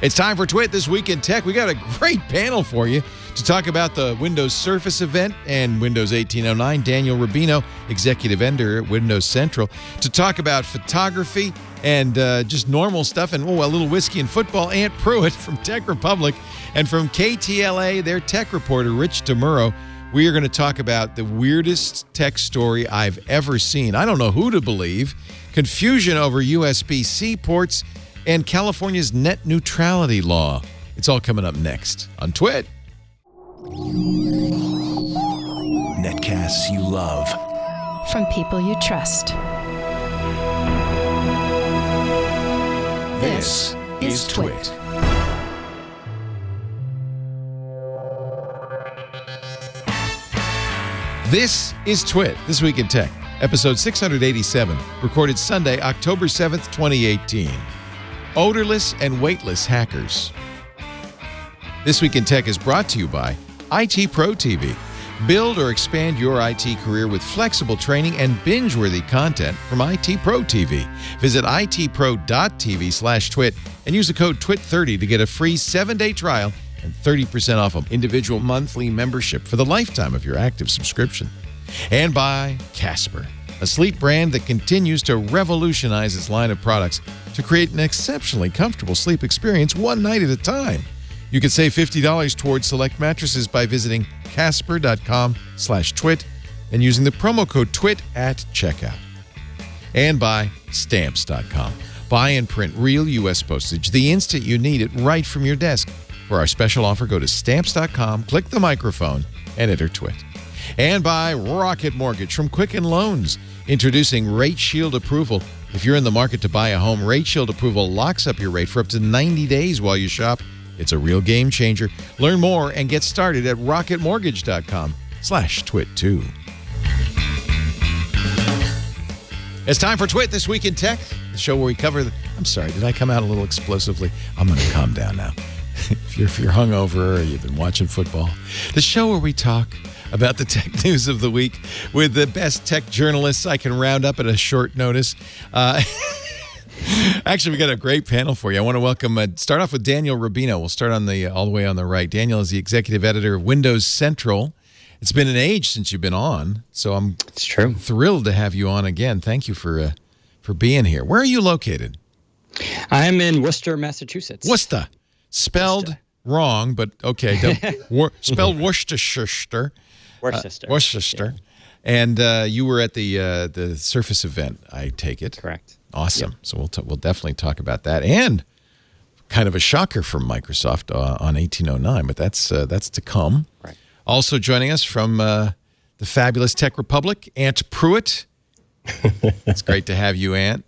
It's time for Twit This Week in Tech. We got a great panel for you to talk about the Windows Surface event and Windows 1809. Daniel Rubino, executive editor at Windows Central, to talk about photography and just normal stuff, and a little whiskey and football. Aunt Pruitt from Tech Republic, and from KTLA, their tech reporter, Rich DeMuro. We are going to talk about the weirdest tech story I've ever seen. I don't know who to believe. Confusion over USB-C ports and California's net neutrality law. It's all coming up next on Twit. Netcasts you love. From people you trust. This is Twit. This is Twit, This Week in Tech, episode 687, recorded Sunday, October 7th, 2018. Odorless and Weightless hackers. This Week in Tech is brought to you by IT Pro TV. Build or expand your IT career with flexible training and binge-worthy content from IT Pro TV. Visit itpro.tv/twit and use the code TWIT30 to get a free 7-day trial and 30% off an individual monthly membership for the lifetime of your active subscription. And by Casper, a sleep brand that continues to revolutionize its line of products to create an exceptionally comfortable sleep experience one night at a time. You can save $50 towards select mattresses by visiting casper.com/twit and using the promo code TWIT at checkout. And by Stamps.com. Buy and print real U.S. postage the instant you need it right from your desk. For our special offer, go to Stamps.com, click the microphone, and enter TWIT. And by Rocket Mortgage from Quicken Loans, introducing Rate Shield Approval. If you're in the market to buy a home, Rate Shield Approval locks up your rate for up to 90 days while you shop. It's a real game changer. Learn more and get started at rocketmortgage.com/twit2. It's time for Twit This Week in Tech, the show where we cover I'm sorry, did I come out a little explosively? I'm going to calm down now. If you're hungover or you've been watching football, the show where we talk about the tech news of the week with the best tech journalists I can round up at a short notice. Actually, we got a great panel for you. I want to welcome, start off with Daniel Rubino. We'll start on all the way on the right. Daniel is the executive editor of Windows Central. It's been an age since you've been on, so I'm thrilled to have you on again. Thank you for being here. Where are you located? I'm in Worcester, Massachusetts. Worcester. Spelled wrong, but okay. Spelled Worcestershire. Worcester. Yeah. And you were at the Surface event, I take it. Correct. Awesome. Yep. So we'll definitely talk about that. And kind of a shocker from Microsoft on 1809, but that's to come. Right. Also joining us from the fabulous Tech Republic, Aunt Pruitt. It's great to have you, Aunt.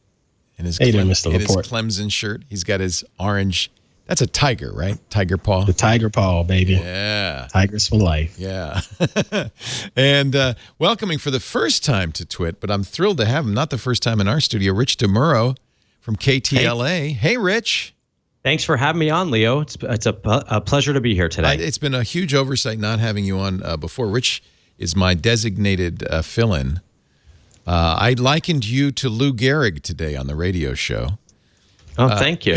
In his Clemson shirt. He's got his orange. That's a tiger, right? Tiger paw. The tiger paw, baby. Yeah. Tigers for life. Yeah. And welcoming for the first time to Twit, but I'm thrilled to have him, not the first time in our studio, Rich DeMuro from KTLA. Hey, Rich. Thanks for having me on, Leo. It's a pleasure to be here today. It's been a huge oversight not having you on before. Rich is my designated fill-in. I likened you to Lou Gehrig today on the radio show. Oh, thank you.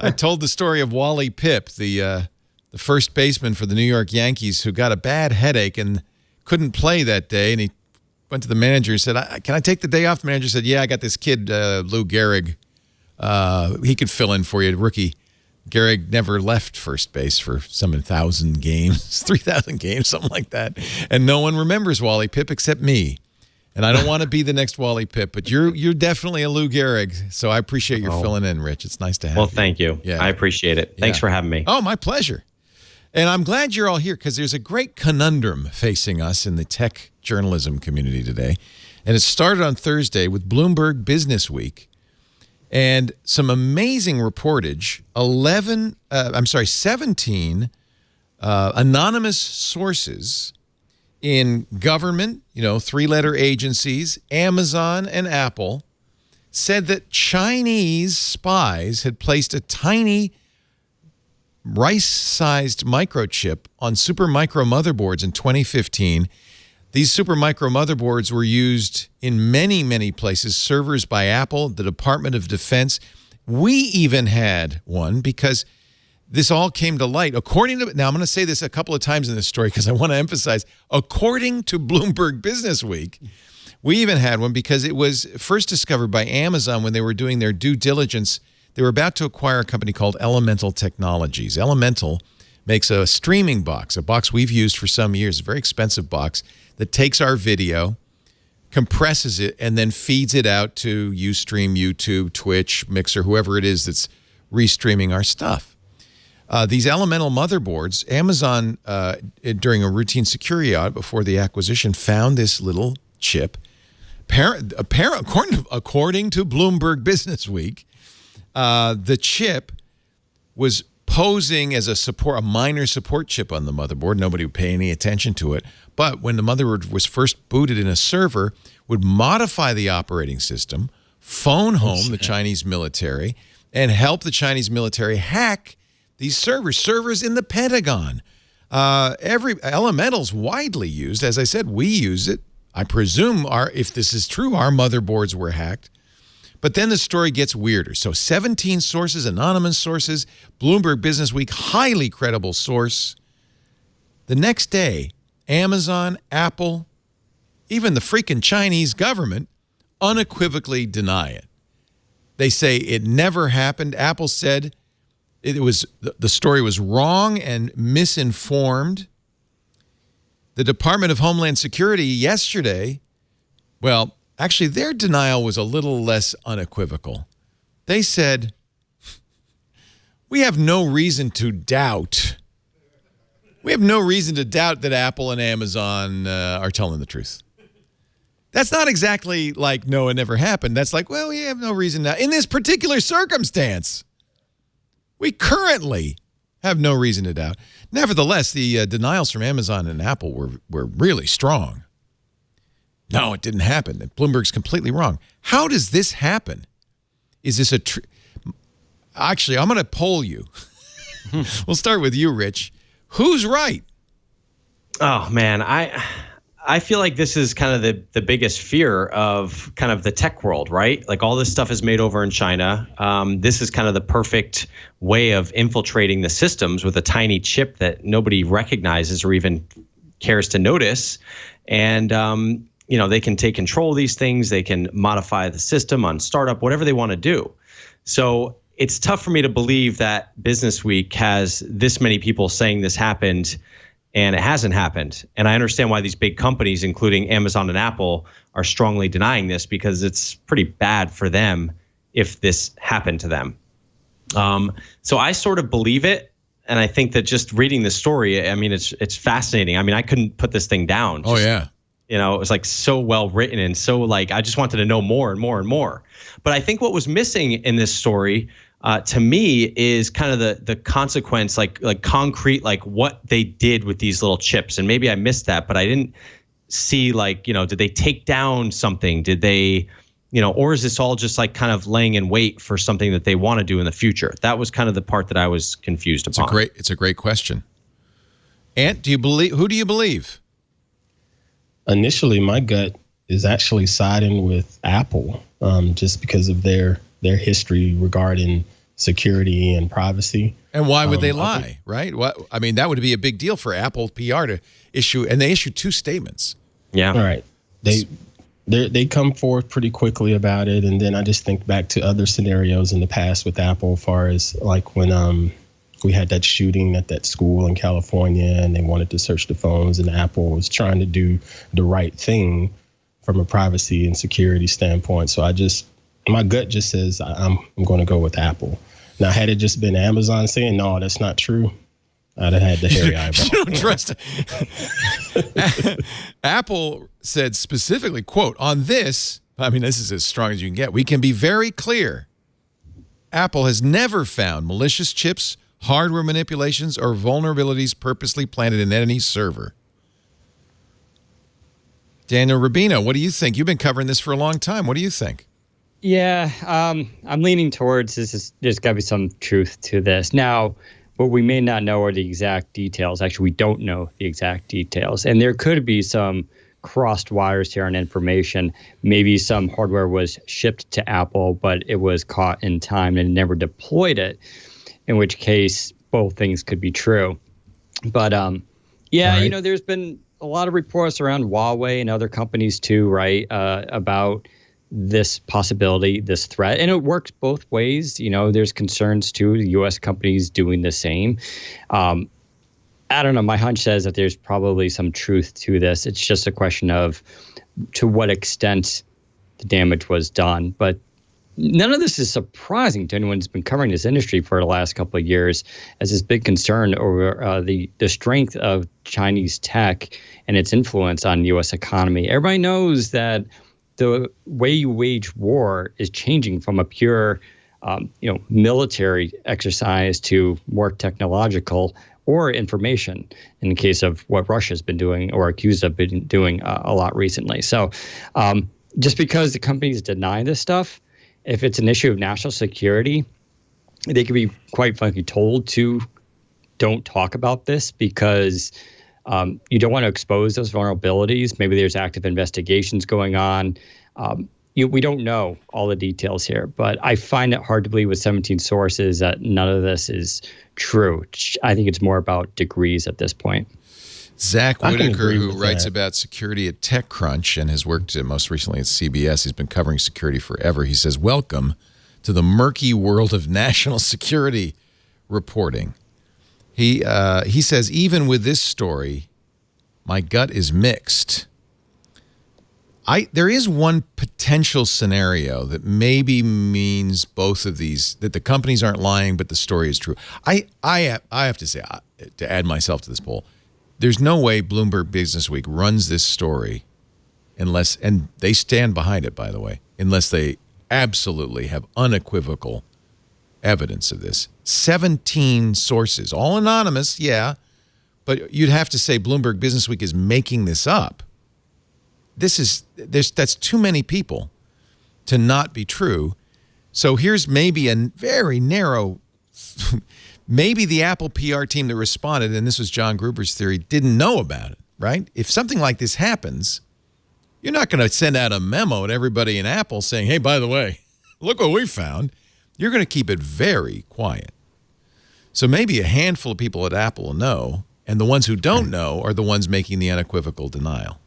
I told the story of Wally Pipp, the first baseman for the New York Yankees, who got a bad headache and couldn't play that day. And he went to the manager and said, can I take the day off? The manager said, yeah, I got this kid, Lou Gehrig. He could fill in for you. Rookie Gehrig never left first base for some 1,000 games, 3,000 games, something like that. And no one remembers Wally Pipp except me. And I don't want to be the next Wally Pipp, but you're definitely a Lou Gehrig, so I appreciate your filling in, Rich. It's nice to have you. Well, thank you. Yeah. I appreciate it. Thanks for having me. Oh, my pleasure. And I'm glad you're all here because there's a great conundrum facing us in the tech journalism community today. And it started on Thursday with Bloomberg Businessweek and some amazing reportage. 17 anonymous sources in government, 3-letter agencies, Amazon and Apple, said that Chinese spies had placed a tiny rice-sized microchip on Supermicro motherboards in 2015. These Supermicro motherboards were used in many, many places, servers by Apple, the Department of Defense. We even had one because this all came to light. Now I'm going to say this a couple of times in this story because I want to emphasize, according to Bloomberg Businessweek, we even had one because it was first discovered by Amazon when they were doing their due diligence. They were about to acquire a company called Elemental Technologies. Elemental makes a streaming box, a box we've used for some years, a very expensive box that takes our video, compresses it, and then feeds it out to Ustream, YouTube, Twitch, Mixer, whoever it is that's restreaming our stuff. These Elemental motherboards, Amazon, during a routine security audit before the acquisition, found this little chip. According to Bloomberg Businessweek, the chip was posing as a minor support chip on the motherboard. Nobody would pay any attention to it. But when the motherboard was first booted in a server, would modify the operating system, phone home the Chinese military, and help the Chinese military hack these servers in the Pentagon. Elemental's widely used. As I said, we use it. I presume if this is true, our motherboards were hacked. But then the story gets weirder. So 17 sources, anonymous sources, Bloomberg Businessweek, highly credible source. The next day, Amazon, Apple, even the freaking Chinese government unequivocally deny it. They say it never happened. Apple said the story was wrong and misinformed. The Department of Homeland Security yesterday, well, actually, their denial was a little less unequivocal. They said, we have no reason to doubt. We have no reason to doubt that Apple and Amazon are telling the truth. That's not exactly like, no, it never happened. That's like, well, we have no reason now. In this particular circumstance, we currently have no reason to doubt. Nevertheless, the denials from Amazon and Apple were really strong. No, it didn't happen. Bloomberg's completely wrong. How does this happen? Is this Actually, I'm going to poll you. We'll start with you, Rich. Who's right? Oh, man. I feel like this is kind of the biggest fear of kind of the tech world, right? Like all this stuff is made over in China. This is kind of the perfect way of infiltrating the systems with a tiny chip that nobody recognizes or even cares to notice. And, they can take control of these things. They can modify the system on startup, whatever they want to do. So it's tough for me to believe that Businessweek has this many people saying this happened and it hasn't happened. And I understand why these big companies, including Amazon and Apple, are strongly denying this because it's pretty bad for them if this happened to them. So I sort of believe it. And I think that just reading the story, I mean, it's fascinating. I mean, I couldn't put this thing down. Oh, yeah. It was like so well written and so like I just wanted to know more and more and more. But I think what was missing in this story to me is kind of the consequence, like concrete, like what they did with these little chips. And maybe I missed that, but I didn't see did they take down something? Did they, or is this all just like kind of laying in wait for something that they want to do in the future? That was kind of the part that I was confused upon. It's a great question. Ant, who do you believe? Initially, my gut is actually siding with Apple, just because of their history regarding security and privacy. And why would they lie, right? That would be a big deal for Apple PR to issue, and they issued 2 statements. Yeah. All right. They come forth pretty quickly about it, and then I just think back to other scenarios in the past with Apple, as far as like when we had that shooting at that school in California, and they wanted to search the phones, and Apple was trying to do the right thing from a privacy and security standpoint. So my gut just says I'm going to go with Apple. Now, had it just been Amazon saying, no, that's not true, I'd have had the hairy eyebrow. You don't trust it. Apple said specifically, quote, on this, this is as strong as you can get, we can be very clear. Apple has never found malicious chips, hardware manipulations, or vulnerabilities purposely planted in any server. Daniel Rubino, what do you think? You've been covering this for a long time. What do you think? Yeah, I'm leaning towards there's got to be some truth to this. Now, what we may not know are the exact details. Actually, we don't know the exact details. And there could be some crossed wires here on information. Maybe some hardware was shipped to Apple, but it was caught in time and never deployed it, in which case both things could be true. But right. There's been a lot of reports around Huawei and other companies too, right, about this possibility, this threat. And it works both ways. There's concerns too, the U.S. companies doing the same. I don't know. My hunch says that there's probably some truth to this. It's just a question of to what extent the damage was done. But none of this is surprising to anyone who's been covering this industry for the last couple of years, as this big concern over the strength of Chinese tech and its influence on the U.S. economy. Everybody knows that the way you wage war is changing from a pure, military exercise to more technological or information, in the case of what Russia's been doing or accused of been doing a lot recently. So just because the companies deny this stuff, if it's an issue of national security, they could be quite frankly told to don't talk about this because you don't want to expose those vulnerabilities. Maybe there's active investigations going on. We don't know all the details here, but I find it hard to believe with 17 sources that none of this is true. I think it's more about degrees at this point. Zach Whitaker, who writes about security at TechCrunch and has worked most recently at CBS, he's been covering security forever. He says, welcome to the murky world of national security reporting. He says, even with this story, my gut is mixed. There is one potential scenario that maybe means both of these, that the companies aren't lying, but the story is true. I have to say, to add myself to this poll, there's no way Bloomberg Businessweek runs this story unless, and they stand behind it, by the way, unless they absolutely have unequivocal evidence of this. 17 sources, all anonymous, yeah, but you'd have to say Bloomberg Businessweek is making this up. That's too many people to not be true. So here's maybe a very narrow, maybe the Apple PR team that responded, and this was John Gruber's theory, didn't know about it, right? If something like this happens, you're not going to send out a memo to everybody in Apple saying, hey, by the way, look what we found. You're going to keep it very quiet. So maybe a handful of people at Apple will know, and the ones who don't know are the ones making the unequivocal denial.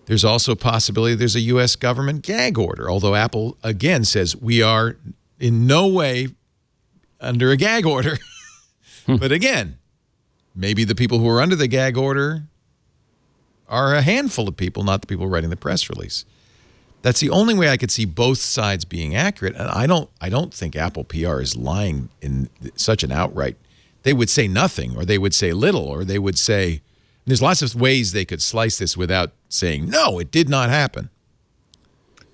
There's also a possibility there's a U.S. government gag order, although Apple, again, says we are in no way under a gag order. But again, maybe the people who are under the gag order are a handful of people, not the people writing the press release. That's the only way I could see both sides being accurate. And I don't think Apple PR is lying in such an outright. They would say nothing, or they would say little, or they would say, there's lots of ways they could slice this without saying, no, it did not happen.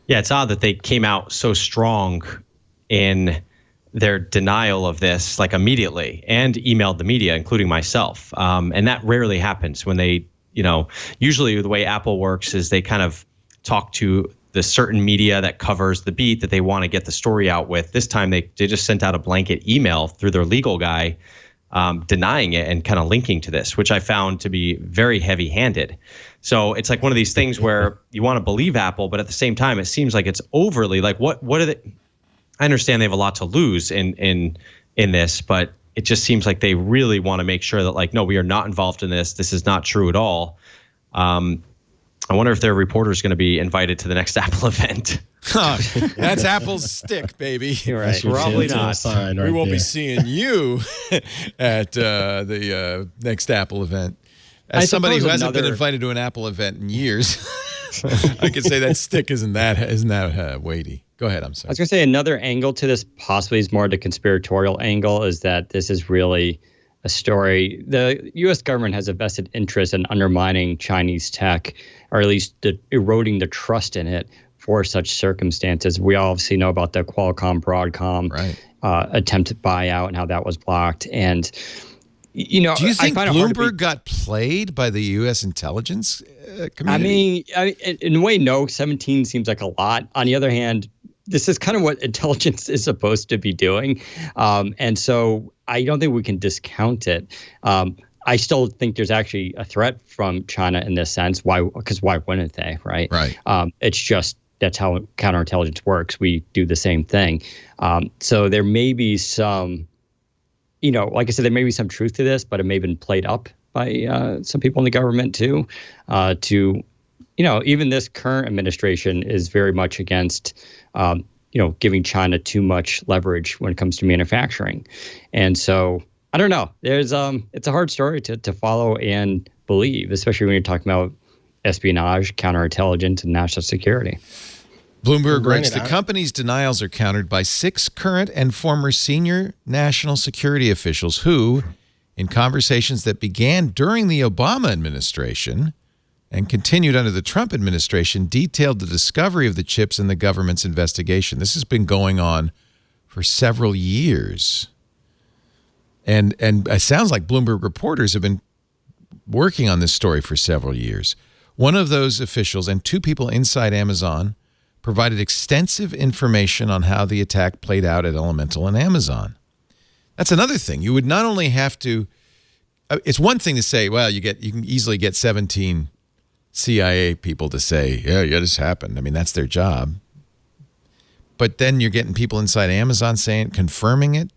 Yeah, it's odd that they came out so strong in their denial of this, like immediately, and emailed the media, including myself. And that rarely happens when they, usually the way Apple works is they kind of talk to the certain media that covers the beat that they want to get the story out with. This time they just sent out a blanket email through their legal guy denying it and kind of linking to this, which I found to be very heavy-handed. So it's like one of these things where you want to believe Apple, but at the same time, it seems like it's overly like what are they? I understand they have a lot to lose in this, but it just seems like they really want to make sure that like, no, we are not involved in this. This is not true at all. I wonder if their reporter is going to be invited to the next Apple event. That's Apple's stick, baby. Right. Probably not. We won't be seeing you at the next Apple event. As somebody who hasn't been invited to an Apple event in years, I could say that stick isn't that weighty. Go ahead. I'm sorry. I was going to say another angle to this, possibly is more the conspiratorial angle, is that this is really a story. The U.S. government has a vested interest in undermining Chinese tech, or at least eroding the trust in it for such circumstances. We obviously know about the Qualcomm-Broadcom attempt buyout and how that was blocked. And, do you think Bloomberg got played by the U.S. intelligence community? I mean, in a way, no. 17 seems like a lot. On the other hand, this is kind of what intelligence is supposed to be doing. And so I don't think we can discount it. I I still think there's actually a threat from China in this sense. Why? Because why wouldn't they, right? Right. It's just that's how counterintelligence works. We do the same thing. So there may be some, like I said, there may be some truth to this, but it may have been played up by some people in the government too. Even this current administration is very much against, giving China too much leverage when it comes to manufacturing. And so I don't know. There's it's a hard story to follow and believe, especially when you're talking about espionage, counterintelligence, and national security. Bloomberg writes, the company's denials are countered by 6 current and former senior national security officials who, in conversations that began during the Obama administration and continued under the Trump administration, detailed the discovery of the chips in the government's investigation. This has been going on for several years. And it sounds like Bloomberg reporters have been working on this story for several years. One of those officials and 2 people inside Amazon provided extensive information on how the attack played out at Elemental and Amazon. That's another thing. You would not only have to, it's one thing to say, well, you can easily get 17 CIA people to say, yeah, this happened. I mean, that's their job. But then you're getting people inside Amazon confirming it.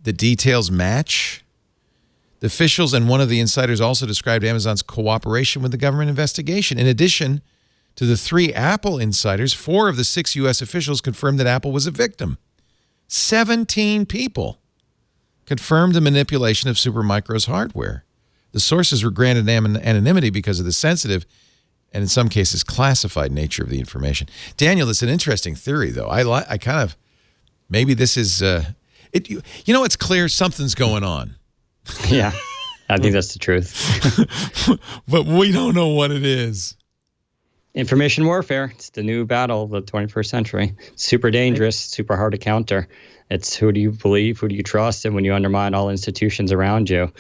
The details match. The officials and one of the insiders also described Amazon's cooperation with the government investigation. In addition to the 3 Apple insiders, 4 of the 6 U.S. officials confirmed that Apple was a victim. 17 people confirmed the manipulation of Supermicro's hardware. The sources were granted anonymity because of the sensitive and in some cases classified nature of the information. Daniel, that's an interesting theory, though. I kind of, maybe this is, it's clear something's going on. Yeah, I think that's the truth. But we don't know what it is. Information warfare. It's the new battle of the 21st century. Super dangerous, super hard to counter. It's who do you believe, who do you trust, and when you undermine all institutions around you,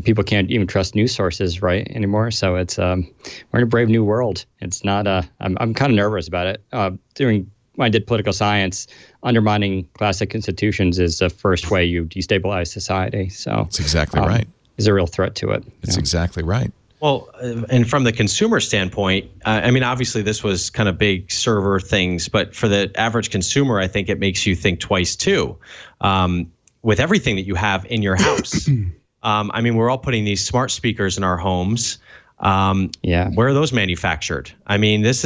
people can't even trust news sources right anymore. So it's we're in a brave new world. It's not. I'm kind of nervous about it. When I did political science, undermining classic institutions is the first way you destabilize society. So that's exactly right. There's a real threat to it. It's exactly right. Well, and from the consumer standpoint, obviously this was kind of big server things, but for the average consumer, I think it makes you think twice too. With everything that you have in your house, we're all putting these smart speakers in our homes. Where are those manufactured? This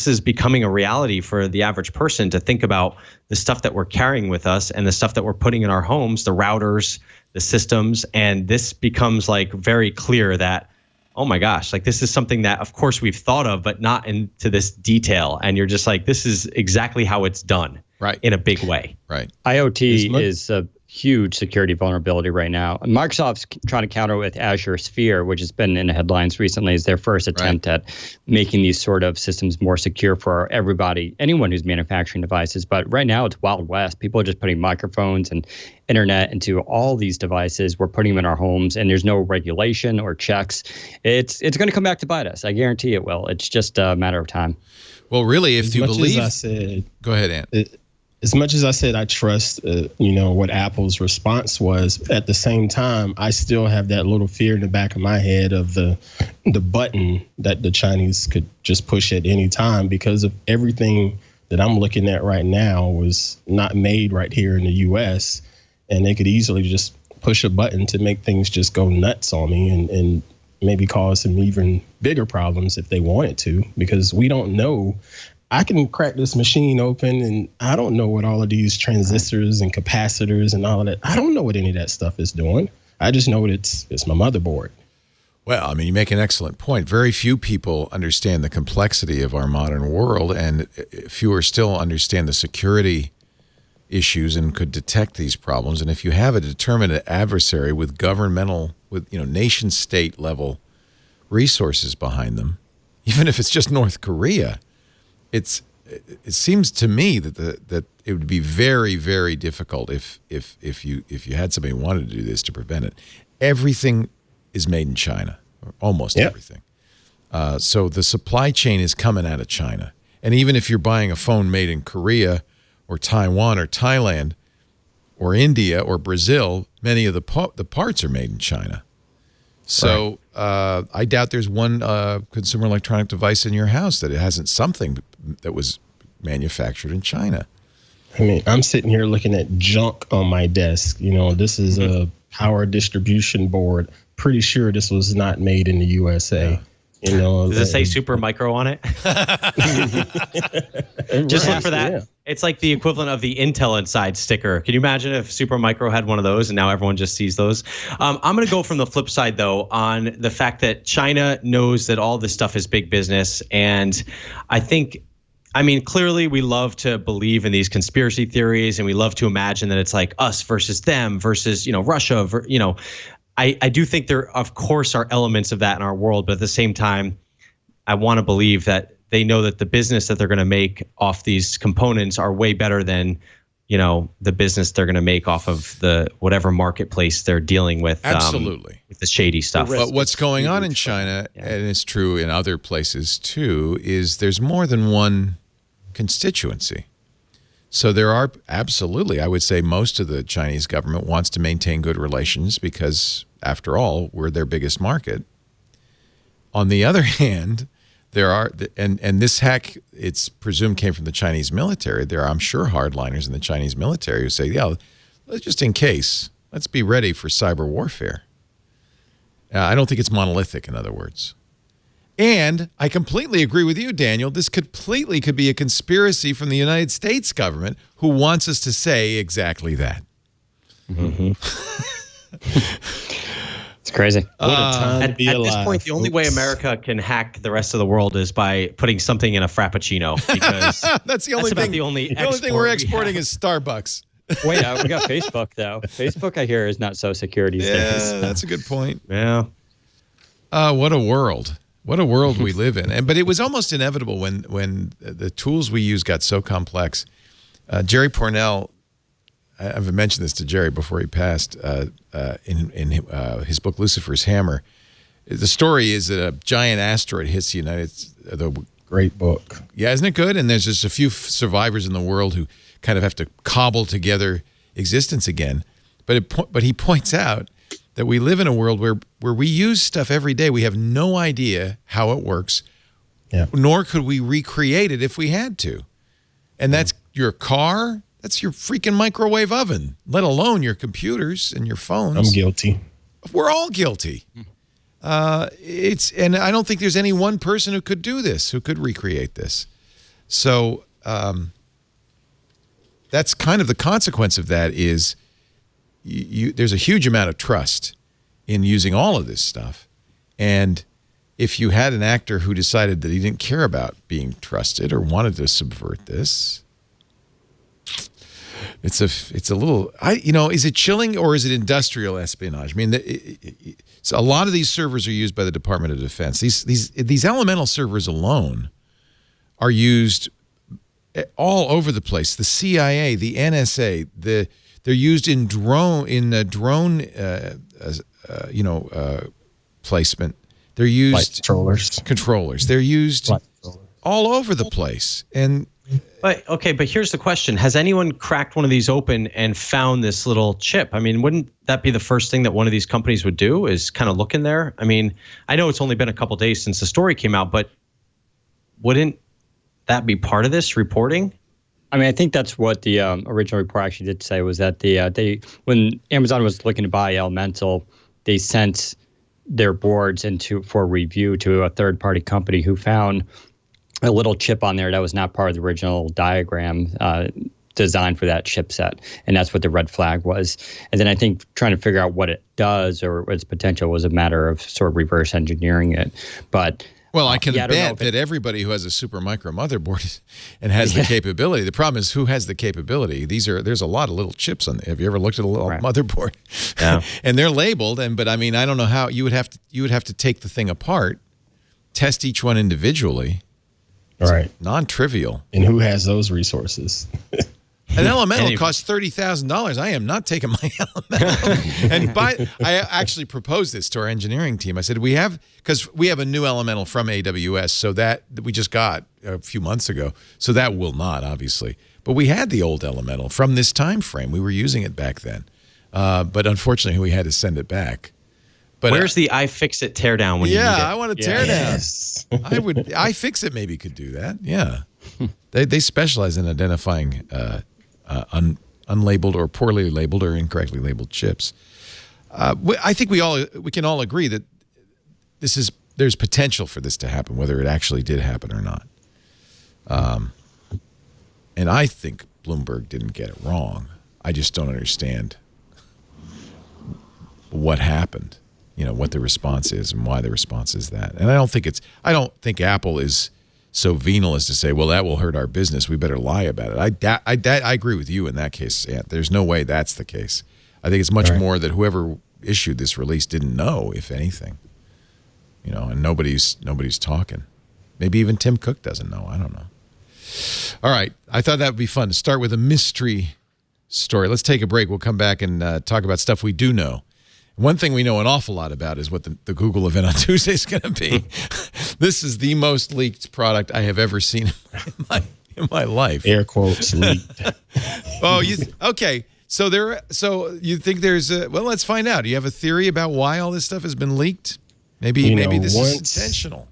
is becoming a reality for the average person to think about the stuff that we're carrying with us and the stuff that we're putting in our homes, the routers, the systems, and this becomes like very clear that, oh my gosh, like this is something that of course we've thought of, but not into this detail. And you're just like, this is exactly how it's done, right? In a big way. Right. IoT is a huge security vulnerability right now. Microsoft's trying to counter with Azure Sphere, which has been in the headlines recently, as their first attempt at making these sort of systems more secure for everybody, anyone who's manufacturing devices. But right now it's Wild West. People are just putting microphones and internet into all these devices. We're putting them in our homes, and there's no regulation or checks. It's going to come back to bite us. I guarantee it will. It's just a matter of time. Well, really, if you believe, go ahead, Ant. As much as I said I trust, what Apple's response was, at the same time, I still have that little fear in the back of my head of the button that the Chinese could just push at any time, because of everything that I'm looking at right now was not made right here in the U.S. And they could easily just push a button to make things just go nuts on me and maybe cause some even bigger problems if they wanted to, because we don't know. I can crack this machine open and I don't know what all of these transistors and capacitors and all of that. I don't know what any of that stuff is doing. I just know it's my motherboard. Well, you make an excellent point. Very few people understand the complexity of our modern world, and fewer still understand the security issues and could detect these problems. And if you have a determined adversary with nation state level resources behind them, even if it's just North Korea, it seems to me that it would be very, very difficult if you had somebody who wanted to do this to prevent it. Everything is made in China, or almost everything. So the supply chain is coming out of China. And even if you're buying a phone made in Korea or Taiwan or Thailand or India or Brazil, many of the parts are made in China. So I doubt there's one consumer electronic device in your house that it hasn't something that was manufactured in China. I mean, I'm sitting here looking at junk on my desk. You know, this is a power distribution board. Pretty sure this was not made in the USA. Yeah. You know, does it say Super Micro on it? Just look for that. Yeah. It's like the equivalent of the Intel Inside sticker. Can you imagine if Super Micro had one of those and now everyone just sees those? I'm going to go from the flip side, though, on the fact that China knows that all this stuff is big business. And I mean, clearly we love to believe in these conspiracy theories and we love to imagine that it's like us versus them versus, Russia, I do think there, of course, are elements of that in our world, but at the same time, I want to believe that they know that the business that they're going to make off these components are way better than, the business they're going to make off of the whatever marketplace they're dealing with. Absolutely. With the shady stuff. But what's going on in China, and it's true in other places too, is there's more than one constituency. So there are absolutely, I would say most of the Chinese government wants to maintain good relations because, after all, we're their biggest market. On the other hand, there are, and this hack, it's presumed came from the Chinese military. There are, I'm sure, hardliners in the Chinese military who say, yeah, just in case, let's be ready for cyber warfare. I don't think it's monolithic, in other words. And I completely agree with you, Daniel. This completely could be a conspiracy from the United States government who wants us to say exactly that. Mm-hmm. It's crazy. What a time to be alive. At this point, the only way America can hack the rest of the world is by putting something in a Frappuccino. Because that's the only thing. The only thing we're exporting is Starbucks. Wait, we got Facebook, though. Facebook, I hear, is not so secure these days. Yeah, that's a good point. Yeah. What a world. What a world we live in. But it was almost inevitable when the tools we use got so complex. Jerry Pournelle, I've mentioned this to Jerry before he passed, in his book Lucifer's Hammer. The story is that a giant asteroid hits the great book. Yeah, isn't it good? And there's just a few survivors in the world who kind of have to cobble together existence again. But he points out that we live in a world where we use stuff every day. We have no idea how it works, nor could we recreate it if we had to. And that's your car, that's your freaking microwave oven, let alone your computers and your phones. I'm guilty. We're all guilty. And I don't think there's any one person who could do this, who could recreate this. So that's kind of the consequence of that is there's a huge amount of trust in using all of this stuff. And if you had an actor who decided that he didn't care about being trusted or wanted to subvert this, it's a little, is it chilling or is it industrial espionage? I mean, so a lot of these servers are used by the Department of Defense. These elemental servers alone are used all over the place. The CIA, the NSA, they're used in drone placement. They're used controllers. They're used all over the place. But here's the question: has anyone cracked one of these open and found this little chip? I mean, wouldn't that be the first thing that one of these companies would do? Is kind of look in there? I mean, I know it's only been a couple of days since the story came out, but wouldn't that be part of this reporting? I mean, I think that's what the original report actually did say, was that when Amazon was looking to buy Elemental, they sent their boards for review to a third-party company who found a little chip on there that was not part of the original diagram designed for that chipset, and that's what the red flag was. And then I think trying to figure out what it does or its potential was a matter of sort of reverse engineering it. But well, I can bet that everybody who has a super micro motherboard and has the capability. The problem is who has the capability. There's a lot of little chips on there. Have you ever looked at a little motherboard? Yeah. And they're labeled. But I mean, I don't know how you would have to take the thing apart, test each one individually. All right. Non-trivial. And who has those resources? An Elemental costs $30,000. I am not taking my Elemental. And I actually proposed this to our engineering team. I said, because we have a new Elemental from AWS, so that we just got a few months ago. So that will not, obviously. But we had the old Elemental from this time frame. We were using it back then. But unfortunately, we had to send it back. But where's the iFixit teardown when you need it? I want to tear down. iFixit maybe could do that. Yeah, they specialize in identifying unlabeled or poorly labeled or incorrectly labeled chips. I think we can all agree that there's potential for this to happen, whether it actually did happen or not. And I think Bloomberg didn't get it wrong. I just don't understand what happened. What the response is and why the response is that. And I don't think Apple is so venal as to say, well, that will hurt our business, we better lie about it. I agree with you in that case, Ant. There's no way that's the case. I think it's much more that whoever issued this release didn't know, if anything. And nobody's talking. Maybe even Tim Cook doesn't know. I don't know. All right. I thought that would be fun to start with a mystery story. Let's take a break. We'll come back and talk about stuff we do know. One thing we know an awful lot about is what the Google event on Tuesday is going to be. This is the most leaked product I have ever seen in my life. Air quotes leaked. Oh, okay. So you think there's well, let's find out. Do you have a theory about why all this stuff has been leaked? Maybe this is intentional.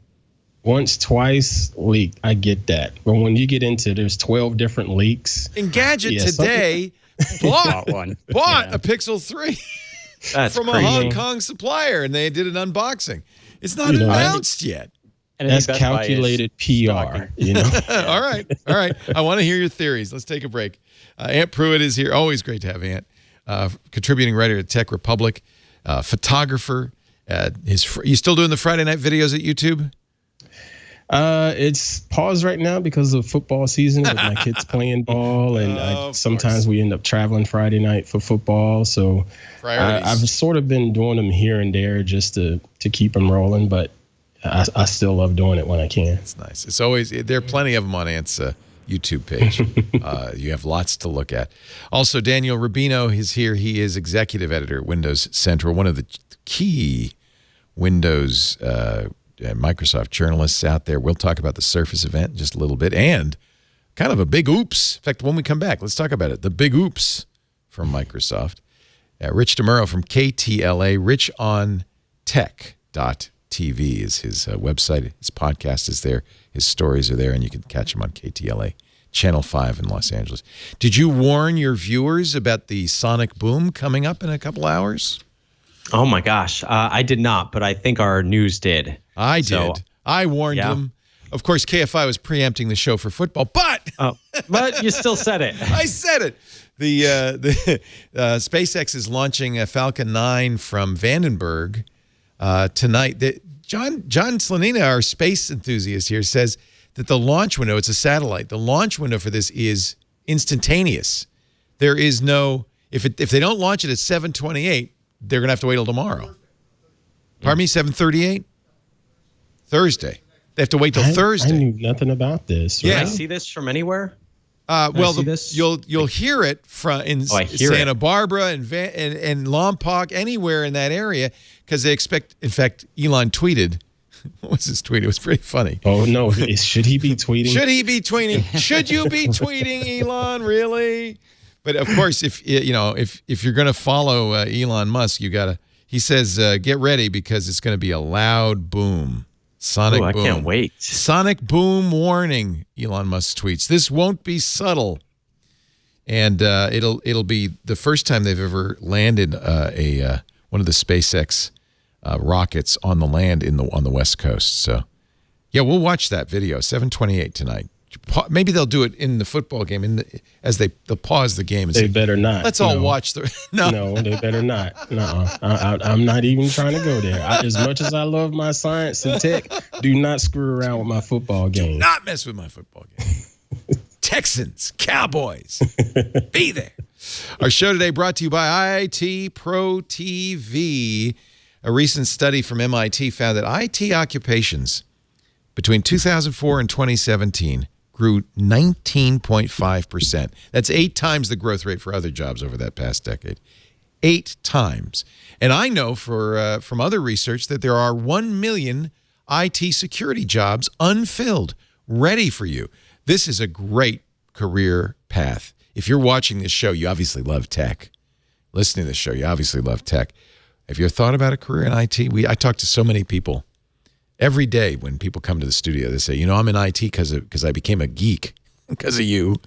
Once, twice leaked. I get that. But when you get into there's 12 different leaks. Engadget today bought a Pixel 3. That's from crazy. A Hong Kong supplier, and they did an unboxing. It's not announced yet. And that's calculated PR. All right. I want to hear your theories. Let's take a break. Ant Pruitt is here. Always great to have Ant. Contributing writer at Tech Republic, photographer. You still doing the Friday night videos at YouTube? It's paused right now because of football season with my kids playing ball, and sometimes we end up traveling Friday night for football. So I've sort of been doing them here and there just to keep them rolling, but I still love doing it when I can. It's nice. It's always there are plenty of them on Ant's YouTube page. You have lots to look at. Also, Daniel Rubino is here. He is executive editor at Windows Central, one of the key Windows Microsoft journalists out there. We'll talk about the Surface event in just a little bit and kind of a big oops. In fact, when we come back, let's talk about it. The big oops from Microsoft. Rich DeMuro from KTLA, richontech.tv is his website. His podcast is there. His stories are there, and you can catch him on KTLA, Channel 5 in Los Angeles. Did you warn your viewers about the sonic boom coming up in a couple hours? Oh, my gosh. I did not, but I think our news did. I did. I warned them. Of course, KFI was preempting the show for football, but but you still said it. I said it. The SpaceX is launching a Falcon 9 from Vandenberg tonight. John Slanina, our space enthusiast here, says that the launch window, it's a satellite, the launch window for this is instantaneous. There is no, if they don't launch it at 7:28, they're going to have to wait till tomorrow. Pardon me, 7:38? Thursday. They have to wait till Thursday. I knew nothing about this. Right? Can I see this from anywhere? You'll hear it in Santa Barbara and Lompoc, anywhere in that area, because they expect. In fact, Elon tweeted. What was his tweet? It was pretty funny. Oh no! Should he be tweeting? Should he be tweeting? Should you be tweeting, Elon? Really? But of course, if you're going to follow Elon Musk, you gotta. He says, get ready because it's going to be a loud boom. Sonic boom. I can't wait. Sonic boom warning, Elon Musk tweets. This won't be subtle. And it'll be the first time they've ever landed one of the SpaceX rockets on the land on the West Coast. So, yeah, we'll watch that video, 7:28 tonight. Maybe they'll do it in the football game as they'll pause the game. And they say, better not. Let's all watch the. No, they better not. No, I'm not even trying to go there. As much as I love my science and tech, do not screw around with my football game. Do not mess with my football game. Texans, Cowboys, be there. Our show today brought to you by IT Pro TV. A recent study from MIT found that IT occupations between 2004 and 2017 grew 19.5%. That's 8 times the growth rate for other jobs over that past decade. 8 times. And I know from other research that there are 1 million IT security jobs unfilled, ready for you. This is a great career path. If you're watching this show, you obviously love tech. Listening to this show, you obviously love tech. Have you ever thought about a career in IT? I talk to so many people every day when people come to the studio. They say, you know, I'm in IT because I became a geek because of you.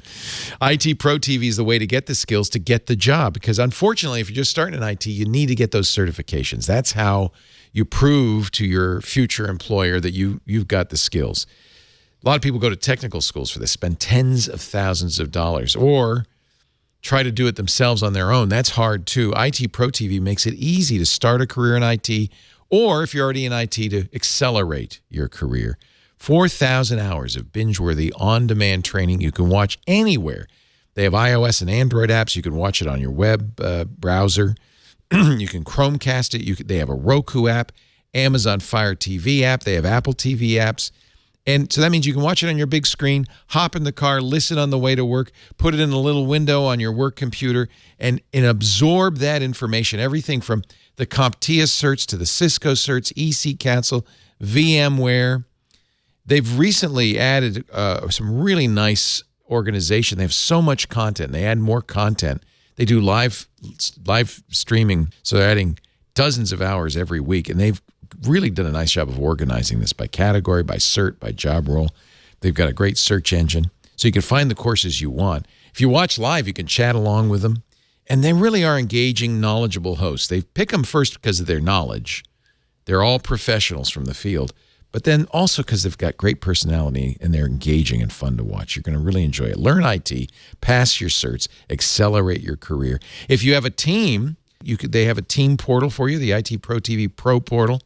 IT Pro TV is the way to get the skills to get the job, because unfortunately, if you're just starting in IT, you need to get those certifications. That's how you prove to your future employer that you've got the skills. A lot of people go to technical schools for this, spend tens of thousands of dollars, or try to do it themselves on their own. That's hard too. IT Pro TV makes it easy to start a career in IT, or if you're already in IT, to accelerate your career. 4,000 hours of binge-worthy, on-demand training you can watch anywhere. They have iOS and Android apps. You can watch it on your web browser. You can Chromecast it. They have a Roku app, Amazon Fire TV app. They have Apple TV apps. And so that means you can watch it on your big screen, hop in the car, listen on the way to work, put it in a little window on your work computer, and absorb that information, everything from the CompTIA certs to the Cisco certs, EC Council, VMware. They've recently added some really nice organization. They have so much content. They add more content. They do live streaming, so they're adding dozens of hours every week, and they've really done a nice job of organizing this by category, by cert, by job role. They've got a great search engine, so you can find the courses you want. If you watch live, you can chat along with them, and they really are engaging, knowledgeable hosts. They pick them first because of their knowledge. They're all professionals from the field, but then also because they've got great personality and they're engaging and fun to watch. You're going to really enjoy it. Learn IT, pass your certs, accelerate your career. If you have a team, they have a team portal for you, the IT Pro TV Pro portal.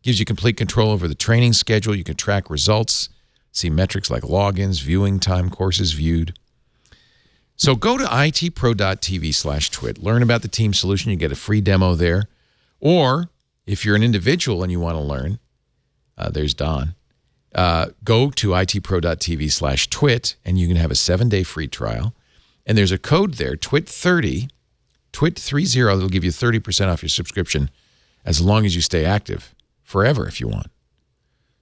Gives you complete control over the training schedule. You can track results, see metrics like logins, viewing time, courses viewed. So go to itpro.tv/twit. Learn about the team solution. You get a free demo there. Or if you're an individual and you want to learn, there's Don. Go to itpro.tv/twit, and you can have a 7-day free trial. And there's a code there, TWIT30, TWIT30, that'll give you 30% off your subscription as long as you stay active. Forever if you want.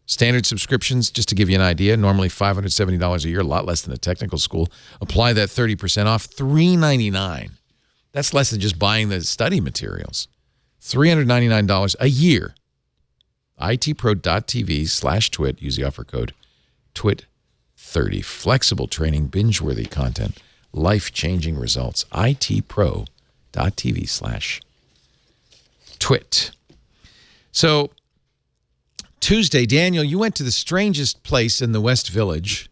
Standard subscriptions, just to give you an idea, normally $570 a year, a lot less than a technical school. Apply that 30% off, $399. That's less than just buying the study materials. $399 a year. itpro.tv/twit. Use the offer code TWIT30. Flexible training, binge-worthy content, life-changing results. itpro.tv/twit. So Tuesday, Daniel, you went to the strangest place in the West Village.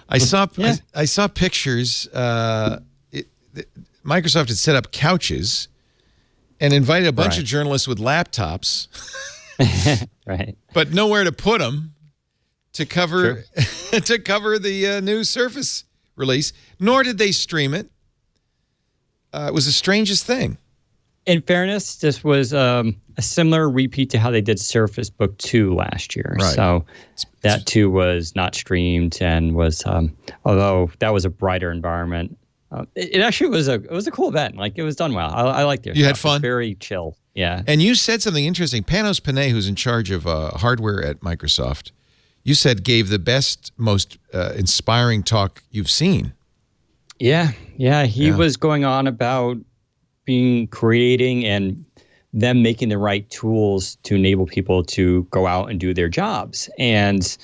I saw pictures. Microsoft had set up couches and invited a bunch of journalists with laptops, right? But nowhere to put them to cover to cover the new Surface release. Nor did they stream it. It was the strangest thing. In fairness, this was a similar repeat to how they did Surface Book 2 last year. Right. So that too was not streamed and was, although that was a brighter environment. It actually was a cool event. Like, it was done well. I liked it. You had fun? It was very chill. Yeah. Mm-hmm. And you said something interesting. Panos Panay, who's in charge of hardware at Microsoft, you said gave the best, most inspiring talk you've seen. Yeah. He was going on about creating and them making the right tools to enable people to go out and do their jobs. And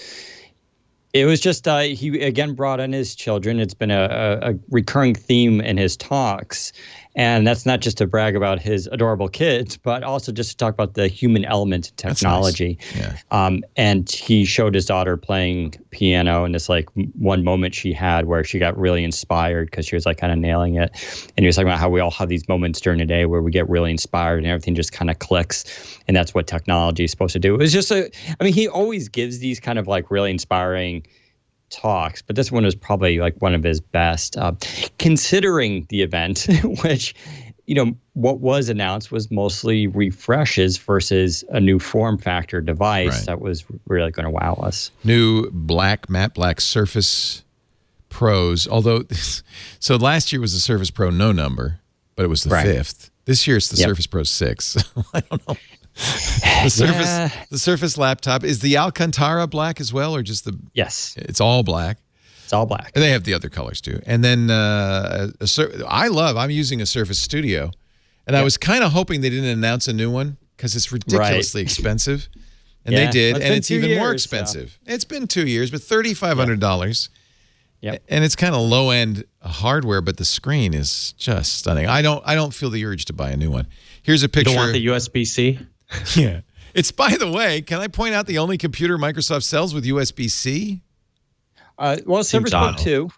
it was just, he again brought in his children. It's been a recurring theme in his talks. And that's not just to brag about his adorable kids, but also just to talk about the human element in technology. That's nice. Yeah. And he showed his daughter playing piano, and this like one moment she had where she got really inspired because she was like kind of nailing it. And he was talking about how we all have these moments during the day where we get really inspired and everything just kind of clicks. And that's what technology is supposed to do. It was just he always gives these kind of like really inspiring talks, but this one was probably like one of his best, considering the event, which, what was announced was mostly refreshes versus a new form factor device that was really going to wow us. New matte black Surface Pros, although, so last year was the Surface Pro no number, but it was the 5th. This year it's the Surface Pro 6. I don't know. The Surface laptop, is the Alcantara black as well, or just the? Yes, it's all black. It's all black. And they have the other colors too. And then I'm using a Surface Studio, And I was kind of hoping they didn't announce a new one because it's ridiculously expensive. And they did, and it's even more expensive. So. It's been 2 years, but $3,500. Yep. And it's kind of low-end hardware, but the screen is just stunning. I don't feel the urge to buy a new one. Here's a picture. You don't want the USB-C? Yeah. It's, by the way, can I point out the only computer Microsoft sells with USB-C? Well, Surface Book 2.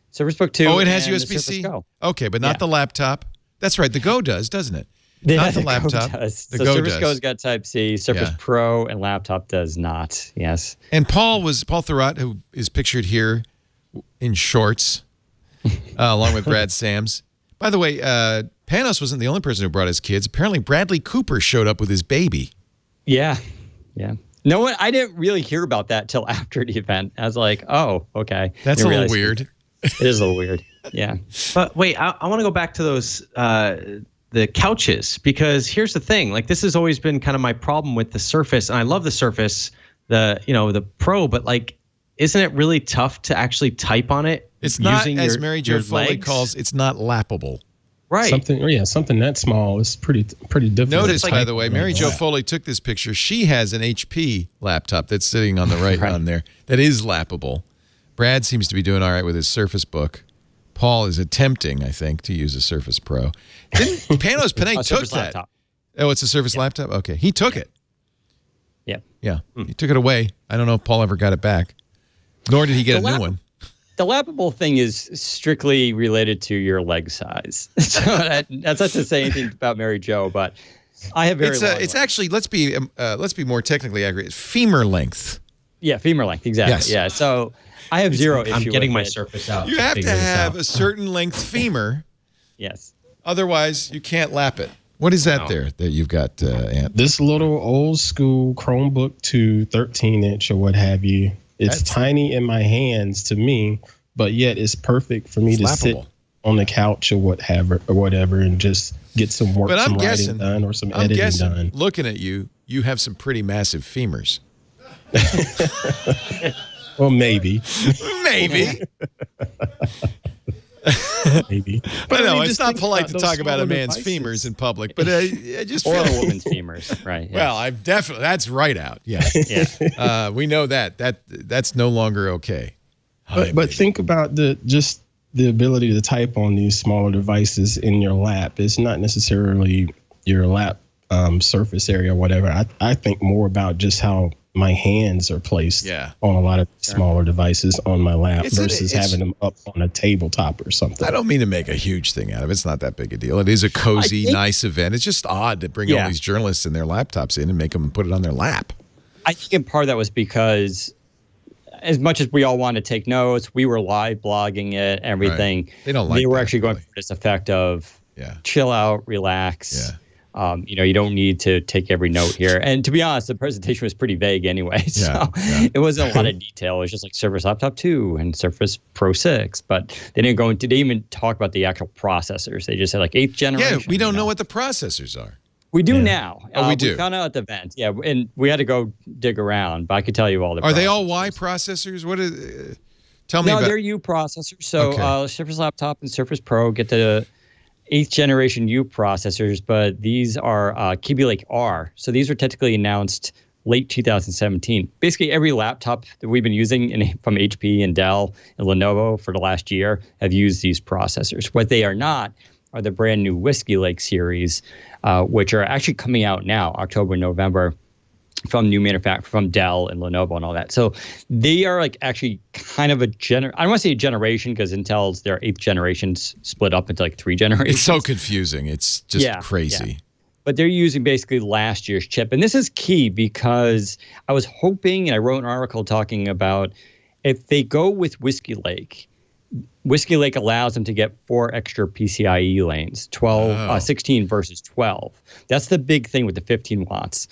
Surface Book 2. Oh, it has USB-C? Okay, but not the laptop. That's right. The Go does, doesn't it? Not the laptop. The Surface Go's got Type-C. Surface Pro and laptop does not. Yes. And Paul Thurrott, who is pictured here in shorts, along with Brad Sams. By the way, Panos wasn't the only person who brought his kids. Apparently, Bradley Cooper showed up with his baby. Yeah. No one. I didn't really hear about that till after the event. I was like, oh, okay. That's a little weird. It is a little weird. Yeah. But wait, I want to go back to those the couches, because here's the thing. Like, this has always been kind of my problem with the Surface, and I love the Surface, the Pro, but like, isn't it really tough to actually type on it? It's not, as Mary Jo Foley calls, it's not lappable. Right. Something that small is pretty difficult. Notice, by the way, Mary Jo Foley took this picture. She has an HP laptop that's sitting on the right on there that is lappable. Brad seems to be doing all right with his Surface Book. Paul is attempting, I think, to use a Surface Pro. Panay took that. Laptop. Oh, it's a Surface laptop? Okay. He took it. Yeah. He took it away. I don't know if Paul ever got it back. Nor did he get a new one. The lappable thing is strictly related to your leg size. So that's not to say anything about Mary Jo, but I have very long It's actually, let's be more technically accurate, it's femur length. Yeah, femur length, exactly. Yes. Yeah, so I have zero issue. I'm getting my it. Surface out. You have to have a certain length femur. Yes. Otherwise, you can't lap it. What is that there that you've got, Ant? This little old school Chromebook to 13-inch or what have you. That's tiny in my hands to me, but yet it's perfect for me to sit on the couch or whatever and just get some work, some writing done or some editing done. Looking at you, you have some pretty massive femurs. Well, maybe. Maybe. But no, it's not polite to talk about a man's femurs in public. But I just feel a woman's femurs, right? Yeah. Well, I've definitely that's right out. Yeah, we know that's no longer okay. But think about the ability to type on these smaller devices in your lap. It's not necessarily your lap surface area or whatever. I think more about just how my hands are placed on a lot of smaller devices on my lap versus having them up on a tabletop or something. I don't mean to make a huge thing out of it. It's not that big a deal. It is a cozy, nice event. It's just odd to bring all these journalists and their laptops in and make them put it on their lap. I think in part that was because as much as we all want to take notes, we were live blogging it, everything. Right. They don't like They were actually going for this effect of chill out, relax. Yeah. You don't need to take every note here. And to be honest, the presentation was pretty vague anyway. So it wasn't a lot of detail. It was just like Surface Laptop 2 and Surface Pro 6. But they didn't go into, they didn't even talk about the actual processors. They just said like 8th generation. Yeah, we don't know what the processors are. We do now. We do. We found out at the event. Yeah, and we had to go dig around. But I could tell you all the Are they all Y processors? What is? Tell me about. No, they're U processors. So Surface Laptop and Surface Pro get the 8th generation U processors, but these are Kaby Lake R. So these were technically announced late 2017. Basically, every laptop that we've been using from HP and Dell and Lenovo for the last year have used these processors. What they are not are the brand new Whiskey Lake series, which are actually coming out now, October, November, from new manufacturer, from Dell and Lenovo and all that. So they are like actually kind of I don't want to say a generation because Intel's their 8th generations split up into like 3 generations. It's so confusing. It's just crazy. Yeah. But they're using basically last year's chip. And this is key because I was hoping, and I wrote an article talking about if they go with Whiskey Lake allows them to get 4 extra PCIe lanes, 16 versus 12. That's the big thing with the 15 watts.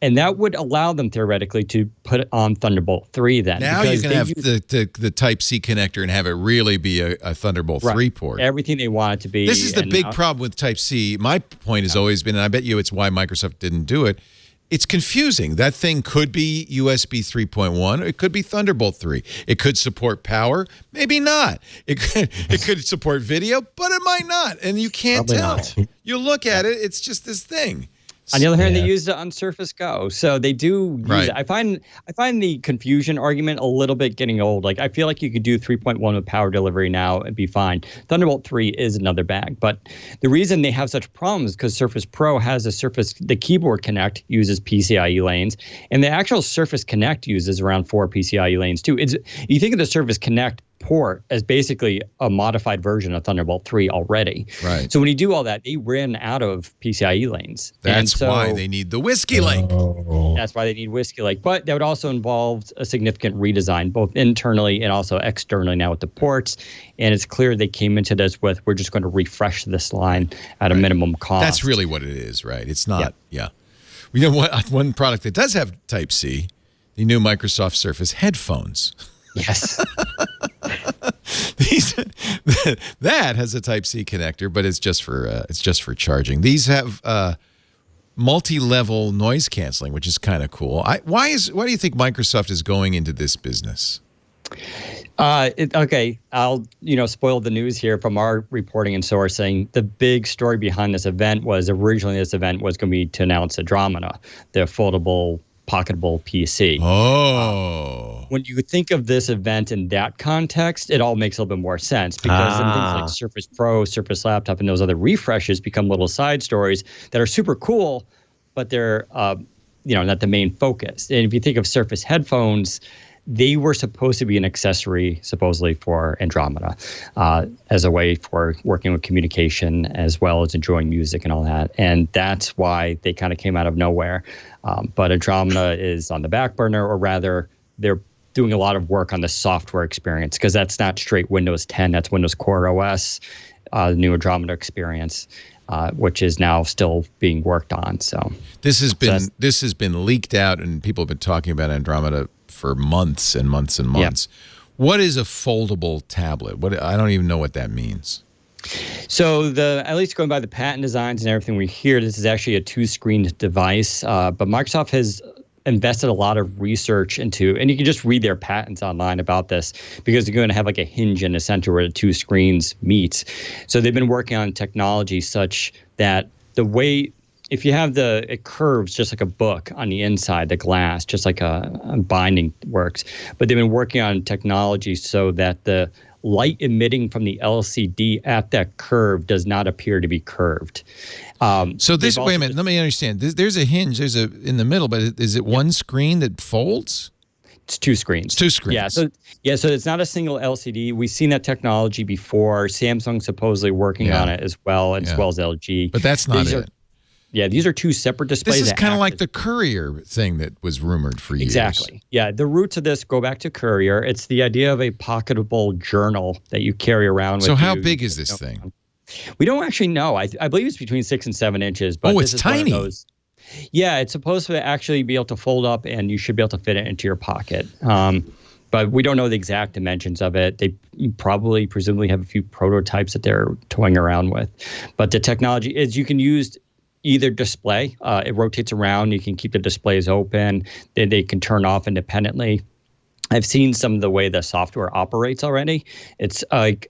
And that would allow them theoretically to put it on Thunderbolt 3 then. Now you can have the Type-C connector and have it really be a Thunderbolt 3 port. Everything they want it to be. This is the big problem with Type-C. My point has always been, and I bet you it's why Microsoft didn't do it, it's confusing. That thing could be USB 3.1. It could be Thunderbolt 3. It could support power. Maybe not. It could support video, but it might not. And you can't tell. Not. You look at it, it's just this thing. On the other hand, they used it on Surface Go, so they do use it. I find the confusion argument a little bit getting old. Like, I feel like you could do 3.1 with power delivery now and be fine. Thunderbolt 3 is another bag, but the reason they have such problems is because Surface Pro has the keyboard Connect uses PCIe lanes, and the actual Surface Connect uses around 4 PCIe lanes too. You think of the Surface Connect port as basically a modified version of Thunderbolt 3 already. Right. So when you do all that, they ran out of PCIe lanes. That's why they need the Whiskey Link. That's why they need Whiskey Link. But that would also involve a significant redesign, both internally and also externally now with the ports. And it's clear they came into this with, we're just going to refresh this line at a minimum cost. That's really what it is, right? It's not, We know one product that does have Type-C, the new Microsoft Surface headphones. Yes. That has a Type-C connector, but it's just for charging. These have multi-level noise canceling, which is kind of cool. Why do you think Microsoft is going into this business? Okay, I'll spoil the news here from our reporting and sourcing. The big story behind this event was originally this event was going to be to announce Andromeda, the foldable pocketable PC. Oh. When you think of this event in that context, it all makes a little bit more sense because then things like Surface Pro, Surface Laptop, and those other refreshes become little side stories that are super cool, but they're not the main focus. And if you think of Surface headphones, they were supposed to be an accessory, supposedly, for Andromeda as a way for working with communication as well as enjoying music and all that. And that's why they kind of came out of nowhere. But Andromeda is on the back burner, or rather, they're doing a lot of work on the software experience because that's not straight Windows 10. That's Windows Core OS, the new Andromeda experience, which is now still being worked on. So this has been leaked out, and people have been talking about Andromeda for months and months and months. Yeah. What is a foldable tablet? I don't even know what that means. So at least going by the patent designs and everything we hear, this is actually a 2-screen device. But Microsoft has invested a lot of research into, and you can just read their patents online about this, because you're going to have like a hinge in the center where the 2 screens meet. So they've been working on technology such that the way, if you have it curves just like a book on the inside, the glass, just like a binding works. But they've been working on technology so that the light emitting from the LCD at that curve does not appear to be curved. So this, wait a minute, let me understand. There's a hinge, in the middle, but is it one screen that folds? It's 2 screens. It's 2 screens. So it's not a single LCD. We've seen that technology before. Samsung's supposedly working on it as well, as well as LG. But that's not it. These are 2 separate displays. This is kind of like the Courier thing that was rumored for years. Exactly. Yeah, the roots of this go back to Courier. It's the idea of a pocketable journal that you carry around with you. So how big is this thing? We don't actually know. I believe it's between 6 and 7 inches. But it's tiny. Yeah, it's supposed to actually be able to fold up, and you should be able to fit it into your pocket. But we don't know the exact dimensions of it. They presumably have a few prototypes that they're toying around with. But the technology is you can use either display. It rotates around. You can keep the displays open. They can turn off independently. I've seen some of the way the software operates already. It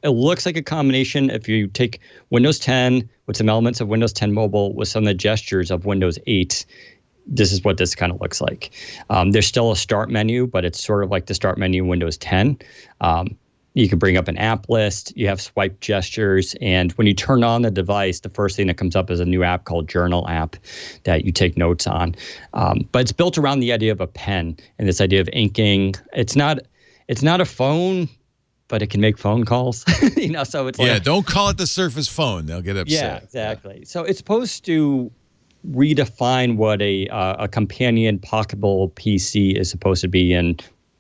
looks like a combination. If you take Windows 10 with some elements of Windows 10 Mobile with some of the gestures of Windows 8, this is what this kind of looks like. There's still a start menu, but it's sort of like the start menu in Windows 10. You can bring up an app list. You have swipe gestures. And when you turn on the device, the first thing that comes up is a new app called Journal app that you take notes on. But it's built around the idea of a pen and this idea of inking. It's not a phone, but it can make phone calls. So it's don't call it the Surface Phone. They'll get upset. Yeah, exactly. Yeah. So it's supposed to redefine what a companion pocketable PC is supposed to be in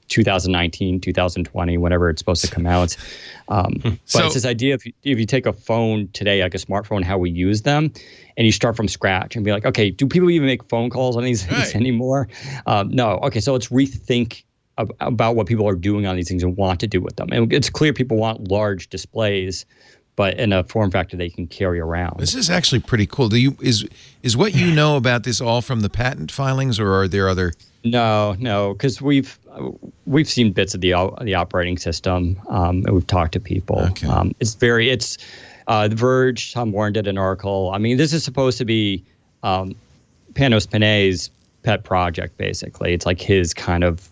2019, 2020, whenever it's supposed to come out. But it's this idea, if you take a phone today, like a smartphone, how we use them, and you start from scratch and be like, okay, do people even make phone calls on these things anymore? No. Okay, so let's rethink about what people are doing on these things and want to do with them. And it's clear people want large displays, but in a form factor they can carry around. This is actually pretty cool. Is what you know about this all from the patent filings, or are there other? No, because we've seen bits of the operating system, and we've talked to people. Okay. It's The Verge. Tom Warren did an article. I mean, this is supposed to be Panos Panay's pet project. Basically, it's like his kind of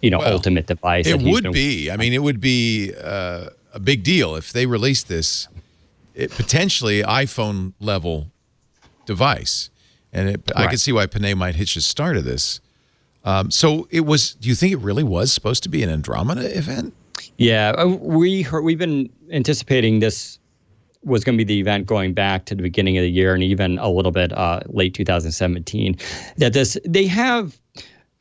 ultimate device. It would be. I mean, it would be a big deal if they released this, potentially iPhone level device, and I could see why Panay might hitch the start of this. So it was. Do you think it really was supposed to be an Andromeda event? Yeah, we've been anticipating this was going to be the event going back to the beginning of the year, and even a little bit late 2017. They have.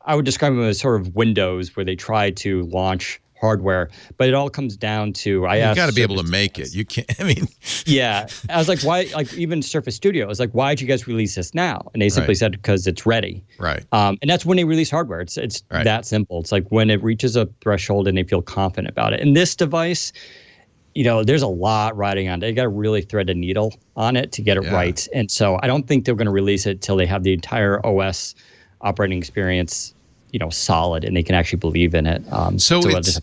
I would describe them as sort of windows where they try to launch hardware, but it all comes down to you got to be able to make it. You can't. I mean, yeah. I was like, why? Like even Surface Studio, I was like, why did you guys release this now? And they simply said because it's ready. Right. And that's when they release hardware. It's that simple. It's like when it reaches a threshold and they feel confident about it. And this device, there's a lot riding on it. They got to really thread the needle on it to get it right. And so I don't think they're going to release it till they have the entire OS operating experience solid and they can actually believe in it. So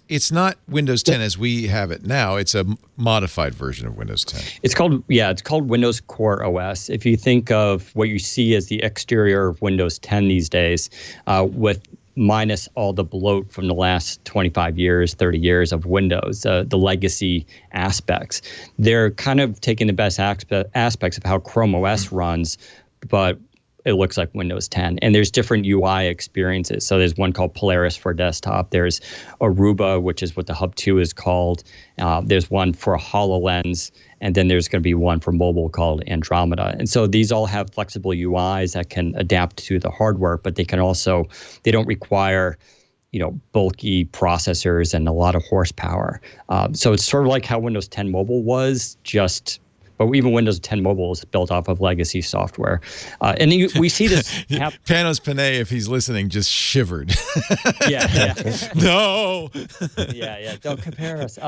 it's not Windows 10 as we have it now. It's a modified version of Windows 10. It's called Windows Core OS. If you think of what you see as the exterior of Windows 10 these days, with minus all the bloat from the last 25 years, 30 years of Windows, the legacy aspects, they're kind of taking the best aspects of how Chrome OS runs, but it looks like Windows 10. And there's different UI experiences. So there's one called Polaris for desktop. There's Aruba, which is what the Hub 2 is called. There's one for HoloLens. And then there's going to be one for mobile called Andromeda. And so these all have flexible UIs that can adapt to the hardware, but they don't require bulky processors and a lot of horsepower. So it's sort of like how Windows 10 Mobile was, but even Windows 10 Mobile is built off of legacy software. And we see this happen. Panos Panay, if he's listening, just shivered. Yeah. No. Yeah. Don't compare us.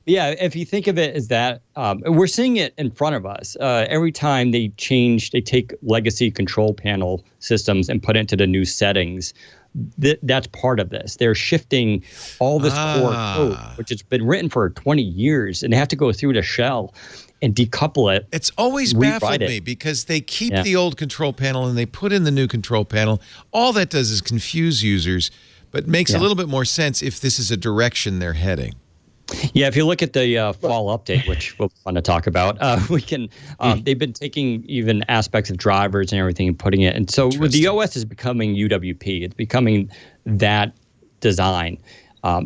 If you think of it as that, we're seeing it in front of us. Every time they take legacy control panel systems and put it into the new settings. That's part of this. They're shifting all this core code, which has been written for 20 years, and they have to go through the shell and decouple it. It's always baffled me because they keep the old control panel and they put in the new control panel. All that does is confuse users, but makes a little bit more sense if this is a direction they're heading. Yeah, if you look at the fall update, which we'll want to talk about, we can. They've been taking even aspects of drivers and everything and putting it. And so the OS is becoming UWP. It's becoming that design.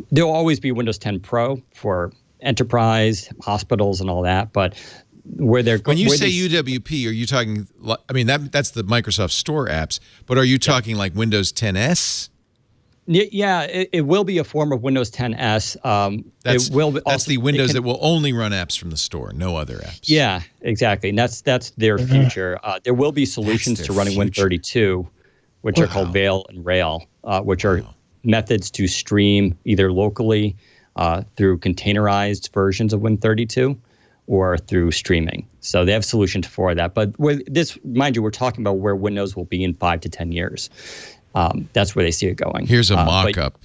There'll always be Windows 10 Pro for enterprise, hospitals, and all that. But where they're when you say UWP, are you talking? I mean, that's the Microsoft Store apps. But are you talking like Windows 10s? Yeah, it will be a form of Windows 10s. That's the Windows that will only run apps from the store, no other apps. Yeah, exactly, and that's their future. There will be solutions to running Win32, which are called Veil and Rail, which are methods to stream either locally through containerized versions of Win32 or through streaming. So they have solutions for that. But mind you, we're talking about where Windows will be in 5 to 10 years. That's where they see it going. Here's a mock-up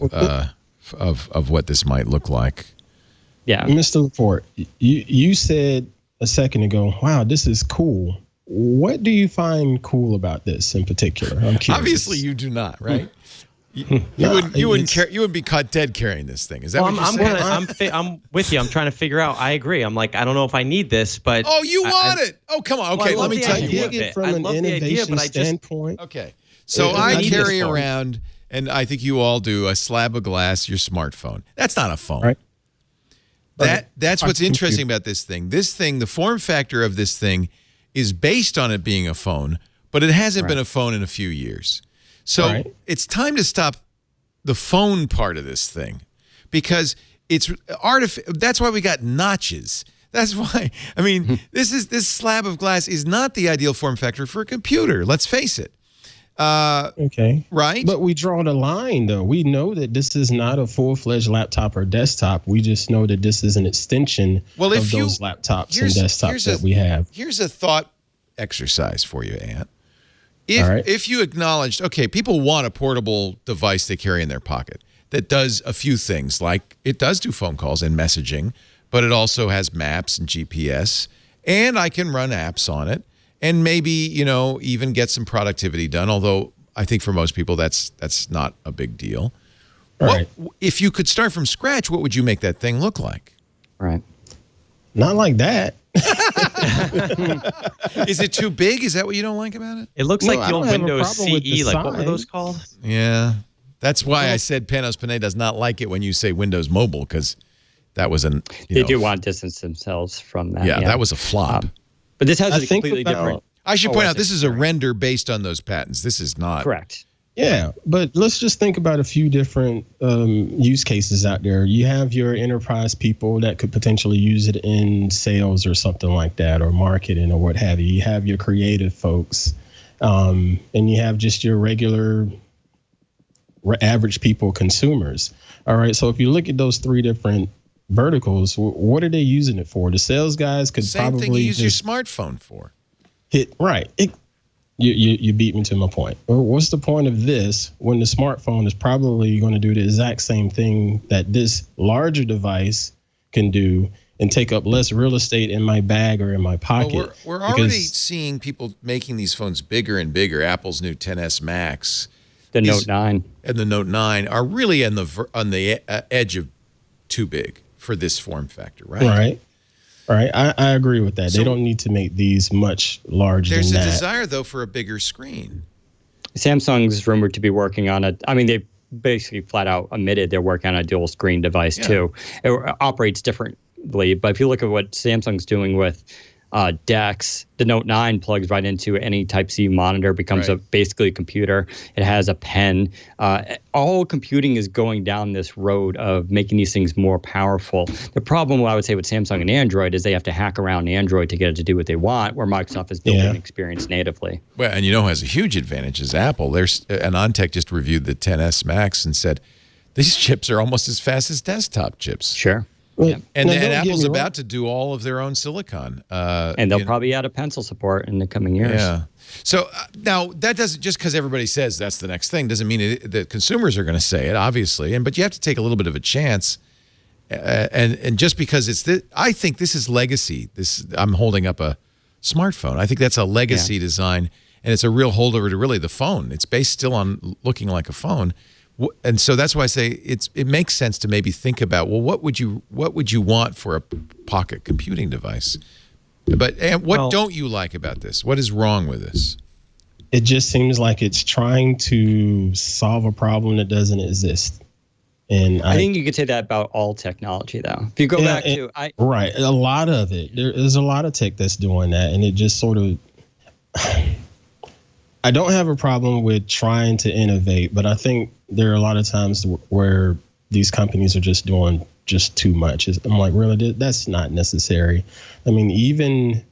of what this might look like. Yeah. Mr. Laporte, you said a second ago, wow, this is cool. What do you find cool about this in particular? I'm curious. Obviously, you do not, right? You wouldn't be caught dead carrying this thing. Is that what you're saying? I'm with you. I'm trying to figure out. I agree. I'm like, I don't know if I need this, but you want it? Oh, come on. Okay, let me tell you. From an innovation standpoint. Okay. So I carry around, and I think you all do, a slab of glass, your smartphone. That's not a phone. Right. That's what's interesting about this thing. This thing, the form factor of this thing is based on it being a phone, but it hasn't been a phone in a few years. So it's time to stop the phone part of this thing because it's that's why we got notches. That's why, I mean, this slab of glass is not the ideal form factor for a computer. Let's face it. Okay. Right? But we draw the line, though. We know that this is not a full-fledged laptop or desktop. We just know that this is an extension of those laptops and desktops that we have. Here's a thought exercise for you, Ant. If you acknowledged, okay, people want a portable device they carry in their pocket that does a few things, like it does do phone calls and messaging, but it also has maps and GPS, and I can run apps on it. And maybe, even get some productivity done, although I think for most people that's not a big deal. Right. If you could start from scratch, what would you make that thing look like? Right. Not like that. Is it too big? Is that what you don't like about it? It looks like the old Windows CE, like what were those called? Yeah. That's why I said Panos Panay does not like it when you say Windows Mobile, because that was they do want to distance themselves from that. Yeah, that was a flop. But this has a completely different. I should point out, this is a render based on those patents. This is not. Correct. Yeah, but let's just think about a few different use cases out there. You have your enterprise people that could potentially use it in sales or something like that, or marketing or what have you. You have your creative folks, and you have just your regular average people, consumers. All right, so if you look at those three different verticals, what are they using it for? The sales guys could probably same thing you use your smartphone for. You beat me to my point. What's the point of this when the smartphone is probably going to do the exact same thing that this larger device can do and take up less real estate in my bag or in my pocket? Well, we're already seeing people making these phones bigger and bigger. Apple's new XS Max, the Note 9, and the Note 9 are really on the edge of too big for this form factor, right? Right. I agree with that. So they don't need to make these much larger than that. There's a desire, though, for a bigger screen. Samsung's rumored to be working on it. I mean, they basically flat out admitted they're working on a dual screen device, too. It operates differently, but if you look at what Samsung's doing with DeX, the Note 9 plugs right into any Type-C monitor, becomes basically a computer. It has a pen. All computing is going down this road of making these things more powerful. The problem, I would say, with Samsung and Android is they have to hack around Android to get it to do what they want, where Microsoft is building an experience natively. Well, and who has a huge advantage is Apple. There's Anantech just reviewed the XS Max and said these chips are almost as fast as desktop chips. Sure. Yeah. And Apple's about to do all of their own silicon. And they'll probably add a pencil support in the coming years. Yeah. So now that doesn't, just because everybody says that's the next thing doesn't mean the consumers are going to say it, obviously. But you have to take a little bit of a chance. And just because I think this is legacy. I'm holding up a smartphone. I think that's a legacy design, and it's a real holdover to really the phone. It's based still on looking like a phone. And so that's why I say it makes sense to maybe think about, well, what would you want for a pocket computing device? But what don't you like about this? What is wrong with this? It just seems like it's trying to solve a problem that doesn't exist. And I think you could say that about all technology, though. If you go back to right, a lot of it. There's a lot of tech that's doing that, and it just sort of. I don't have a problem with trying to innovate, but I think there are a lot of times where these companies are just doing just too much. I'm like, really, that's not necessary. I mean, even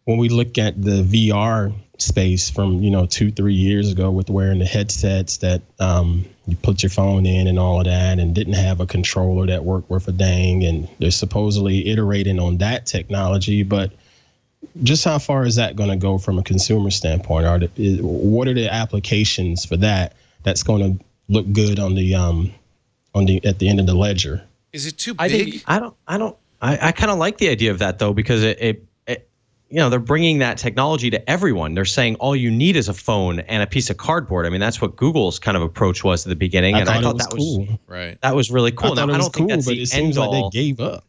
when we look at the VR space from 2-3 years ago with wearing the headsets that you put your phone in and all of that, and didn't have a controller that worked worth a dang, and they're supposedly iterating on that technology, but just how far is that going to go from a consumer standpoint? What are the applications for that that's going to look good on the at the end of the ledger? Is it too big? I kind of like the idea of that, though, because it they're bringing that technology to everyone. They're saying all you need is a phone and a piece of cardboard. I mean, that's what Google's kind of approach was at the beginning, and I thought that was cool. That was really cool. Now, I don't think that's the end all. Like they gave up.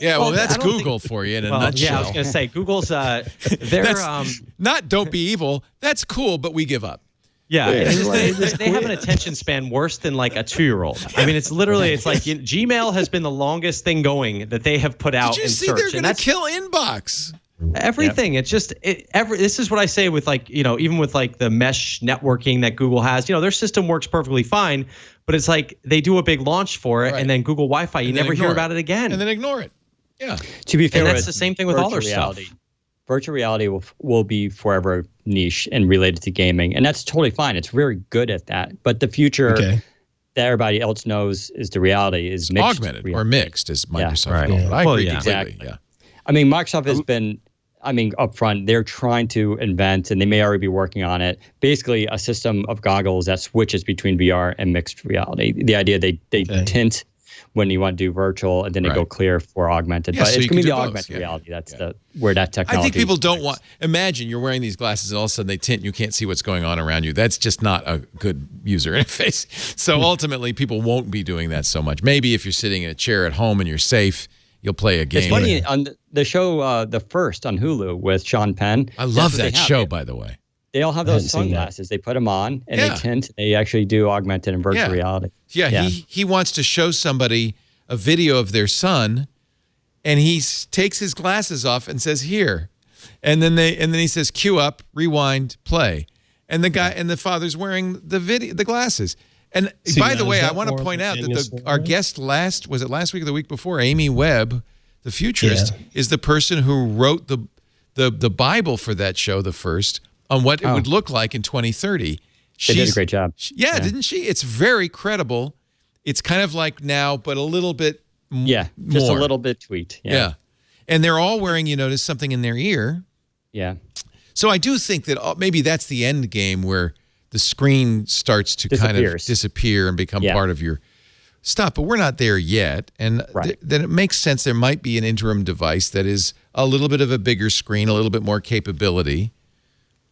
Yeah, well, that's Google for you in a nutshell. Yeah, I was going to say Google's not don't be evil. That's cool, but we give up. Yeah, they have an attention span worse than like a 2-year-old. I mean, it's like Gmail has been the longest thing going that they have put out in search. Did you see they're going to kill inbox? Everything. Yep. It's just this is what I say with even with like the mesh networking that Google has. Their system works perfectly fine, but it's like they do a big launch for it, and then Google Wi-Fi, you never hear about it again, and then ignore it. Yeah. To be fair, and that's the same thing with all their stuff. virtual reality will be forever niche and related to gaming, and that's totally fine. It's very good at that. But the future that everybody else knows is the reality is mixed augmented reality. or mixed, as Microsoft Right. called it. I agree completely. Exactly. Yeah. I mean, Microsoft has been, upfront, they're trying to invent, and they may already be working on it, basically a system of goggles that switches between VR and mixed reality. The idea they tint when you want to do virtual, and then they go clear for augmented. Yeah, but so it's you going to can be do both. augmented reality. That's where that technology I think people don't works. want. Imagine you're wearing these glasses and all of a sudden they tint and you can't see what's going on around you. That's just not a good user interface. So ultimately, people won't be doing that so much. Maybe if you're sitting in a chair at home and you're safe, you'll play a game. It's funny, on the show The First on Hulu with Sean Penn. I love that show, by the way. They all have those sunglasses. They put them on and they tint. They actually do augmented and virtual reality. Yeah, he wants to show somebody a video of their son, and he takes his glasses off and says, "Here," and then he says, "Cue up, rewind, play," and the guy and the father's wearing the glasses. And by the way, I want to point out that our guest last week or the week before, Amy Webb, the futurist, is the person who wrote the Bible for that show, The First, on what it would look like in 2030. She did a great job. Didn't she? It's very credible. It's kind of like now, but a little bit more. Just a little bit tweaked. Yeah. And they're all wearing, you notice, something in their ear. Yeah. So I do think that maybe that's the end game where the screen starts to kind of disappear and become part of your stuff. But we're not there yet. And then it makes sense there might be an interim device that is a little bit of a bigger screen, a little bit more capability.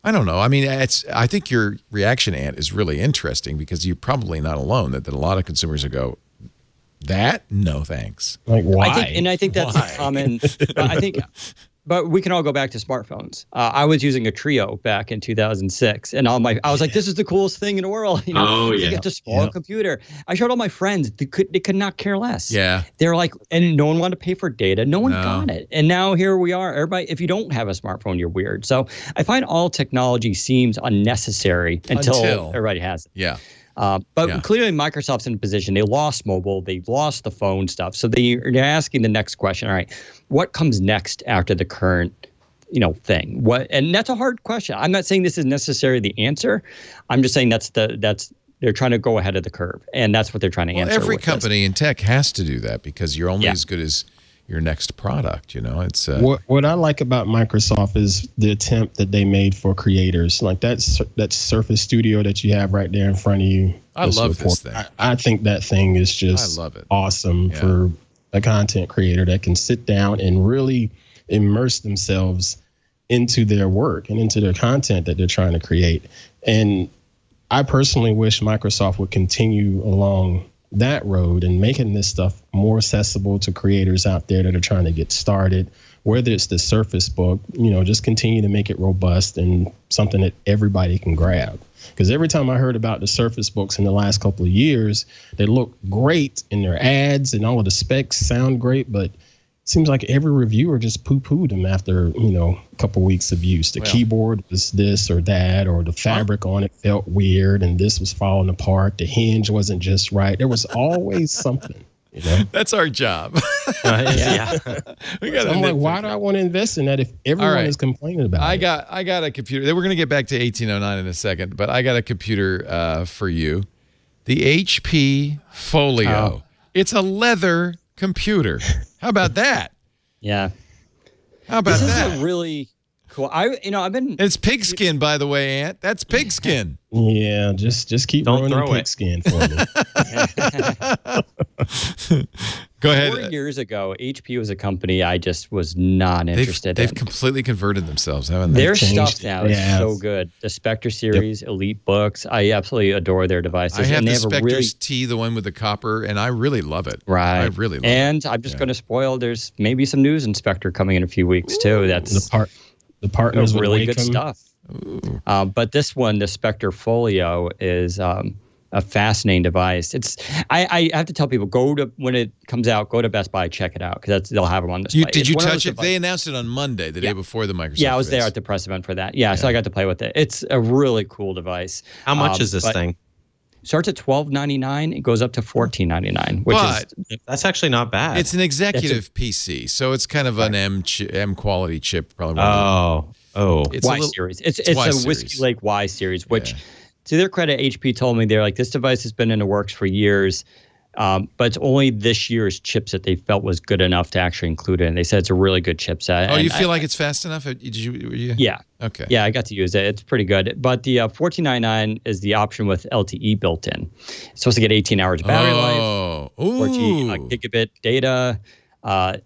I don't know. I mean, I think your reaction, Ant, is really interesting because you're probably not alone. That a lot of consumers will go, "That? No, thanks." Like, why? I think that's a common. But we can all go back to smartphones. I was using a Trio back in 2006, and I was like, "This is the coolest thing in the world." You know, you get a small computer. I showed all my friends; they could not care less. Yeah, they're like, and no one wanted to pay for data. No one got it, and now here we are. Everybody, if you don't have a smartphone, you're weird. So I find all technology seems unnecessary until everybody has it. Yeah. But clearly Microsoft's in a position. They lost mobile. They lost the phone stuff. So they're asking the next question. All right, what comes next after the current, thing? And that's a hard question. I'm not saying this is necessarily the answer. I'm just saying they're trying to go ahead of the curve, and that's what they're trying to answer. Every company in tech has to do that because you're only as good as your next product. It's what I like about Microsoft is the attempt that they made for creators, like that Surface Studio that you have right there in front of you. I love this thing. I think that thing is just awesome for a content creator that can sit down and really immerse themselves into their work and into their content that they're trying to create. And I personally wish Microsoft would continue along that road and making this stuff more accessible to creators out there that are trying to get started, whether it's the Surface Book, just continue to make it robust and something that everybody can grab. Because every time I heard about the Surface Books in the last couple of years, they look great in their ads and all of the specs sound great, but it seems like every reviewer just poo-pooed them after, a couple weeks of use. The keyboard was this or that, or the fabric on it felt weird and this was falling apart. The hinge wasn't just right. There was always something. That's our job. I'm like, why do I want to invest in that if everyone is complaining about it? I got a computer. We're going to get back to 1809 in a second, but I got a computer for you. The HP Folio. It's a leather computer. How about that? Yeah. How about that? This is a really cool. I've been. It's pigskin, by the way, Ant. That's pigskin. Yeah, just keep Don't ruining throw it. pigskin for me. Go ahead. 4 years ago, HP was a company I just was not interested in. They've completely converted themselves, haven't they? Their stuff now is so good. The Spectre series, Elite books, I absolutely adore their devices. I have and the Spectre's T, the one with the copper, and I really love it. Right. I really love it. And I'm just going to spoil, there's maybe some news in Spectre coming in a few weeks, too. That's the partners with really Wacom. good stuff. But this one, the Spectre Folio, is a fascinating device. I have to tell people, when it comes out, go to Best Buy, check it out, because they'll have them on display. Did you touch it? They announced it on Monday, the day before the Microsoft. Yeah, I was there at the press event for that. Yeah, so I got to play with it. It's a really cool device. How much is this thing? starts at $12.99. It goes up to $14.99, which is that's actually not bad. It's an executive PC, so it's kind of an M quality chip, probably. It's Y series. It's a Whiskey Lake Y series, which, to their credit, HP told me they're like, this device has been in the works for years. But it's only this year's chips that they felt was good enough to actually include it. And they said it's a really good chipset. Oh, you feel like it's fast enough? Did you? Yeah. Okay. Yeah, I got to use it. It's pretty good. But the $14.99 is the option with LTE built in. It's supposed to get 18 hours battery life, 4G gigabit data.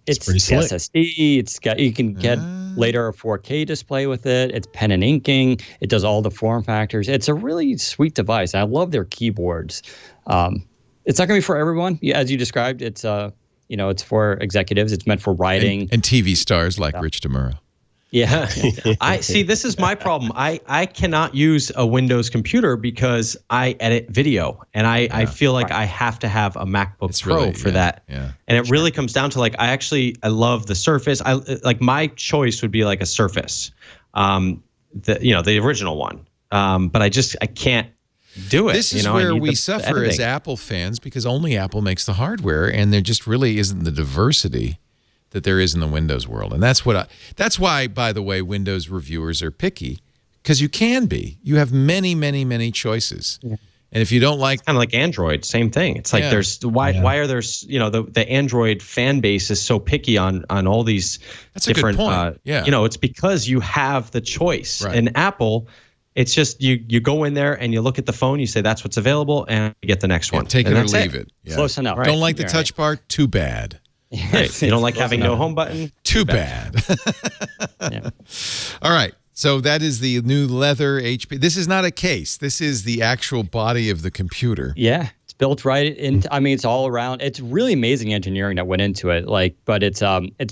It's pretty slick. SSD. It's got, you can get later a 4K display with it. It's pen and inking. It does all the form factors. It's a really sweet device. I love their keyboards. It's not going to be for everyone, as you described. It's it's for executives. It's meant for writing and TV stars like Rich DeMuro. Yeah. I see. This is my problem. I cannot use a Windows computer because I edit video, and I feel like I have to have a MacBook Pro for that. Yeah. And it really comes down to I love the Surface. My choice would be like a Surface, the original one. But I can't do it. This is where we suffer as Apple fans, because only Apple makes the hardware, and there just really isn't the diversity that there is in the Windows world. And that's why, by the way, Windows reviewers are picky, because you can be. You have many, many, many choices. Yeah. And if you don't like, it's kind of like Android, same thing. It's like why are there the Android fan base is so picky on all these different. That's a good point. It's because you have the choice. Right. And Apple, it's just you go in there and you look at the phone, you say that's what's available, and you get the next one. Take it or leave it. Yeah. Close enough. Right. Don't like the touch bar? Too bad. Right. You don't like having no home button? Too bad. All right. So that is the new leather HP. This is not a case. This is the actual body of the computer. Yeah. It's built right in. I mean, it's all around. It's really amazing engineering that went into it. But it's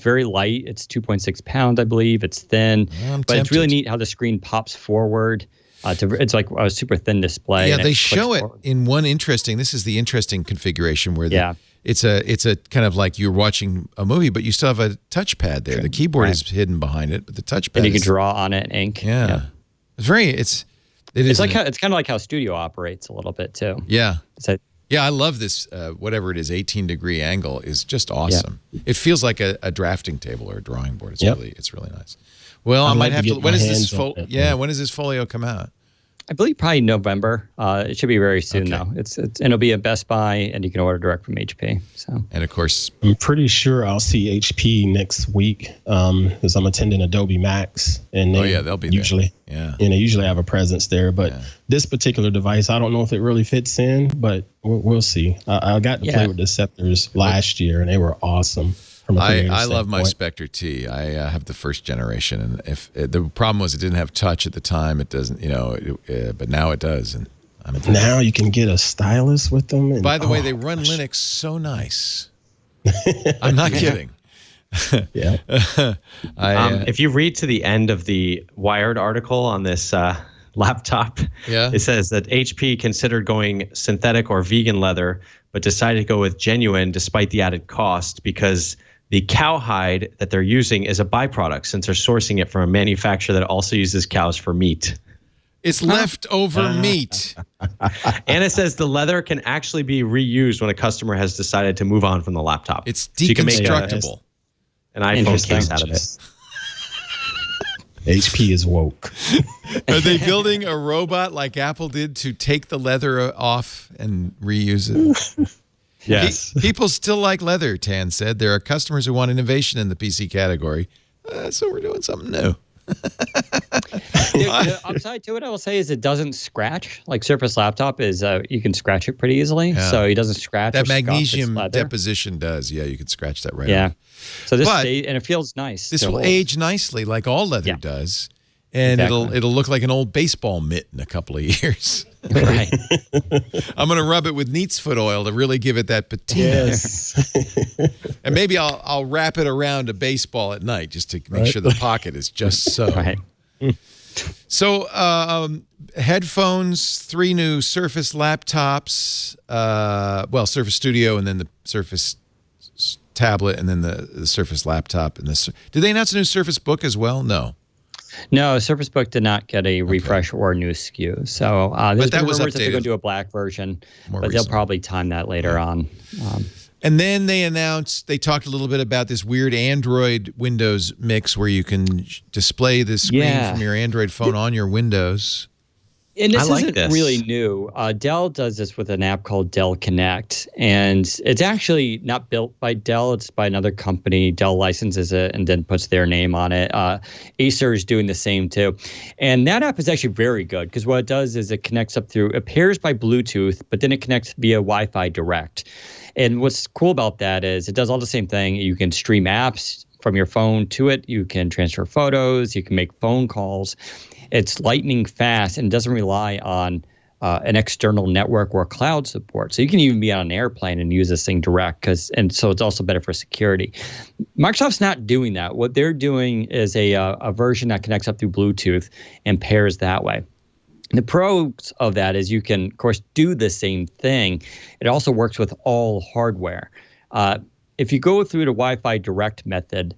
very light. It's 2.6 pounds, I believe. It's thin. But it's really neat how the screen pops forward. It's like a super thin display. Yeah, they show it in one interesting. This is the interesting configuration where it's a kind of like you're watching a movie, but you still have a touchpad there. The keyboard is hidden behind it, but the touchpad. And you can draw on it, ink. Yeah, it's very. It's kind of like how Studio operates a little bit too. Yeah. I love this. Whatever it is, 18-degree angle is just awesome. Yeah. It feels like a drafting table or a drawing board. It's really nice. Well, I might have to. When does this folio come out? I believe probably November. It should be very soon though. And it'll be at Best Buy, and you can order direct from HP. So. And of course, I'm pretty sure I'll see HP next week because I'm attending Adobe Max, and they'll be usually there. and they usually have a presence there. But this particular device, I don't know if it really fits in, but we'll see. I got to play with the Scepters last year, and they were awesome. I love my Spectre T. I have the first generation, and if the problem was it didn't have touch at the time, it doesn't, but now it does, and now you can get a stylus with them. And, by the way, they run Linux so nice. I'm not kidding. Yeah. If you read to the end of the Wired article on this laptop, it says that HP considered going synthetic or vegan leather, but decided to go with genuine despite the added cost because the cowhide that they're using is a byproduct since they're sourcing it from a manufacturer that also uses cows for meat. It's leftover meat. And it says the leather can actually be reused when a customer has decided to move on from the laptop. It's deconstructible. So an iPhone case out of it. HP is woke. Are they building a robot like Apple did to take the leather off and reuse it? Yes. People still like leather, Tan said. There are customers who want innovation in the PC category, so we're doing something new. The upside to it, I will say, is it doesn't scratch. Like Surface Laptop is, you can scratch it pretty easily, so it doesn't scratch. That magnesium deposition does. Yeah, you can scratch that right off. So this stays, and it feels nice. This will age nicely, like all leather does, and it'll look like an old baseball mitt in a couple of years. Right. I'm going to rub it with neat's foot oil to really give it that patina. Yes. And maybe I'll wrap it around a baseball at night just to make sure the pocket is just so. Right. So headphones, 3 new Surface laptops, Surface Studio, and then the Surface tablet, and then the Surface laptop. And did they announce a new Surface Book as well? No. No, Surface Book did not get a refresh or new SKU. So but that was updated. They're going to do a black version, but recently. they'll probably time that later on. And then they talked a little bit about this weird Android Windows mix where you can display the screen from your Android phone on your Windows. And this isn't really new. Dell does this with an app called Dell Connect, and it's actually not built by Dell. It's by another company. Dell licenses it and then puts their name on it. Acer is doing the same too. And that app is actually very good because what it does is it connects up through, it pairs by Bluetooth, but then it connects via Wi-Fi direct. And what's cool about that is it does all the same thing. You can stream apps from your phone to it. You can transfer photos. You can make phone calls. It's lightning fast and doesn't rely on an external network or cloud support. So you can even be on an airplane and use this thing direct, and so it's also better for security. Microsoft's not doing that. What they're doing is a version that connects up through Bluetooth and pairs that way. The pros of that is you can, of course, do the same thing. It also works with all hardware. If you go through the Wi-Fi direct method,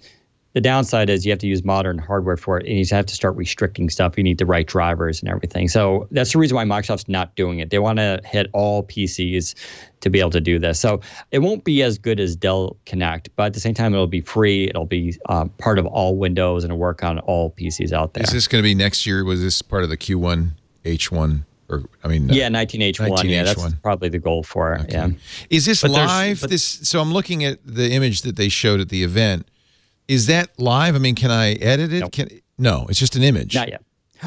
the downside is you have to use modern hardware for it, and you have to start restricting stuff. You need the right drivers and everything. So that's the reason why Microsoft's not doing it. They want to hit all PCs to be able to do this. So it won't be as good as Dell Connect, but at the same time, it'll be free. It'll be part of all Windows and it'll work on all PCs out there. Is this going to be next year? Was this part of the Q1 H1? Yeah, 19H1. Yeah, that's probably the goal for it. Okay. Yeah. Is this live? So I'm looking at the image that they showed at the event. Is that live? I mean, can I edit it? No, it's just an image. Not yet.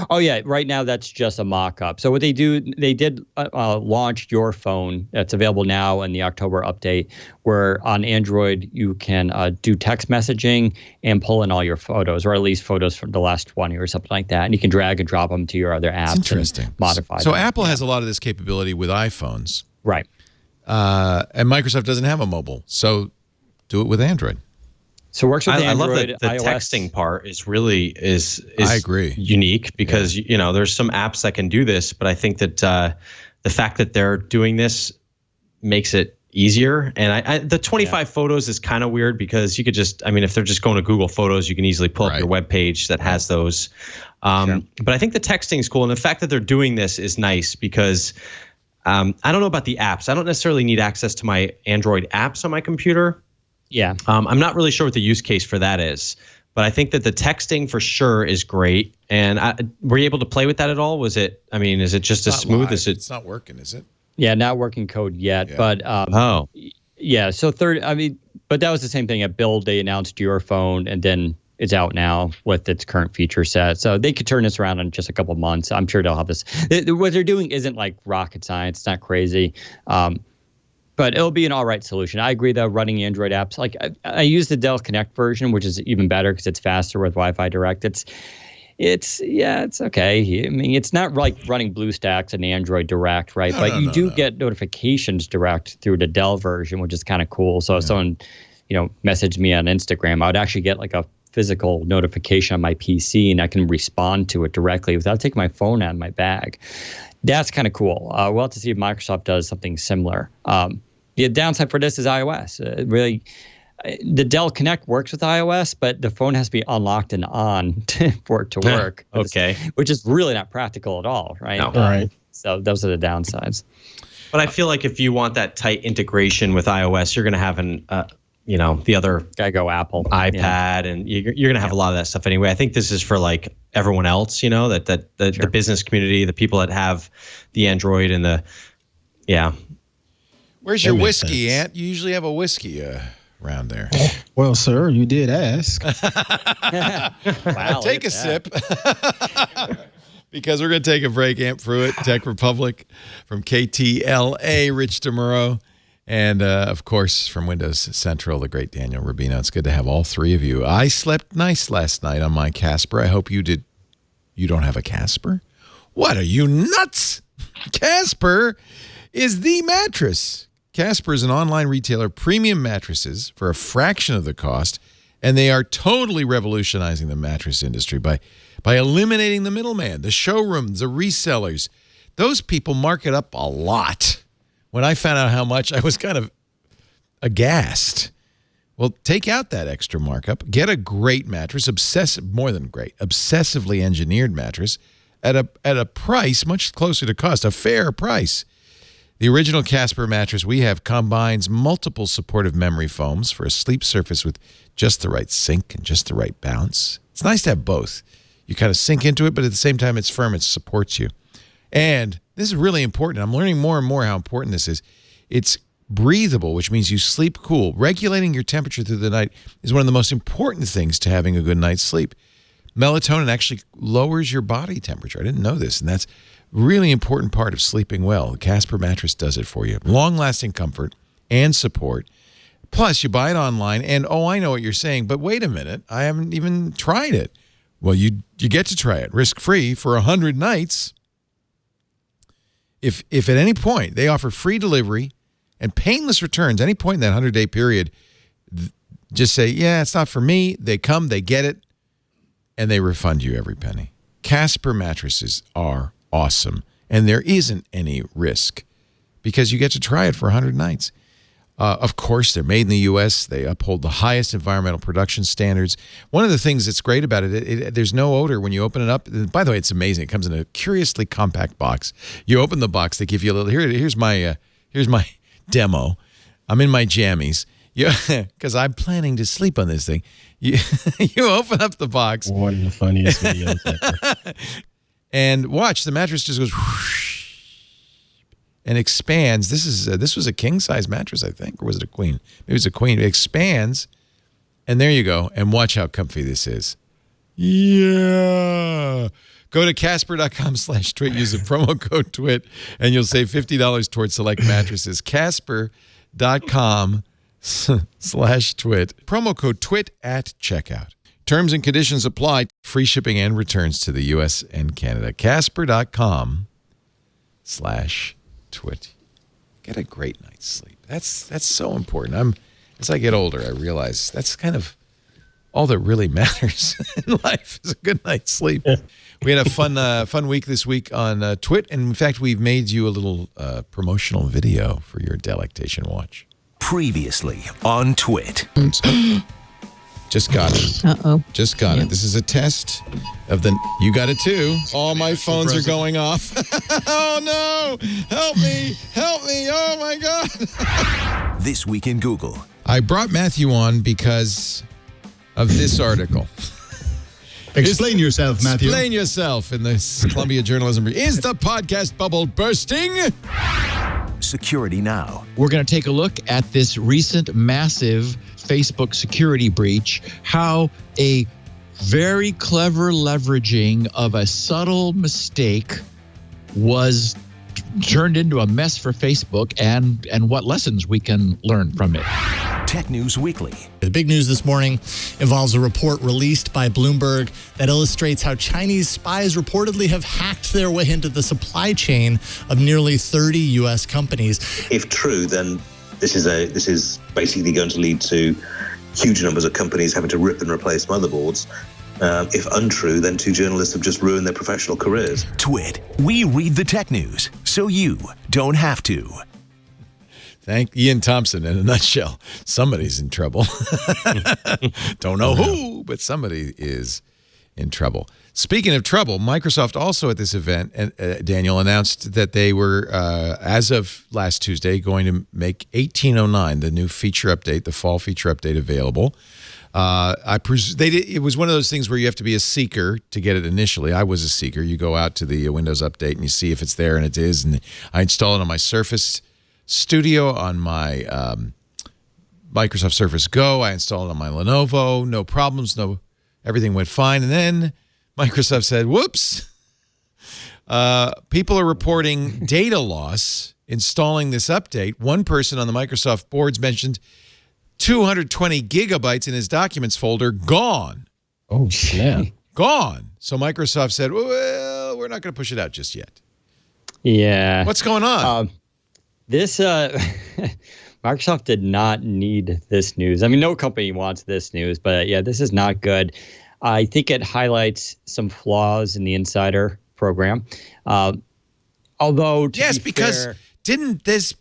Oh, yeah. Right now, that's just a mock-up. So what they did launch Your Phone. That's available now in the October update, where on Android, you can do text messaging and pull in all your photos, or at least photos from the last 20 or something like that. And you can drag and drop them to your other apps. That's interesting. Modify So them. Apple has a lot of this capability with iPhones. Right. And Microsoft doesn't have a mobile. So do it with Android. So it works with Android. I love that the iOS. texting part is really I agree. unique because there's some apps that can do this, but I think that the fact that they're doing this makes it easier. And the 25 photos is kind of weird because you could just, if they're just going to Google Photos, you can easily pull up your web page that has those. But I think the texting is cool, and the fact that they're doing this is nice because I don't know about the apps. I don't necessarily need access to my Android apps on my computer. Yeah. I'm not really sure what the use case for that is, but I think that the texting for sure is great. And were you able to play with that at all? Is it just as smooth as it? It's not working, is it? Yeah, not working code yet, but yeah. So but that was the same thing at Build. They announced Your Phone, and then it's out now with its current feature set. So they could turn this around in just a couple of months. I'm sure they'll have this. What they're doing isn't like rocket science. It's not crazy. But it'll be an all right solution. I agree, though, running Android apps. Like I use the Dell Connect version, which is even better because it's faster with Wi-Fi Direct. It's okay. It's not like running BlueStacks and Android Direct, right? But you do get notifications direct through the Dell version, which is kind of cool. So if someone, messaged me on Instagram, I would actually get like a physical notification on my PC, and I can respond to it directly without taking my phone out of my bag. That's kind of cool. We'll have to see if Microsoft does something similar. The downside for this is iOS. The Dell Connect works with iOS, but the phone has to be unlocked and on for it to work. Okay. Which is really not practical at all, right? No. Right. So those are the downsides. But I feel like if you want that tight integration with iOS, you're going to have the other Gotta go Apple iPad, and you're going to have a lot of that stuff anyway. I think this is for like everyone else, the business community, the people that have the Android and Where's your whiskey, Ant? You usually have a whiskey around there. Well, sir, you did ask. Wow, take a sip. Because we're going to take a break. Ant Pruitt, Tech Republic, from KTLA, Rich DeMuro, and, of course, from Windows Central, the great Daniel Rubino. It's good to have all three of you. I slept nice last night on my Casper. I hope you did. You don't have a Casper? What, are you nuts? Casper is the mattress. Casper is an online retailer of premium mattresses for a fraction of the cost, and they are totally revolutionizing the mattress industry by eliminating the middleman, the showrooms, the resellers. Those people mark it up a lot. When I found out how much, I was kind of aghast. Well, take out that extra markup. Get a great mattress, more than great, obsessively engineered mattress at a price much closer to cost, a fair price. The original Casper mattress we have combines multiple supportive memory foams for a sleep surface with just the right sink and just the right bounce. It's nice to have both. You kind of sink into it, but at the same time, it's firm. It supports you. And this is really important. I'm learning more and more how important this is. It's breathable, which means you sleep cool. Regulating your temperature through the night is one of the most important things to having a good night's sleep. Melatonin actually lowers your body temperature. I didn't know this, and that's a really important part of sleeping well. The Casper mattress does it for you. Long-lasting comfort and support. Plus, you buy it online, and I know what you're saying, but wait a minute, I haven't even tried it. Well, you get to try it risk-free for 100 nights. If at any point they offer free delivery and painless returns, any point in that 100-day period, just say, yeah, it's not for me. They come, they get it, and they refund you every penny. Casper mattresses are awesome, and there isn't any risk because you get to try it for 100 nights. Of course, they're made in the U.S. They uphold the highest environmental production standards. One of the things that's great about it, there's no odor when you open it up. By the way, it's amazing. It comes in a curiously compact box. You open the box, they give you a little. Here's my demo. I'm in my jammies. Because I'm planning to sleep on this thing. You open up the box. One of the funniest videos ever. And watch, the mattress just goes whoosh and expands. This was a king-size mattress, I think, or was it a queen? Maybe it was a queen. It expands, and there you go. And watch how comfy this is. Yeah. Go to Casper.com/twit. Use the promo code TWIT, and you'll save $50 towards select mattresses. Casper.com/twit. Promo code TWIT at checkout. Terms and conditions apply. Free shipping and returns to the U.S. and Canada. Casper.com/twit. Get a great night's sleep. That's so important. As I get older, I realize that's kind of all that really matters in life is a good night's sleep. We had a fun week this week on Twit, and in fact, we've made you a little promotional video for your delectation. Watch. Previously on Twit. Just got it. Uh-oh. Just got it. This is a test of the... You got it too. All my phones are going off. Oh, no. Help me. Help me. Oh, my God. This week in Google. I brought Matthew on because of this article. Explain yourself, Matthew. Explain yourself in this Columbia Journalism. Is the podcast bubble bursting? Security Now. We're going to take a look at this recent massive Facebook security breach, how a very clever leveraging of a subtle mistake was turned into a mess for Facebook, and what lessons we can learn from it. Tech News Weekly. The big news this morning involves a report released by Bloomberg that illustrates how Chinese spies reportedly have hacked their way into the supply chain of nearly 30 U.S. companies. If true, then this is basically going to lead to huge numbers of companies having to rip and replace motherboards. If untrue, then two journalists have just ruined their professional careers. Twit. We read the tech news, so you don't have to. Thank Ian Thompson in a nutshell. Somebody's in trouble. Don't know who, but somebody is in trouble. Speaking of trouble, Microsoft also at this event, Daniel, announced that they were, as of last Tuesday, going to make 1809, the new feature update, the fall feature update, available. It was one of those things where you have to be a seeker to get it initially. I was a seeker. You go out to the Windows Update and you see if it's there, and it is. And I install it on my Surface Studio, on my Microsoft Surface Go. I installed it on my Lenovo. No problems. Everything went fine. And then Microsoft said, whoops. People are reporting data loss installing this update. One person on the Microsoft boards mentioned 220 gigabytes in his documents folder gone. Oh, snap. Gone. So Microsoft said, well, we're not going to push it out just yet. Yeah. What's going on? This Microsoft did not need this news. I mean, no company wants this news, but yeah, this is not good. I think it highlights some flaws in the Insider program. Although, yes, because didn't this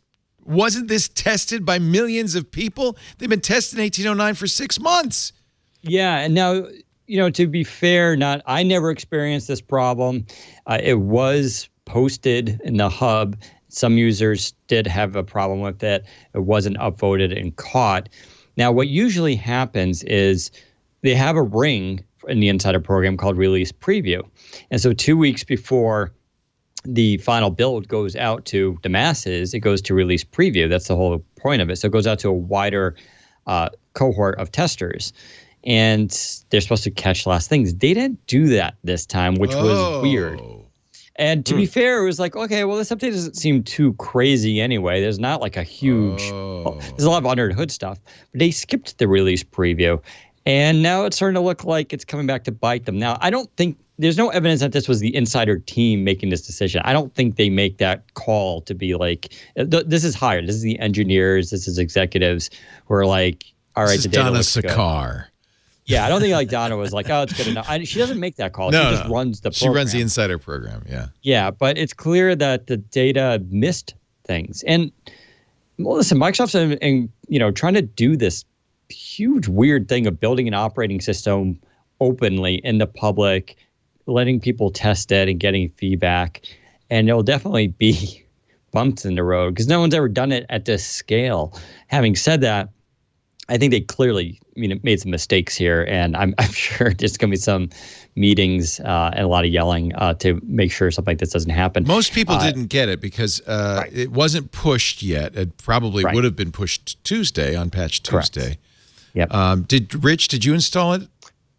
Wasn't this tested by millions of people? They've been testing 1809 for 6 months. Yeah, and now, to be fair, I never experienced this problem. It was posted in the hub. Some users did have a problem with it. It wasn't upvoted and caught. Now, what usually happens is they have a ring in the Insider program called Release Preview. And so 2 weeks before the final build goes out to the masses, it goes to Release Preview. That's the whole point of it. So it goes out to a wider cohort of testers. And they're supposed to catch last things. They didn't do that this time, which was weird. And to be fair, it was like, okay, well, this update doesn't seem too crazy anyway. There's not like a huge, there's a lot of under the hood stuff. But they skipped the release preview. And now it's starting to look like it's coming back to bite them. Now, I don't think, there's no evidence that this was the insider team making this decision. I don't think they make that call to be like, this is higher. This is the engineers. This is executives who are like, all right, the data looks good. Sakar. Yeah, I don't think like Donna was like, oh, it's good enough. She doesn't make that call. No, she just runs the program. She runs the insider program, yeah. Yeah, but it's clear that the data missed things. And well, listen, Microsoft's trying to do this huge weird thing of building an operating system openly in the public, letting people test it and getting feedback. And there'll definitely be bumps in the road because no one's ever done it at this scale. Having said that, I think they clearly made some mistakes here, and I'm sure there's going to be some meetings and a lot of yelling to make sure something like this doesn't happen. Most people didn't get it because it wasn't pushed yet. It probably would have been pushed Tuesday on Patch Tuesday. Yep. Did you install it?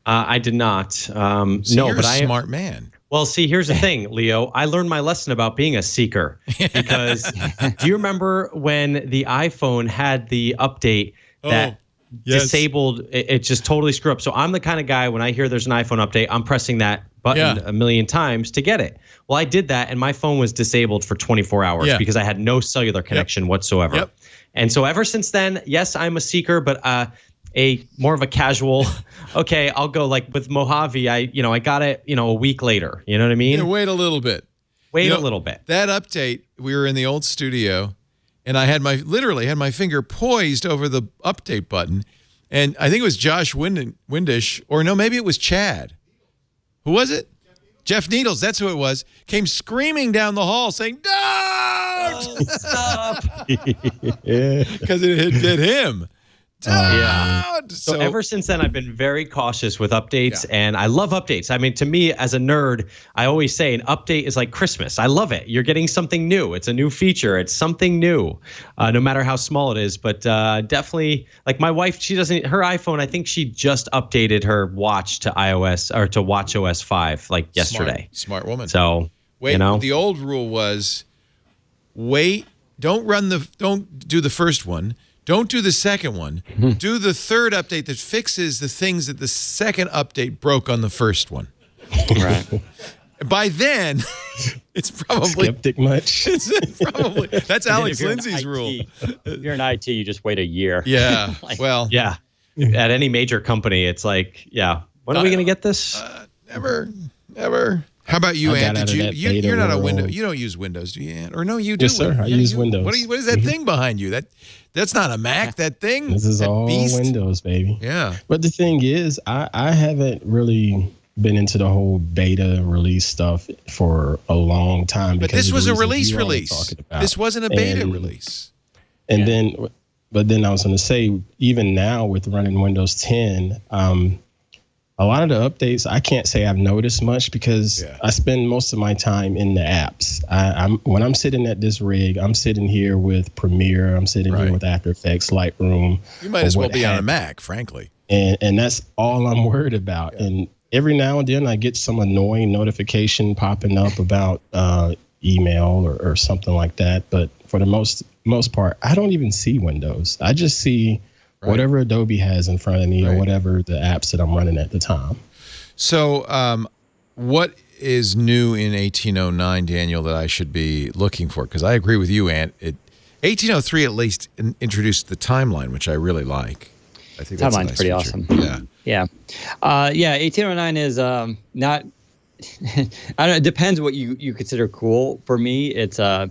I did not. So no, you're but a smart man. Well, see, here's the thing, Leo. I learned my lesson about being a seeker because do you remember when the iPhone had the update that disabled it just totally screwed up? So I'm the kind of guy, when I hear there's an iPhone update, I'm pressing that button a million times to get it. Well, I did that, and my phone was disabled for 24 hours because I had no cellular connection whatsoever. Yep. And so ever since then, yes, I'm a seeker, but a more of a casual, okay, I'll go like with Mojave, I got it, a week later. You know what I mean? Yeah, wait a little bit. Wait a little bit. That update, we were in the old studio, and I had literally had my finger poised over the update button, and I think it was Josh Windish, or no, maybe it was Chad. Who was it? Jeff Needles, that's who it was, came screaming down the hall saying, "Don't stop!" Because it had hit him. So ever since then, I've been very cautious with updates, and I love updates. I mean, to me, as a nerd, I always say an update is like Christmas. I love it. You're getting something new. It's a new feature. It's something new, no matter how small it is. But definitely, like my wife, her iPhone, I think she just updated her watch to iOS or to WatchOS 5 like yesterday. Smart woman. So the old rule was don't do the first one. Don't do the second one. Do the third update that fixes the things that the second update broke on the first one. Right. By then, it's probably skeptic much. It's probably that's Alex Lindsay's rule. If you're in IT, you just wait a year. Yeah. At any major company, it's like, when are we going to get this? Never. How about you, Ant? You're not a Windows. You don't use Windows, do you, Ant? Or no, you do. Yes, sir. I use Windows. What is that thing behind you? That's not a Mac. That thing. This is all Windows, baby. Yeah. But the thing is, I haven't really been into the whole beta release stuff for a long time. But this was a release. This wasn't a beta release. And then I was going to say, even now with running Windows 10, a lot of the updates, I can't say I've noticed much because I spend most of my time in the apps. When I'm sitting at this rig, I'm sitting here with Premiere. I'm sitting here with After Effects, Lightroom. You might as well be on a Mac, frankly. And that's all I'm worried about. Yeah. And every now and then I get some annoying notification popping up about email or something like that. But for the most part, I don't even see Windows. I just see whatever Adobe has in front of me or whatever the apps that I'm running at the time. So what is new in 1809, Daniel, that I should be looking for? Because I agree with you, Ant. 1803 at least introduced the timeline, which I really like. I think that's timeline's pretty awesome. Yeah. 1809 is not... I don't know, it depends what you consider cool. For me, it's I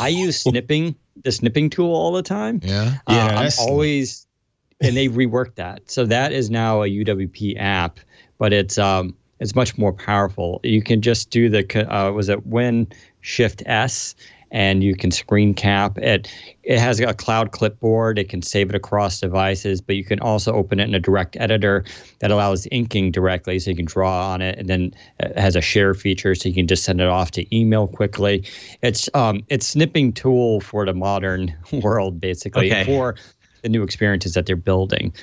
use snipping the snipping tool all the time. Yeah. I'm always, and they reworked that. So that is now a UWP app, but it's much more powerful. You can just do the Win Shift S, and you can screen cap it. It has a cloud clipboard. It can save it across devices, but you can also open it in a direct editor that allows inking directly, so you can draw on it, and then it has a share feature, so you can just send it off to email quickly. It's snipping tool for the modern world, basically, for the new experiences that they're building.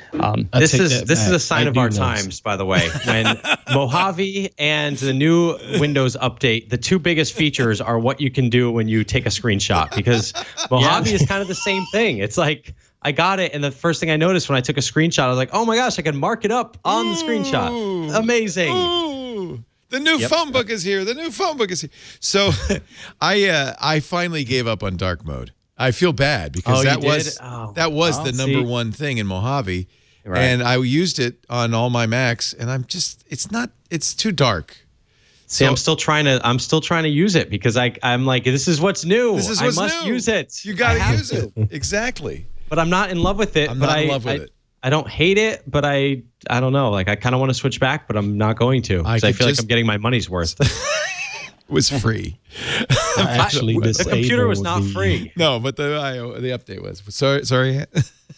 This is a sign of our times, by the way. When Mojave and the new Windows update, the two biggest features are what you can do when you take a screenshot, because Mojave is kind of the same thing. It's like, I got it, and the first thing I noticed when I took a screenshot, I was like, oh my gosh, I can mark it up on the screenshot. Amazing. Ooh. The new phone book is here. The new phone book is here. So I finally gave up on dark mode. I feel bad because that was the number one thing in Mojave, and I used it on all my Macs, and it's too dark. See, I'm still trying to use it because I'm like, this is what's new. This is what's I must new. use it. You got to use it. Exactly. But I'm not in love with it. I'm not in love with it. I don't hate it, but I don't know. Like, I kind of want to switch back, but I'm not going to. I feel like I'm getting my money's worth. It was free. The computer was not free. No, but the update was. Sorry.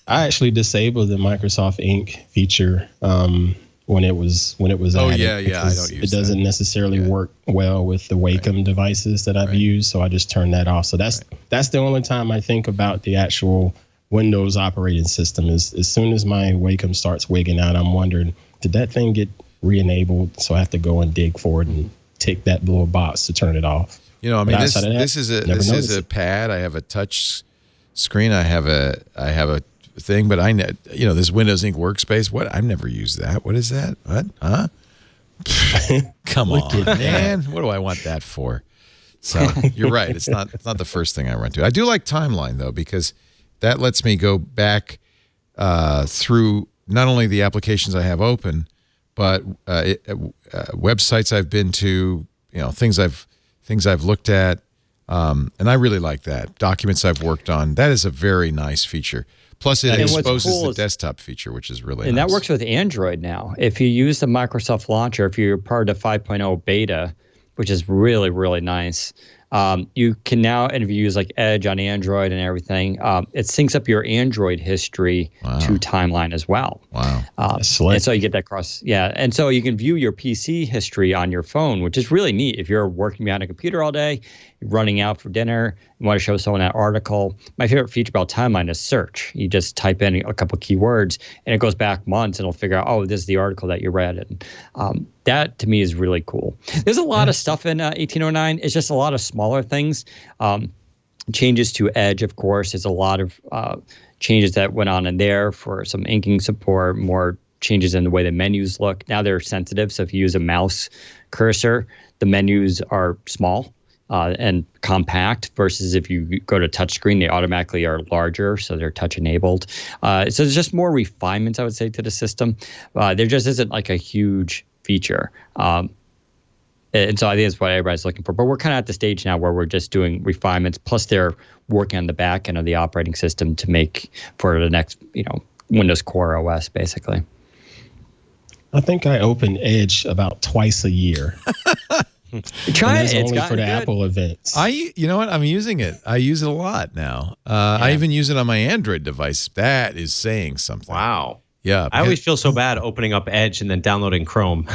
I actually disabled the Microsoft Ink feature when it was added. I don't use it. Doesn't necessarily work well with the Wacom devices that I've used, so I just turned that off. So that's the only time I think about the actual Windows operating system. Is as soon as my Wacom starts wigging out, I'm wondering, did that thing get re-enabled? So I have to go and dig for it and tick that little box to turn it off. You know, I mean, this is a pad. I have a touch screen. I have a thing, but this Windows Ink workspace. What? I've never used that. What is that? What? Huh? Come on, man. What do I want that for? So you're right. It's not the first thing I run to. I do like Timeline though, because that lets me go back through not only the applications I have open, but websites I've been to, things I've looked at, and I really like that. Documents I've worked on. That is a very nice feature. Plus, it exposes the desktop feature, which is really nice. And that works with Android now. If you use the Microsoft Launcher, if you're part of the 5.0 beta, which is really, really nice, you can now, and if you use like Edge on Android and everything, it syncs up your Android history to Timeline as well. Wow. And so you get that and so you can view your PC history on your phone, which is really neat. If you're working behind a computer all day, you're running out for dinner, you want to show someone that article. My favorite feature about Timeline is search. You just type in a couple keywords, and it goes back months, and it'll figure out, oh, this is the article that you read. And that, to me, is really cool. There's a lot of stuff in 1809. It's just a lot of smaller things. Changes to Edge, of course. There's a lot of changes that went on in there for some inking support, more changes in the way the menus look. Now they're sensitive, so if you use a mouse cursor, the menus are small and compact, versus if you go to touchscreen, they automatically are larger, so they're touch enabled. So there's just more refinements, I would say, to the system. There just isn't like a huge feature. And so I think that's what everybody's looking for. But we're kind of at the stage now where we're just doing refinements. Plus, they're working on the back end of the operating system to make for the next, Windows Core OS, basically. I think I open Edge about twice a year. Try it. It's only for the Apple events. You know what? I'm using it. I use it a lot now. I even use it on my Android device. That is saying something. Wow. Yeah. I always feel so bad opening up Edge and then downloading Chrome.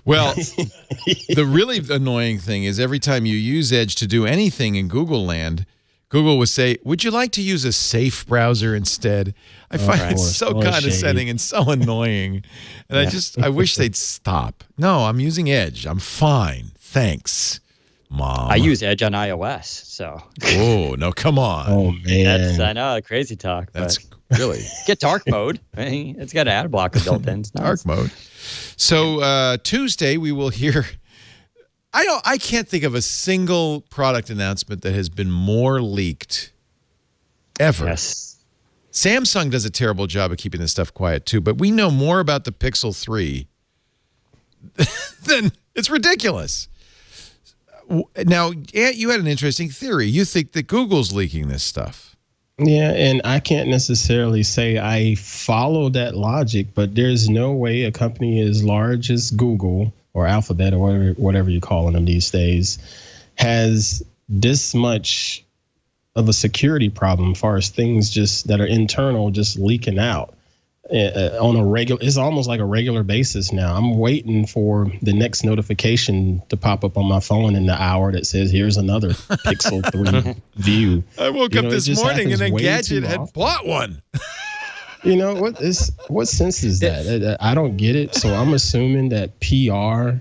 Well, the really annoying thing is every time you use Edge to do anything in Google land, Google would say, would you like to use a safe browser instead? I find it so condescending and so annoying. And I wish they'd stop. No, I'm using Edge. I'm fine. Thanks, Mom. I use Edge on iOS, so. Oh, no, come on. Oh, man. I know, crazy talk. That's really. Get dark mode. It's got an ad blocker built in. Dark mode. So Tuesday we will hear. I can't think of a single product announcement that has been more leaked ever. Yes. Samsung does a terrible job of keeping this stuff quiet too, but we know more about the Pixel 3 than it's ridiculous. Now, Ant, you had an interesting theory. You think that Google's leaking this stuff. Yeah, and I can't necessarily say I follow that logic, but there's no way a company as large as Google or Alphabet or whatever you're calling them these days has this much of a security problem as far as things just that are internal just leaking out on a regular. It's almost like a regular basis now. I'm waiting for the next notification to pop up on my phone in the hour that says here's another Pixel 3 view. I woke up this morning and Engadget had bought one. What sense is that? I don't get it. So I'm assuming that PR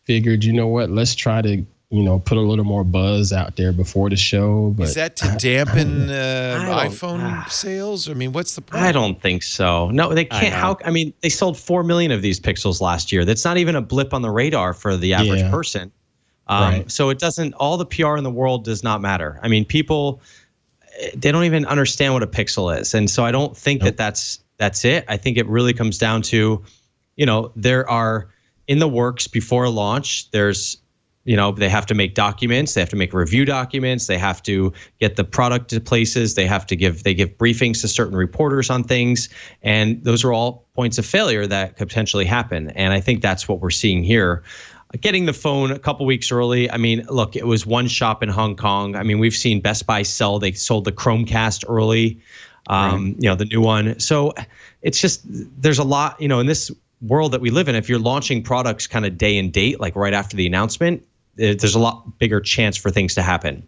figured, let's try to put a little more buzz out there before the show. But is that to dampen iPhone sales? I mean, what's the point? I don't think so. No, they can't. They sold 4 million of these Pixels last year. That's not even a blip on the radar for the average person. Right. So it doesn't. All the PR in the world does not matter. I mean, people, they don't even understand what a Pixel is, and so I don't think that's it. I think it really comes down to, there are in the works before a launch. There's they have to make documents, they have to make review documents, they have to get the product to places, they give briefings to certain reporters on things, and those are all points of failure that could potentially happen. And I think that's what we're seeing here. Getting the phone a couple weeks early. I mean, look, it was one shop in Hong Kong. I mean, we've seen Best Buy they sold the Chromecast early, the new one. So it's just, there's a lot, in this world that we live in, if you're launching products kind of day and date, like right after the announcement, there's a lot bigger chance for things to happen.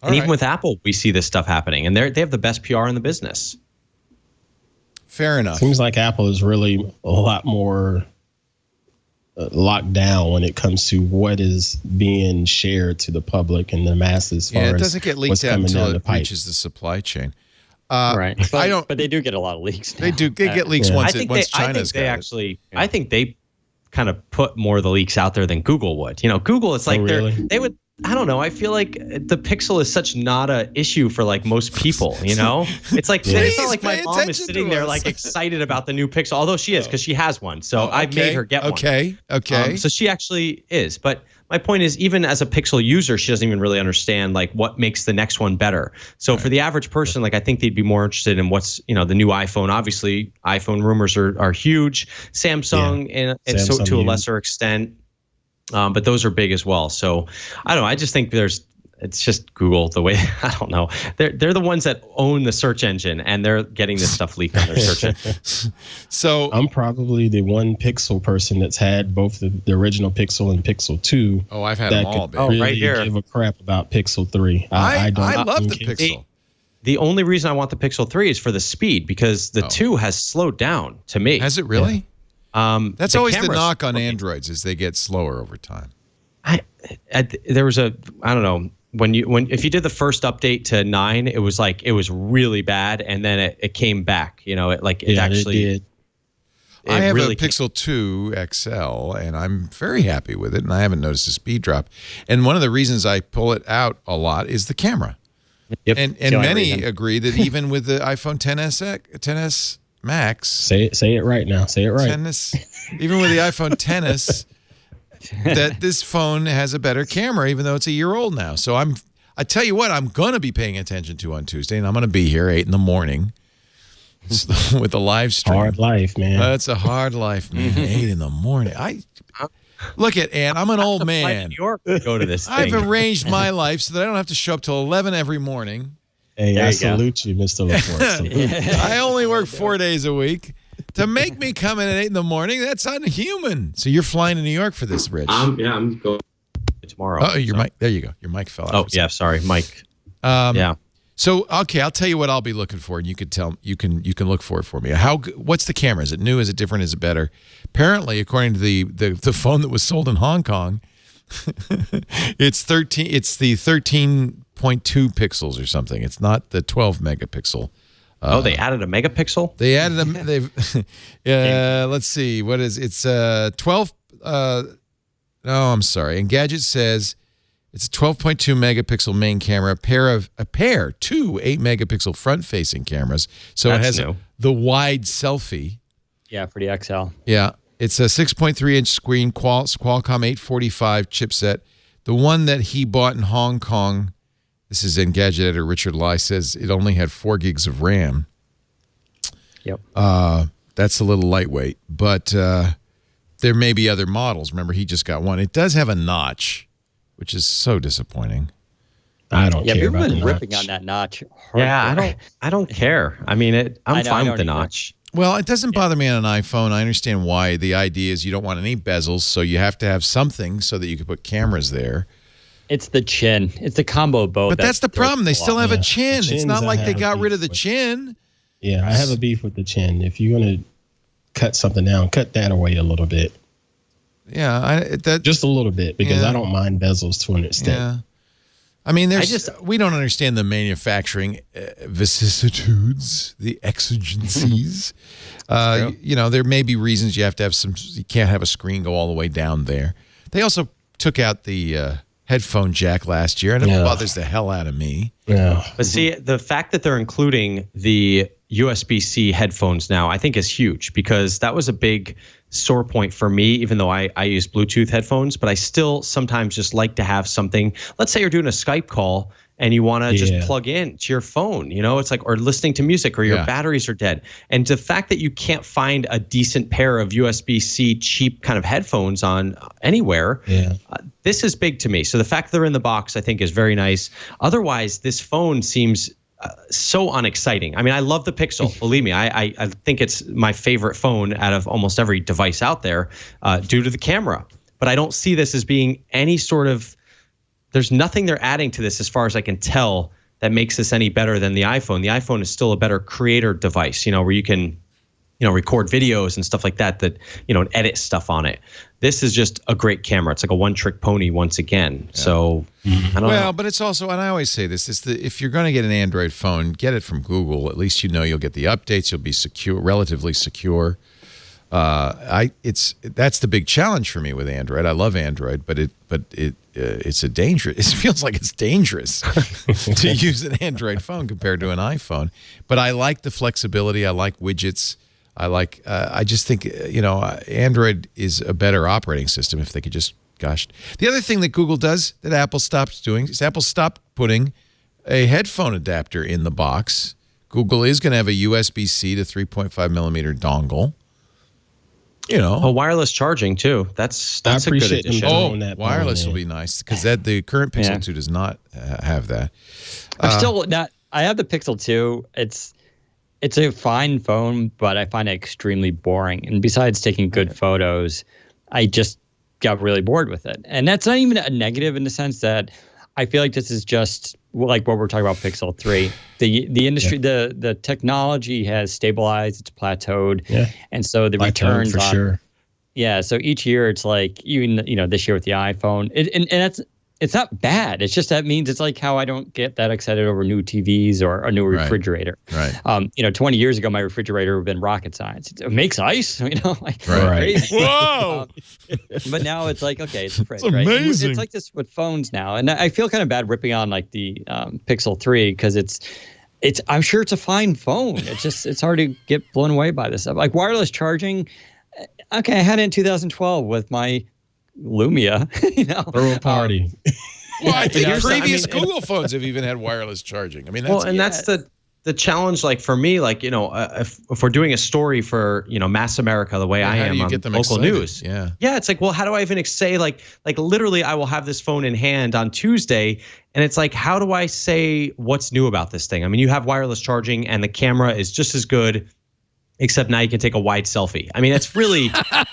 And even with Apple, we see this stuff happening, and they have the best PR in the business. Fair enough. Seems like Apple is really a lot more locked down when it comes to what is being shared to the public and the masses. It doesn't get leaked out until it reaches the supply chain. Right. But they do get a lot of leaks now. They do. They get leaks once China's got it. I think they kind of put more of the leaks out there than Google would. Google, it's like they would. I don't know. I feel like the Pixel is such not a issue for like most people. It's like it's not like my mom is sitting there like excited about the new Pixel, although she is because she has one. So I've made her get one. Okay. So she actually is. But my point is, even as a Pixel user, she doesn't even really understand like what makes the next one better. So for the average person, like I think they'd be more interested in what's the new iPhone. Obviously, iPhone rumors are huge. Samsung and so to a lesser extent. But those are big as well. So I don't know. I just think it's just Google the way, I don't know. They're the ones that own the search engine, and they're getting this stuff leaked on their search engine. So I'm probably the one Pixel person that's had both the original Pixel and Pixel 2. Oh, I've had them all, baby. Really right here. Give a crap about Pixel 3. I love the Pixel. The only reason I want the Pixel 3 is for the speed, because the 2 has slowed down to me. Has it really? Yeah. That's always the knock on Androids, is they get slower over time. There was I don't know, if you did the first update to 9, it was really bad, and then it came back. It did. I have a Pixel 2 XL, and I'm very happy with it, and I haven't noticed a speed drop. And one of the reasons I pull it out a lot is the camera. Yep. And many agree that even with the iPhone XS Max. Say it right now. Say it right. Even with the iPhone XS, that this phone has a better camera, even though it's a year old now. So I tell you what, I'm going to be paying attention to on Tuesday, and I'm going to be here 8 a.m. with a live stream. Hard life, man. That's a hard life, man. 8 a.m. Look at Ann. I'm an old man. New York to go to this thing. I've arranged my life so that I don't have to show up till 11 every morning. Hey, I salute you, Mr. Laporte. I only work 4 days a week. To make me come in at 8 a.m, that's unhuman. So you're flying to New York for this, Rich? I'm going tomorrow. Oh, your mic. There you go. Your mic fell out. Oh, yeah. Sorry, Mike. Yeah. So okay, I'll tell you what I'll be looking for, and you can look for it for me. What's the camera? Is it new? Is it different? Is it better? Apparently, according to the phone that was sold in Hong Kong, it's the 13.2 pixels or something. It's not the 12 megapixel. They added a megapixel? They added let's see. What is it's 12 no, I'm sorry. Engadget says it's a 12.2 megapixel main camera, a pair two 8 megapixel front facing cameras. So That's it has the wide selfie. Yeah, for the XL. Yeah. It's a 6.3 inch screen, Qualcomm 845 chipset. The one that he bought in Hong Kong, This is Engadget editor Richard Lai says it only had 4 gigs of RAM. Yep. That's a little lightweight, but there may be other models. Remember, he just got one. It does have a notch, which is so disappointing. I don't care people about been the ripping notch. on that notch. Yeah, I don't care. I mean, I'm fine with the notch. Well, it doesn't bother me on an iPhone. I understand why. The idea is you don't want any bezels, so you have to have something so that you can put cameras there. It's the chin. It's the combo of both. But that's the problem. They still have a chin. The It's not chins like I they have got beef rid of the with. chin. Yeah, I have a beef with the chin. If you're going to cut something down, cut that away a little bit. Yeah, Just a little bit, because Yeah. I don't mind bezels to an extent. Yeah. I mean, we don't understand the manufacturing vicissitudes, the exigencies. There may be reasons you have to have you can't have a screen go all the way down there. They also took out the headphone jack last year, and it bothers the hell out of me. Yeah. But see, the fact that they're including the USB-C headphones now, I think is huge, because that was a big sore point for me, even though I use Bluetooth headphones, but I still sometimes just like to have something. Let's say you're doing a Skype call and you want to just plug in to your phone, it's like, or listening to music, or your batteries are dead. And the fact that you can't find a decent pair of USB-C cheap kind of headphones on anywhere, this is big to me. So the fact that they're in the box, I think, is very nice. Otherwise, this phone seems so unexciting. I mean, I love the Pixel. Believe me, I think it's my favorite phone out of almost every device out there due to the camera. But I don't see this as being any sort of, there's nothing they're adding to this as far as I can tell that makes this any better than the iPhone. The iPhone is still a better creator device, where you can, record videos and stuff like that, and edit stuff on it. This is just a great camera. It's like a one-trick pony once again. So I don't know. But it's also, and I always say this, if you're going to get an Android phone, get it from Google. At least you'll get the updates. You'll be secure, relatively secure. That's the big challenge for me with Android. I love Android, but it's it feels like it's dangerous to use an Android phone compared to an iPhone. But I like the flexibility. I like widgets. I just think, Android is a better operating system if they could just, The other thing that Google does that Apple stopped doing is Apple stopped putting a headphone adapter in the box. Google is going to have a USB-C to 3.5 millimeter dongle. Wireless charging too. That's a good addition. Wireless will be nice, because the current Pixel 2 does not have that. I'm still not. I have the Pixel 2. It's a fine phone, but I find it extremely boring. And besides taking good photos, I just got really bored with it. And that's not even a negative, in the sense that I feel like this is just like what we're talking about Pixel 3. The industry, the technology has stabilized, it's plateaued. Yeah. And so the returns for sure. Yeah, so each year it's like, even this year with the iPhone, and it's not bad. It's just that means it's like how I don't get that excited over new TVs or a new refrigerator. Right. 20 years ago, my refrigerator would have been rocket science. It makes ice, crazy. Whoa! But now it's like, okay, it's a fridge, it's amazing. Right? It's like this with phones now. And I feel kind of bad ripping on like the Pixel 3, because I'm sure it's a fine phone. It's hard to get blown away by this stuff. Like wireless charging. Okay, I had it in 2012 with my Lumia, Throw a party. Well, I think previous Google phones have even had wireless charging. I mean, that's the challenge. Like for me, if we're doing a story for Mass America, the way I am on local excited? news, it's like, well, how do I even say like literally, I will have this phone in hand on Tuesday, and it's like, how do I say what's new about this thing? I mean, you have wireless charging, and the camera is just as good, except now you can take a wide selfie. I mean, that's really kind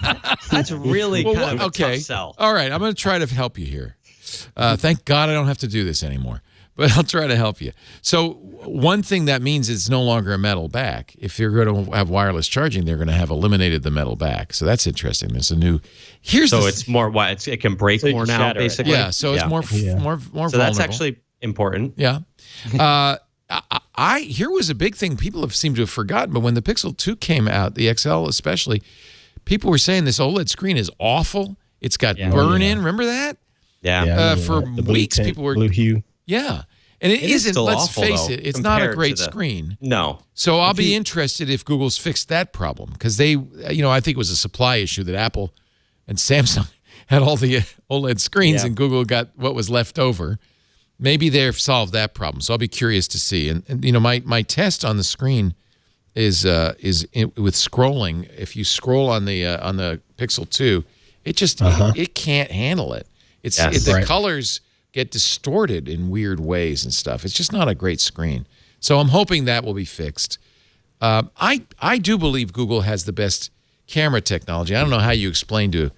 of a tough sell. All right, I'm going to try to help you here. Thank God I don't have to do this anymore, but I'll try to help you. So one thing that means it's no longer a metal back. If you're going to have wireless charging, they're going to have eliminated the metal back. So that's interesting. There's a new. It's more. It can break more now, basically. Yeah. So it's more vulnerable. So that's actually important. Yeah. Here was a big thing people seemed to have forgotten, but when the Pixel 2 came out, the XL especially, people were saying this OLED screen is awful. It's got burn-in. Remember that? Yeah. For weeks, people were... Blue hue. Yeah. And it isn't, let's face it, it's not a great screen. No. So I'll be interested if Google's fixed that problem, because they, I think it was a supply issue that Apple and Samsung had all the OLED screens and Google got what was left over. maybe they've solved that problem. So I'll be curious to see. And you know, my test on the screen is with scrolling. If you scroll on the Pixel 2, it just it can't handle it. The colors get distorted in weird ways and stuff. It's just not a great screen. So I'm hoping that will be fixed. I do believe Google has the best camera technology. I don't know how you explain to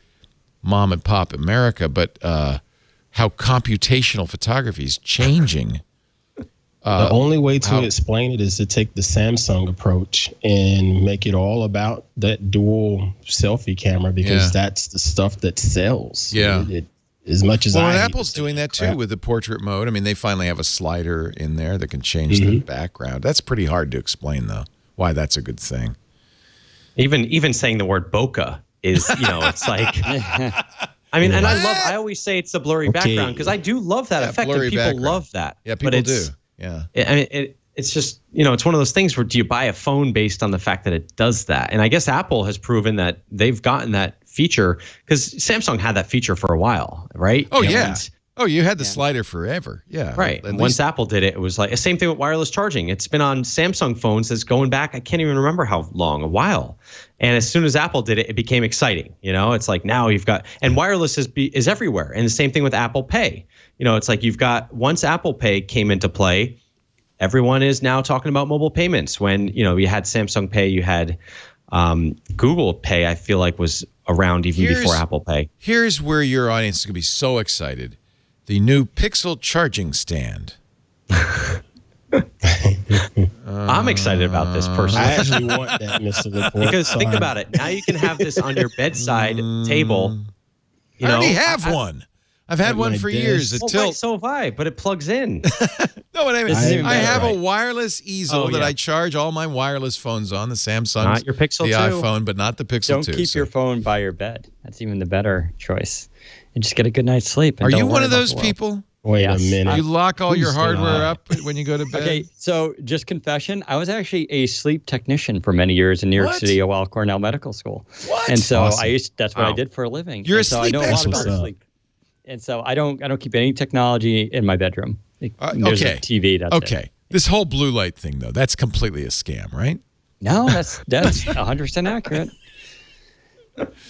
mom and pop America, but how computational photography is changing. The only way to explain it is to take the Samsung approach and make it all about that dual selfie camera, because that's the stuff that sells. Yeah. As much as Apple's doing that too with the portrait mode. I mean, they finally have a slider in there that can change the background. That's pretty hard to explain, though, why that's a good thing. Even saying the word bokeh is, it's like, I mean, and I always say it's a blurry background because I do love that effect, and people love that. Yeah, people do. Yeah. I mean, it's just, it's one of those things where do you buy a phone based on the fact that it does that? And I guess Apple has proven that they've gotten that feature because Samsung had that feature for a while, right? Oh, yeah. You had the slider forever. Yeah. Right. And once Apple did it, it was like the same thing with wireless charging. It's been on Samsung phones that's going back, I can't even remember how long, a while. And as soon as Apple did it, it became exciting. It's like now you've got, and wireless is everywhere. And the same thing with Apple Pay. It's like you've got, once Apple Pay came into play, everyone is now talking about mobile payments. When, you had Samsung Pay, you had Google Pay, I feel like was around even before Apple Pay. Here's where your audience is going to be so excited. The new Pixel charging stand. I'm excited about this personally. I actually want that, Mr. Laporte. Because think about it. Now you can have this on your bedside table. I already have one. I've had one for years. So have I, but it plugs in. No, but I have a wireless easel that I charge all my wireless phones on, the Samsung, not your Pixel 2. iPhone, but not the Pixel 2. Don't keep your phone by your bed. That's even the better choice. And just get a good night's sleep. Are you one of those people? Wait a minute. You lock all your hardware up when you go to bed? Okay, so just confession, I was actually a sleep technician for many years in New York City while Cornell Medical School. What? And so that's what I did for a living. You're a sleep expert. Sleep. And so I don't keep any technology in my bedroom. There's a TV. That's it. This whole blue light thing, though, that's completely a scam, right? No, that's 100% accurate.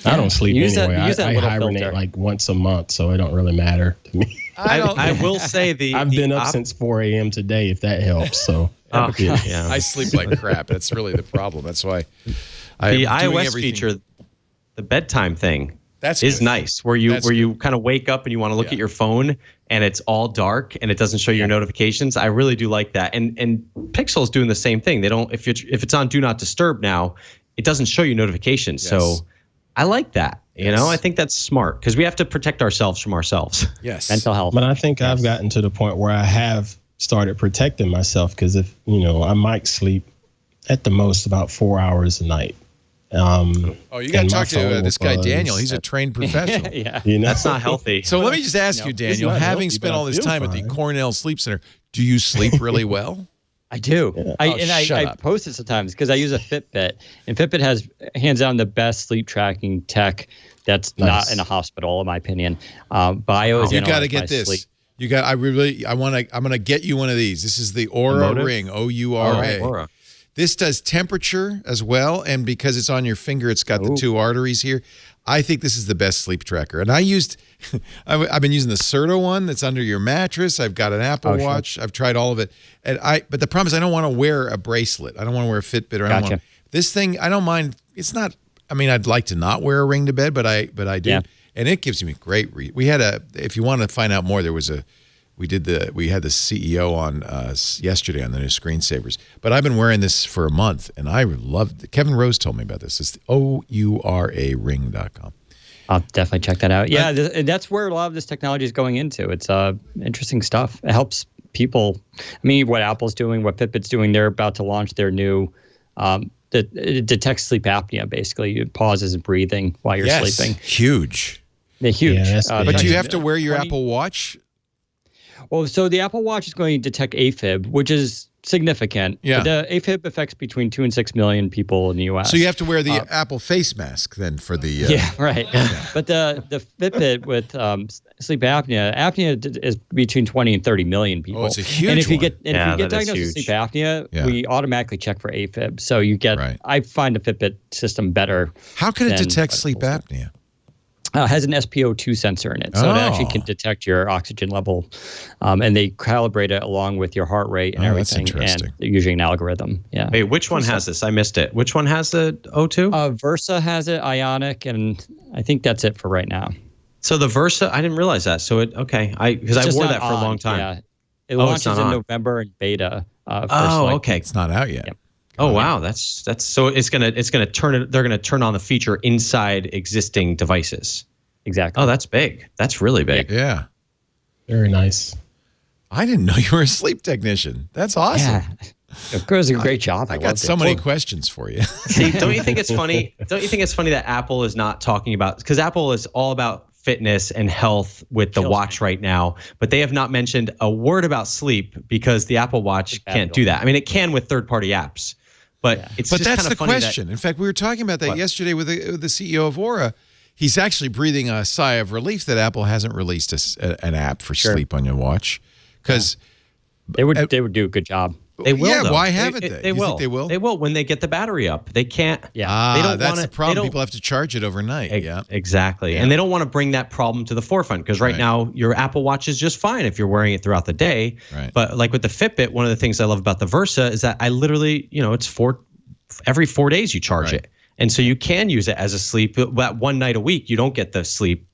I don't sleep anyway. I hibernate filter like once a month, so it don't really matter to me. I will say I've been up since 4 a.m. today, if that helps. So I sleep like crap. That's really the problem. That's why the iOS feature, the bedtime thing, is nice. Where you kind of wake up and you want to look at your phone and it's all dark and it doesn't show your notifications. I really do like that. And Pixel is doing the same thing. They don't if it's on Do Not Disturb now, it doesn't show you notifications. Yes. So I like that. I think that's smart because we have to protect ourselves from ourselves. Yes. Mental health. But I think I've gotten to the point where I have started protecting myself because if, I might sleep at the most about 4 hours a night. You got to talk to this guy, Daniel. He's a trained professional. That's not healthy. So let me just ask you, Daniel, having spent all this time at the Cornell Sleep Center, do you sleep really well? I do. Yeah. I post it sometimes because I use a Fitbit, and Fitbit has hands down the best sleep tracking tech that's not in a hospital, in my opinion. But I always you got to get this. Sleep. I'm going to get you one of these. This is the Oura Ring, Oura. Oura. This does temperature as well, and because it's on your finger, it's got the two arteries here. I think this is the best sleep tracker. And I've been using the Certo one that's under your mattress. I've got an Apple Watch. I've tried all of it. But the problem is I don't want to wear a bracelet. I don't want to wear a Fitbit. Or I don't want this thing. I don't mind. It's not. I mean, I'd like to not wear a ring to bed, but I do. Yeah. And it gives me great. We had if you want to find out more, we had the CEO on yesterday on the new screensavers. But I've been wearing this for a month, and I love it. Kevin Rose told me about this. It's OURAring.com. I'll definitely check that out. Yeah, that's where a lot of this technology is going into. It's interesting stuff. It helps people. I mean, what Apple's doing, what Fitbit's doing, they're about to launch their new it detects sleep apnea, basically. It pauses breathing while you're sleeping. Huge. They're huge. But do you have to wear your Apple Watch? Well, so the Apple Watch is going to detect AFib, which is significant. Yeah. The AFib affects between 2 and 6 million people in the U.S. So you have to wear the Apple face mask then for the. Yeah, right. But the Fitbit with sleep apnea is between 20 and 30 million people. Oh, it's a huge And if you one. get diagnosed with sleep apnea, we automatically check for AFib. So you get. Right. I find the Fitbit system better. How can it detect sleep apnea? It has an SpO2 sensor in it, so it actually can detect your oxygen level, and they calibrate it along with your heart rate and everything. That's interesting. And they're using an algorithm. Yeah. Wait, which one has this? I missed it. Which one has the O2? Versa has it, Ionic, and I think that's it for right now. So the Versa, I didn't realize that. So because I wore that for a long time. Yeah. It launches in November in beta. Okay. It's not out yet. Yep. Oh wow, that's so it's gonna turn it. They're gonna turn on the feature inside existing devices. Exactly. Oh, that's big. That's really big. Yeah. Very nice. I didn't know you were a sleep technician. That's awesome. Yeah. Of course, a great job. I got so many questions for you. See, don't you think it's funny? Don't you think it's funny that Apple is not talking about, because Apple is all about fitness and health with the watch right now, but they have not mentioned a word about sleep because the Apple Watch can't do that. I mean, it can with third-party apps, but it's just that's kind the of funny question. In fact, we were talking about that yesterday with the CEO of Aura. He's actually breathing a sigh of relief that Apple hasn't released an app for sleep on your watch, because they would do a good job. They will. Yeah, though. why haven't they? They will. Think they will. They will when they get the battery up. They can't. Yeah. They don't that's the problem. People have to charge it overnight. Yeah. Exactly. And they don't want to bring that problem to the forefront because right now your Apple Watch is just fine if you're wearing it throughout the day. Right. But like with the Fitbit, one of the things I love about the Versa is that I literally, it's every 4 days you charge it. And so you can use it as a sleep. But one night a week, you don't get the sleep,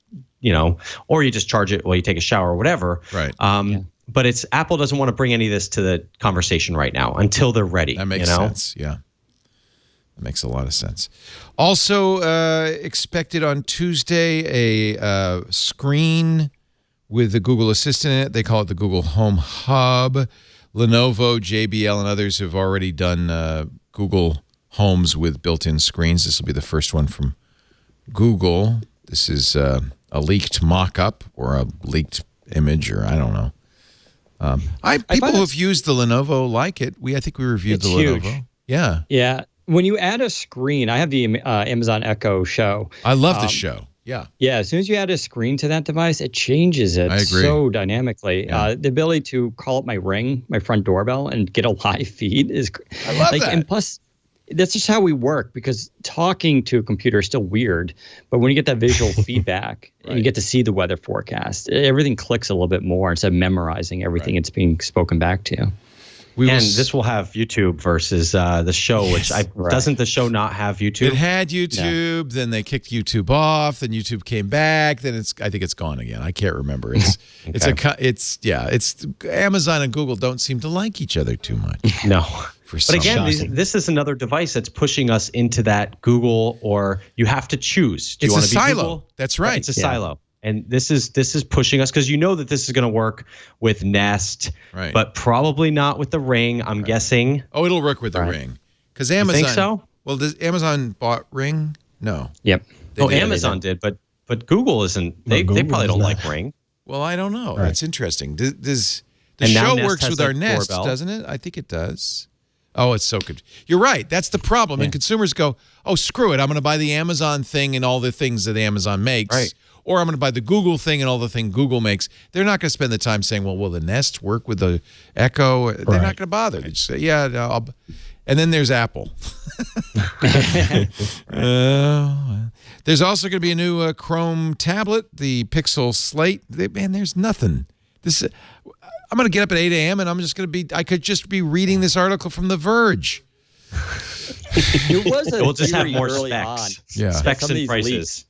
or you just charge it while you take a shower or whatever. Right. But Apple doesn't want to bring any of this to the conversation right now until they're ready. That makes sense. Yeah. That makes a lot of sense. Also expected on Tuesday a screen with the Google Assistant in it. They call it the Google Home Hub. Lenovo, JBL, and others have already done Google Homes with built-in screens. This will be the first one from Google. This is a leaked mock-up or a leaked image, or I don't know. People who've used the Lenovo like it. I think we reviewed the Lenovo. Huge. Yeah. Yeah. When you add a screen, I have the Amazon Echo Show. I love the show. Yeah. Yeah. As soon as you add a screen to that device, it changes it so dynamically. Yeah. The ability to call up my Ring, my front doorbell, and get a live feed is I love that. And plus, that's just how we work, because talking to a computer is still weird. But when you get that visual feedback and you get to see the weather forecast, everything clicks a little bit more instead of memorizing everything it's being spoken back to. This will have YouTube versus the show, which doesn't the show not have YouTube? It had YouTube, then they kicked YouTube off, then YouTube came back, then I think it's gone again. I can't remember. It's Amazon and Google don't seem to like each other too much. No. But again, this is another device that's pushing us into that Google, or you have to choose. Do you want to be silo. Google? That's right. It's a silo. And this is pushing us because you know that this is going to work with Nest, but probably not with the Ring, I'm guessing. Oh, it'll work with the Ring. Because Amazon. You think so? Well, does Amazon bought Ring? No. Yep. Amazon did, but Google isn't. They probably don't like Ring. Well, I don't know. That's interesting. Does the show works with our Nest, doesn't it? I think it does. Oh, it's so good. You're right. That's the problem. And consumers go, oh, screw it. I'm going to buy the Amazon thing and all the things that Amazon makes. Right. Or I'm going to buy the Google thing and all the thing Google makes. They're not going to spend the time saying, well, will the Nest work with the Echo? They're not going to bother. They just say, yeah. No, and then there's Apple. There's also going to be a new Chrome tablet, the Pixel Slate. Man, there's nothing. I'm going to get up at 8 a.m. and I could just be reading this article from The Verge. We'll just have more specs. Yeah. Specs and prices. Leaks.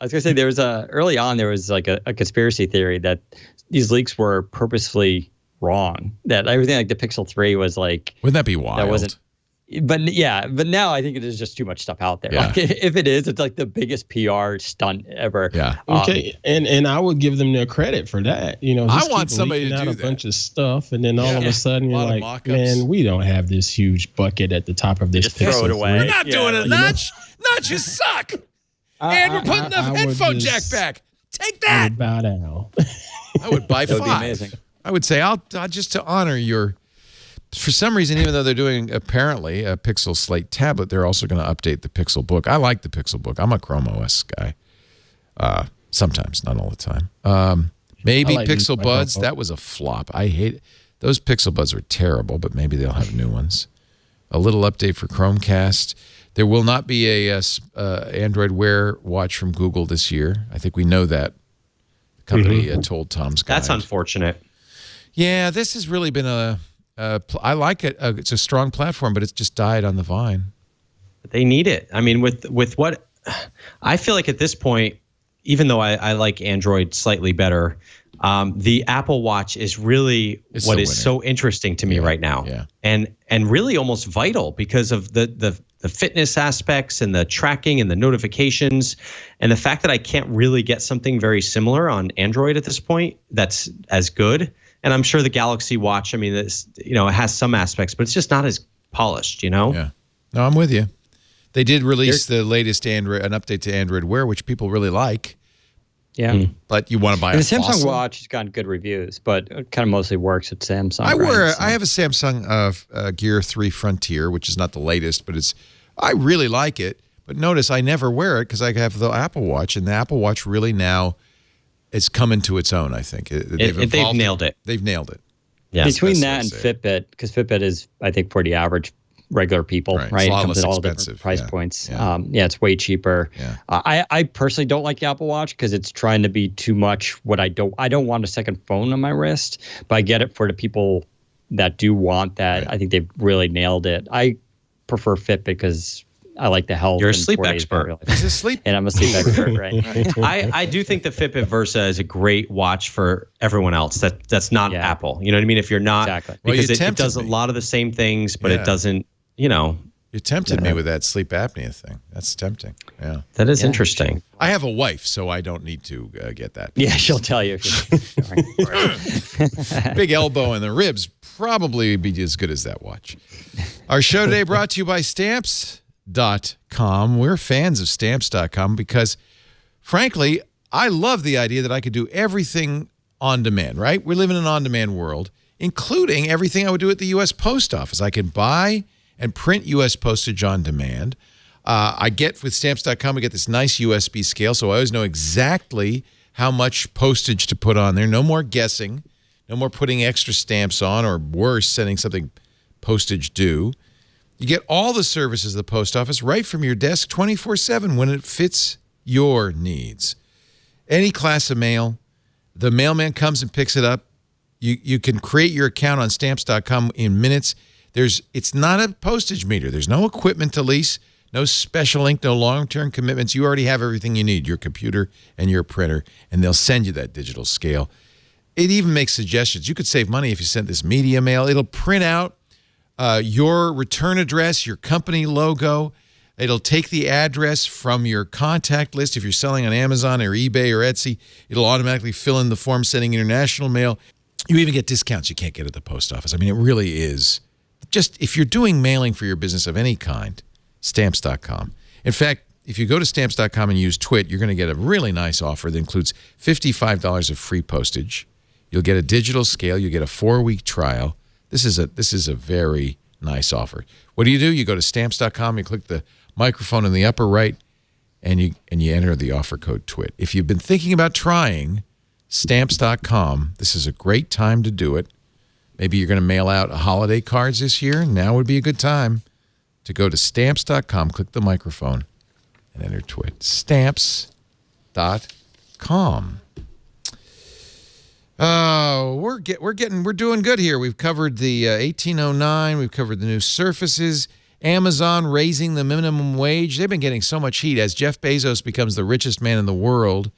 I was going to say early on there was like a conspiracy theory that these leaks were purposefully wrong. That everything like the Pixel 3 was like. Wouldn't that be wild? That wasn't. But now I think it is just too much stuff out there. Yeah. Like, if it is, it's like the biggest PR stunt ever. Yeah. Okay. And I would give them their credit for that. I want somebody to do a bunch of stuff, and then all of a sudden you're like, mock-ups. Man, we don't have this huge bucket at the top of this. Just throw it away. We're not doing it, Notch. Notch, you suck. And we're putting the headphone jack back. Take that. I would bow down. I would buy 5. That would be amazing. I would say I'll just to honor your. For some reason, even though they're doing apparently a Pixel Slate tablet, they're also going to update the Pixel Book. I like the Pixel Book. I'm a Chrome OS guy. Sometimes, not all the time. Maybe like Pixel Buds. That was a flop. I hate those Pixel Buds. Were terrible, but maybe they'll have new ones. A little update for Chromecast. There will not be a Android Wear watch from Google this year. I think we know that. The company told Tom's Guide. That's unfortunate. Yeah, this has really been I like it. It's a strong platform, but it's just died on the vine. They need it. I mean, with what I feel like at this point, even though I like Android slightly better, the Apple Watch is really what is so interesting to me right now, and really almost vital because of the fitness aspects and the tracking and the notifications, and the fact that I can't really get something very similar on Android at this point that's as good. And I'm sure the Galaxy Watch, I mean, it has some aspects, but it's just not as polished, Yeah. No, I'm with you. They did release the latest an update to Android Wear, which people really like. Yeah. But you want to buy and a the Samsung Fossil? Watch has gotten good reviews, but it kind of mostly works at Samsung. I have a Samsung Gear 3 Frontier, which is not the latest, but I really like it. But notice I never wear it because I have the Apple Watch, and the Apple Watch really now it's come into its own, I think. They've nailed it. They've nailed it. Yeah. Between that and Fitbit, because Fitbit is, I think, for the average regular people, right? It's a lot it comes less at all expensive. different price points. Yeah. It's way cheaper. Yeah. I personally don't like the Apple Watch because it's trying to be too much what I don't want a second phone on my wrist, but I get it for the people that do want that. Right. I think they've really nailed it. I prefer Fitbit because I like the health. You're a sleep expert. He's a sleep and I'm a sleep expert, right? I do think the Fitbit Versa is a great watch for everyone else that's not Apple. You know what I mean? If you're not, because it does a lot of the same things, but it doesn't, You tempted me with that sleep apnea thing. That's tempting. Yeah. That is interesting. I have a wife, so I don't need to get that. Yeah, she'll tell you. Big elbow in the ribs probably be as good as that watch. Our show today brought to you by Stamps.com. We're fans of Stamps.com because, frankly, I love the idea that I could do everything on demand, right? We live in an on-demand world, including everything I would do at the U.S. Post Office. I can buy and print U.S. postage on demand. I get, with Stamps.com, we get this nice USB scale, so I always know exactly how much postage to put on there. No more guessing. No more putting extra stamps on, or worse, sending something postage due. You get all the services of the post office right from your desk 24/7 when it fits your needs. Any class of mail, the mailman comes and picks it up. You can create your account on Stamps.com in minutes. It's not a postage meter. There's no equipment to lease, no special ink, no long-term commitments. You already have everything you need, your computer and your printer, and they'll send you that digital scale. It even makes suggestions. You could save money if you sent this media mail. It'll print out your return address, your company logo. It'll take the address from your contact list. If you're selling on Amazon or eBay or Etsy, it'll automatically fill in the form sending international mail. You even get discounts you can't get at the post office. I mean, it really is. Just if you're doing mailing for your business of any kind, Stamps.com. In fact, if you go to Stamps.com and use TWIT, you're going to get a really nice offer that includes $55 of free postage. You'll get a digital scale. You get a 4-week trial. This is a very nice offer. What do? You go to Stamps.com, you click the microphone in the upper right, and you enter the offer code TWIT. If you've been thinking about trying Stamps.com, this is a great time to do it. Maybe you're going to mail out holiday cards this year. Now would be a good time to go to Stamps.com, click the microphone, and enter TWIT. Stamps.com. We're doing good here. We've covered the 1809. We've covered the new Surfaces. Amazon raising the minimum wage. They've been getting so much heat as Jeff Bezos becomes the richest man in the world.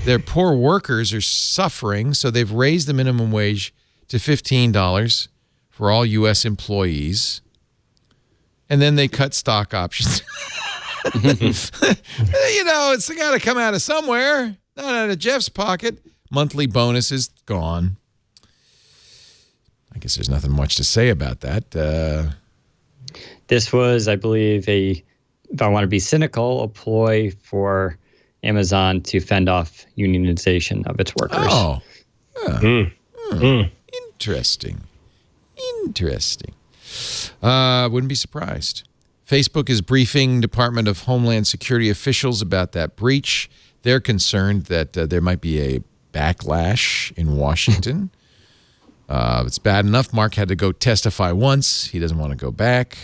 Their poor workers are suffering, so they've raised the minimum wage to $15 for all U.S. employees. And then they cut stock options. It's got to come out of somewhere, not out of Jeff's pocket. Monthly bonuses, gone. I guess there's nothing much to say about that. This was, I believe, if I want to be cynical, a ploy for Amazon to fend off unionization of its workers. Oh. Interesting. Wouldn't be surprised. Facebook is briefing Department of Homeland Security officials about that breach. They're concerned that there might be a backlash in Washington. It's bad enough Mark had to go testify once. He doesn't want to go back.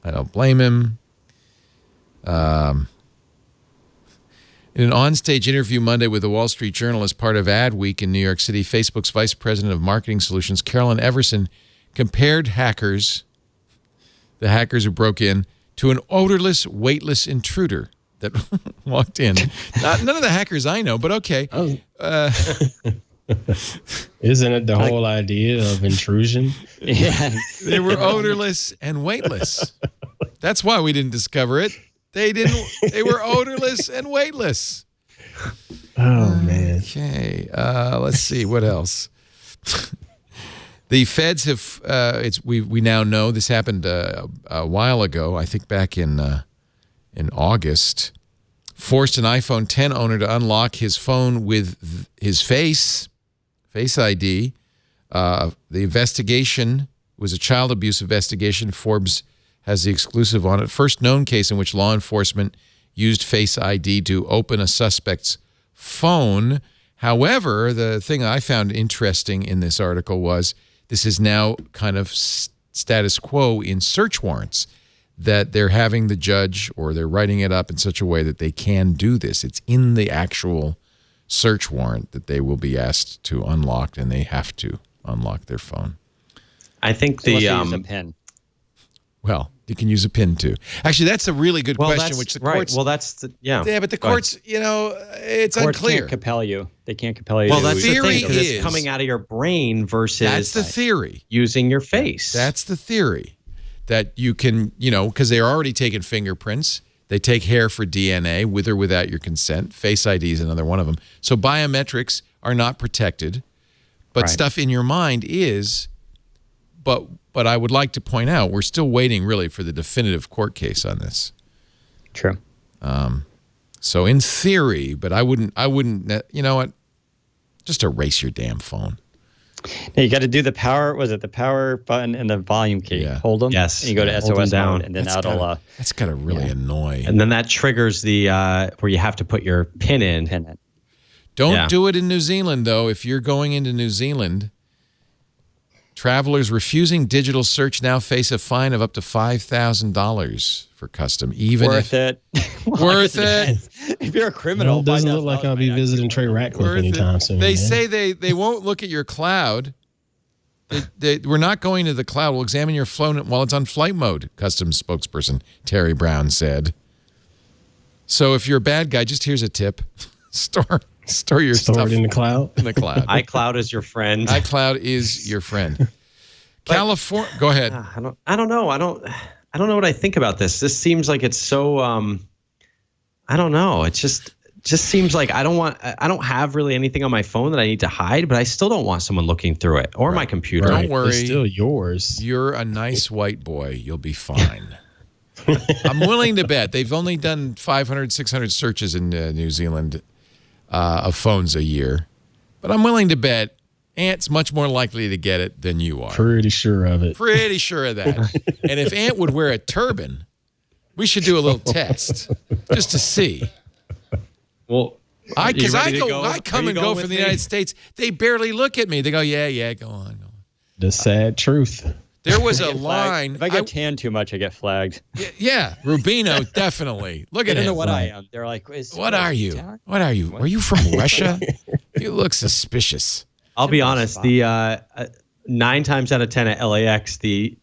I don't blame him. In an onstage interview Monday with the Wall Street Journal as part of Ad Week in New York City, Facebook's Vice President of Marketing Solutions, Carolyn Everson, compared the hackers who broke in, to an odorless, weightless intruder that walked in. None of the hackers I know, but okay. Isn't it the whole idea of intrusion? Yeah. They were odorless and weightless. That's why we didn't discover it. They were odorless and weightless. Oh, man. Okay. Let's see. What else? The feds have, we now know this happened a while ago, I think back in August, forced an iPhone 10 owner to unlock his phone with his Face ID. The investigation was a child abuse investigation. Forbes has the exclusive on it. First known case in which law enforcement used Face ID to open a suspect's phone. However, the thing I found interesting in this article was this is now kind of status quo in search warrants, that they're having the judge, or they're writing it up in such a way that they can do this. It's in the actual search warrant that they will be asked to unlock, and they have to unlock their phone. I think Unless you use a pen. Well, you can use a pin too. Actually, that's a really good question, which the courts... Right. Well, that's the... Yeah. Yeah, but the courts, it's Courts unclear. Can't compel you. They can't compel you. Well, to that's the theory thing, because is- it's coming out of your brain versus... That's the theory. using your face. That's the theory. That you can, because they're already taking fingerprints. They take hair for DNA with or without your consent. Face ID is another one of them. So biometrics are not protected, but Right. stuff in your mind is. But I would like to point out, we're still waiting really for the definitive court case on this. True. So in theory, but I wouldn't, you know what? Just erase your damn phone. Now you got to do the power. Was it the power button and the volume key? Yeah. Hold them. Yes. And you go to Yeah, hold SOS them down. mode, and then That's that'll gotta- That's got to really annoy. And then that triggers the where you have to put your pin in. pin it. Don't do it in New Zealand, though. If you're going into New Zealand, travelers refusing digital search now face a fine of up to $5,000 for custom. Even Worth it. Worth it. If you're a criminal, Well, it doesn't look $5,000 like I'll be might visiting Trey Ratcliffe Worth it. anytime soon. They man. say they won't look at your cloud. We're not going to the cloud. We'll examine your phone while it's on flight mode, Customs spokesperson Terry Brown said. So if you're a bad guy, just here's a tip. Store your Store stuff it in the cloud. in the cloud. iCloud is your friend. iCloud is your friend. California, go ahead. I don't know. I don't know what I think about this. This seems like it's so I don't know. It just seems like I don't have really anything on my phone that I need to hide, but I still don't want someone looking through it or my computer. Don't worry. It's still yours. You're a nice white boy. You'll be fine. I'm willing to bet they've only done 500, 600 searches in New Zealand of phones a year. But I'm willing to bet Ant's much more likely to get it than you are. Pretty sure of it. Pretty sure of that. And if Ant would wear a turban, we should do a little test just to see. Well, Because I Are come you and go going from with the me? United States. They barely look at me. They go, yeah, go on. The sad truth. There was a Get flagged. line. If I get tan too much, I get flagged. Yeah, Rubino, definitely. Look I at don't know him. what I am. They're like, What are you? What are you? Are you from Russia? You look suspicious. I'll be honest. The 9 times out of 10 at LAX, the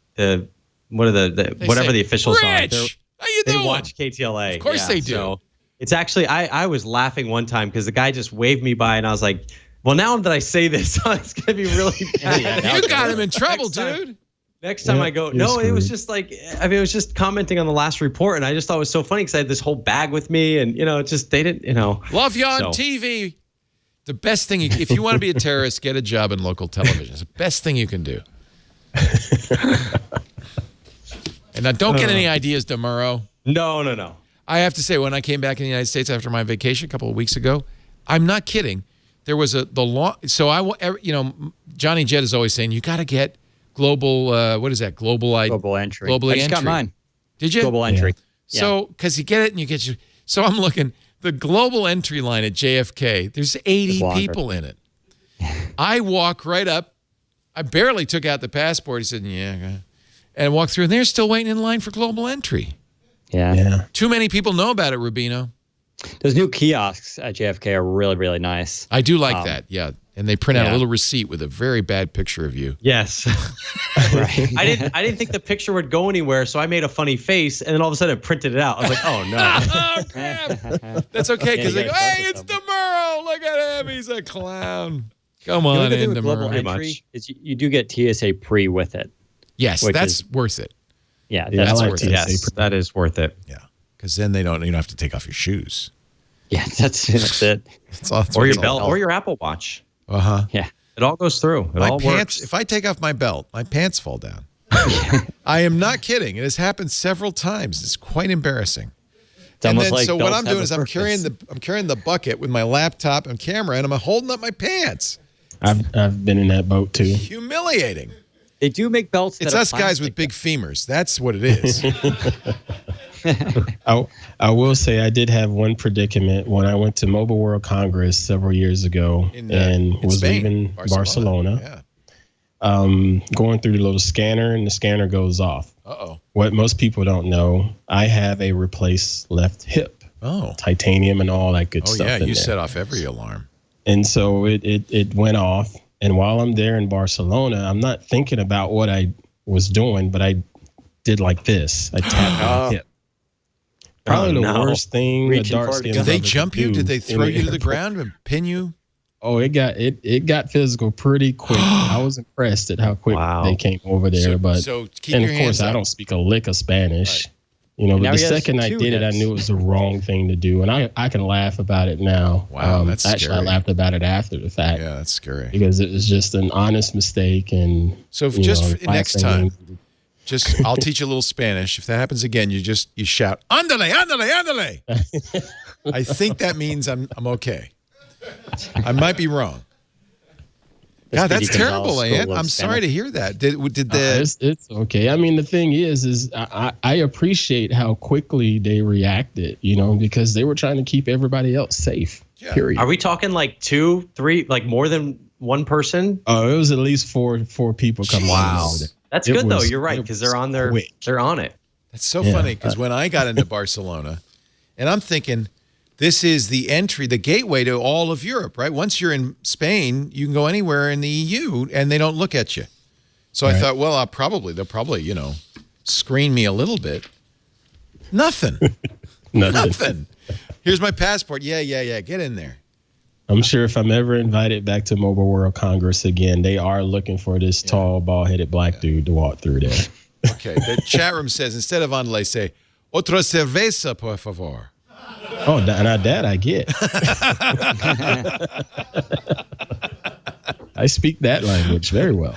whatever say, the officials are, Rich, how you they doing? watch KTLA. Of course they do. So it's actually I was laughing one time because the guy just waved me by, and I was like, well, now that I say this, it's gonna be really bad. You got him in trouble, Next time- dude. Next time Yeah, I go, you're no, it was screwed. just like, I mean, it was just commenting on the last report, and I just thought it was so funny because I had this whole bag with me, and it just they didn't, Love you on So- TV. The best thing, if you want to be a terrorist, get a job in local television. It's the best thing you can do. And now don't get any ideas, DeMuro. No. I have to say, when I came back in the United States after my vacation a couple of weeks ago, I'm not kidding. there was the law. So Johnny Jett is always saying you got to get global. What is that? Global entry. Global I entry. just got mine. Did you? Global entry. Yeah. So because you get it and you get your. So I'm looking the global entry line at JFK. There's 80 people in it. I walk right up. I barely took out the passport. He said, "Yeah," and walked through, and they're still waiting in line for global entry. Yeah. Too many people know about it, Rubino. Those new kiosks at JFK are really, really nice. I do like that, yeah. And they print out a little receipt with a very bad picture of you. Yes. Right. I didn't think the picture would go anywhere, so I made a funny face, and then all of a sudden it printed it out. I was like, oh, no. Oh, crap. That's okay, because they go, hey, it's DeMuro. Look at him. He's a clown. Come on in, global DeMuro. entry is you do get TSA pre with it. Yes, that's worth it. Yeah, that's worth it. Yes, that is worth it. Yeah, because then you don't have to take off your shoes. Yeah, that's it. Or your belt, or your Apple Watch. Yeah, it all goes through. It all works. If I take off my belt, my pants fall down. I am not kidding. It has happened several times. It's quite embarrassing. So what I'm doing is I'm carrying the bucket with my laptop and camera, and I'm holding up my pants. I've been in that boat too. Humiliating. They do make belts. It's us guys with big femurs. That's what it is. I will say I did have one predicament when I went to Mobile World Congress several years ago and was Spain, leaving Barcelona. Yeah. Going through the little scanner, and the scanner goes off. Uh-oh. What most people don't know, I have a replaced left hip. Oh. Titanium and all that good stuff. Oh, yeah. You set off every alarm. And so it went off. And while I'm there in Barcelona, I'm not thinking about what I was doing, but I did like this. I tapped my hip. Probably the worst thing a dark skin. Did they jump you? Did they throw you to the ground and pin you? Oh, it got physical pretty quick. I was impressed at how quick they came over there. And of course, I don't speak a lick of Spanish. Right. But the second I did it, I knew it was the wrong thing to do. And I can laugh about it now. Wow, that's actually scary. I laughed about it after the fact. Yeah, that's scary. Because it was just an honest mistake. And so next time, I'll teach you a little Spanish. If that happens again, you shout, "Ándale, ándale, ándale." I think that means I'm okay. I might be wrong. God, that's terrible, Ant. I'm sorry to hear that. It's okay. I mean, the thing is I appreciate how quickly they reacted, because they were trying to keep everybody else safe. Yeah. Period. Are we talking like 2, 3, like more than one person? Oh, it was at least four people coming. Wow. That's good though. You're right, because they're on it. That's so funny, because when I got into Barcelona, and I'm thinking, this is the entry, the gateway to all of Europe, right? Once you're in Spain, you can go anywhere in the EU, and they don't look at you. So I thought, well, they'll probably, screen me a little bit. Nothing. Nothing. Here's my passport. Yeah. Get in there. I'm sure if I'm ever invited back to Mobile World Congress again, they are looking for this tall, bald-headed black dude to walk through there. Okay. The chat room says, instead of ándale, say, otra cerveza, por favor. Oh, now that I get. I speak that language very well.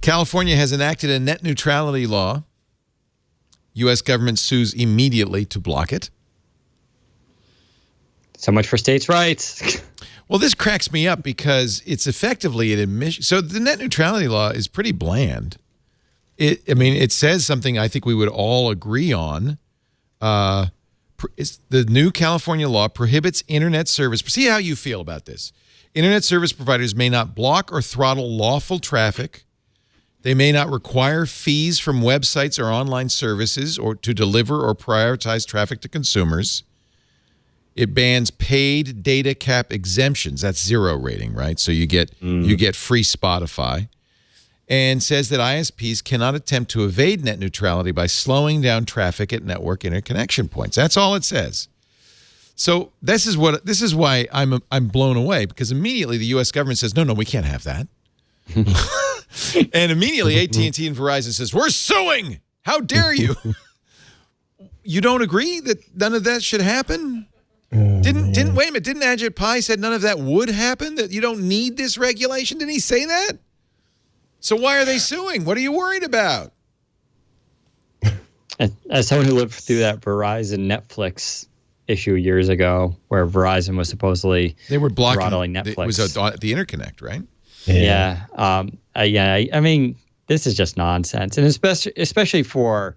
California has enacted a net neutrality law. U.S. government sues immediately to block it. So much for states' rights. Well, this cracks me up because it's effectively an admission. So the net neutrality law is pretty bland. It says something I think we would all agree on. The new California law prohibits internet service. See how you feel about this. Internet service providers may not block or throttle lawful traffic. They may not require fees from websites or online services or to deliver or prioritize traffic to consumers. It bans paid data cap exemptions. That's 0 rating, right? So you get free Spotify. And says that ISPs cannot attempt to evade net neutrality by slowing down traffic at network interconnection points. That's all it says. So this is why I'm blown away, because immediately the U.S. government says, no, we can't have that. And immediately AT&T and Verizon says, we're suing. How dare you? You don't agree that none of that should happen? Wait a minute, didn't Ajit Pai said none of that would happen, that you don't need this regulation? Didn't he say that? So why are they suing? What are you worried about? As someone who lived through that Verizon Netflix issue years ago where Verizon was supposedly They were blocking throttling Netflix. It was the interconnect, right? Yeah. I mean, this is just nonsense, and especially for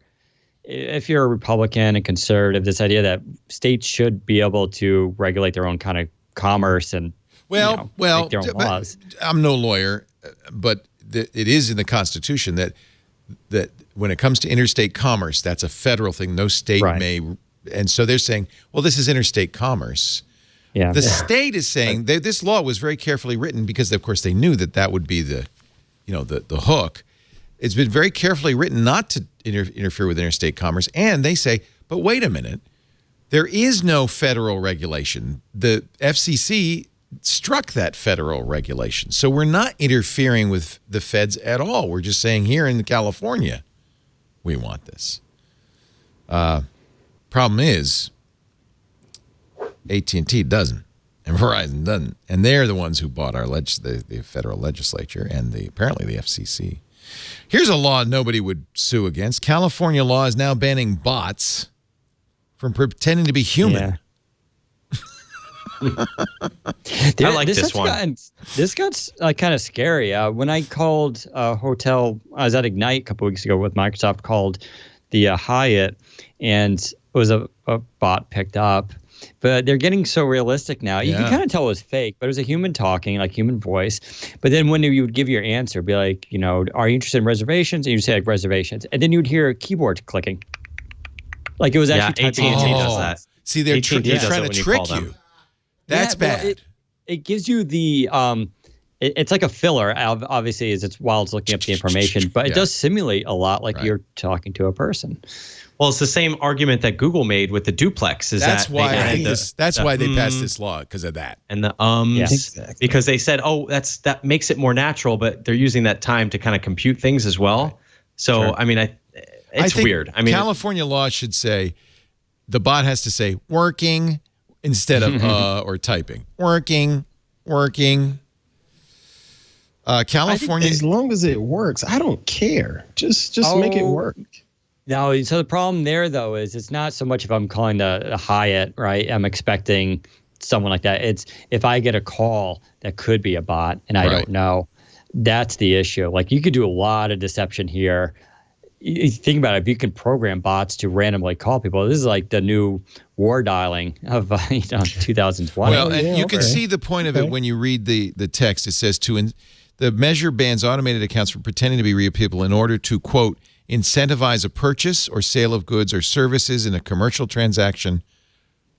if you're a Republican and conservative, this idea that states should be able to regulate their own kind of commerce and make their own laws. I'm no lawyer, but it is in the Constitution that when it comes to interstate commerce, that's a federal thing. No state may, and so they're saying, well, this is interstate commerce. Yeah. The state is saying this law was very carefully written because, of course, they knew that would be the hook. It's been very carefully written not to interfere with interstate commerce. And they say, but wait a minute, there is no federal regulation. The FCC struck that federal regulation. So we're not interfering with the feds at all. We're just saying here in California, we want this. Problem is, AT&T doesn't, and Verizon doesn't. And they're the ones who bought the federal legislature and apparently the FCC. Here's a law nobody would sue against. California law is now banning bots from pretending to be human. I like this one. This got kind of scary. When I called a hotel, I was at Ignite a couple weeks ago with Microsoft, called the Hyatt, and it was a bot picked up. But they're getting so realistic now. You can kind of tell it was fake, but it was a human talking, like human voice. But then when you would give your answer, be like, are you interested in reservations? And you'd say like reservations. And then you'd hear a keyboard clicking. Like it was actually typing. AT&T does that. See, they're trying to trick you. That's bad. Well, it gives you the it's like a filler, obviously, as while it's looking up the information, but it does simulate a lot like you're talking to a person. Well, it's the same argument that Google made with the duplex. That's why they passed this law, because of that. And the because they said, that makes it more natural, but they're using that time to kind of compute things as well. Right. So, sure. I mean, it's weird. I mean, California law should say, the bot has to say working instead of or typing. Working. California, as long as it works, I don't care. Just make it work. No, so the problem there, though, is it's not so much if I'm calling the Hyatt, right? I'm expecting someone like that. It's if I get a call that could be a bot and I don't know, that's the issue. Like, you could do a lot of deception here. You think about it, if you can program bots to randomly call people, this is like the new war dialing of 2020. Well, and you can see the point of it when you read the text. It says the measure bans automated accounts from pretending to be real people in order to, quote, incentivize a purchase or sale of goods or services in a commercial transaction,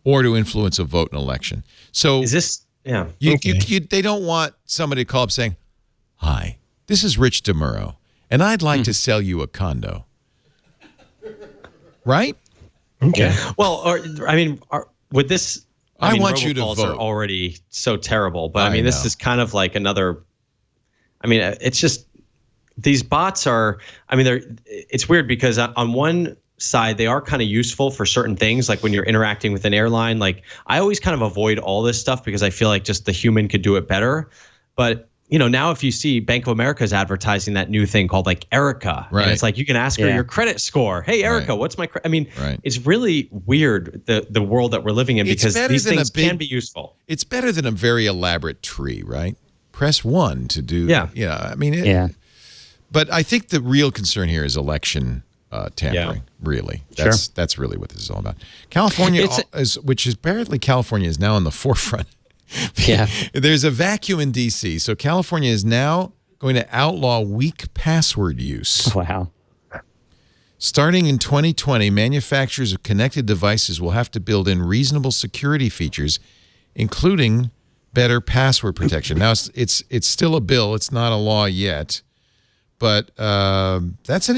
or to influence a vote in an election. So is this? Yeah. They don't want somebody to call up saying, "Hi, this is Rich DeMuro, and I'd like to sell you a condo." Right? Okay. Well, with this, I want you to robocalls vote. Are already so terrible, but I mean, this is kind of like another. I mean, it's just. These bots are, it's weird because on one side, they are kind of useful for certain things. Like when you're interacting with an airline, like I always kind of avoid all this stuff because I feel like just the human could do it better. But, now if you see Bank of America is advertising that new thing called like Erica, and it's like you can ask her your credit score. Hey, Erica, what's my credit? It's really weird, the world that we're living in, because these things can be useful. It's better than a very elaborate tree, right? Press 1 to do. But I think the real concern here is election tampering. Really, that's really what this is all about. California California is now on the forefront. There's a vacuum in D.C., so California is now going to outlaw weak password use. Wow. Starting in 2020, manufacturers of connected devices will have to build in reasonable security features, including better password protection. Now, it's still a bill. It's not a law yet. But it's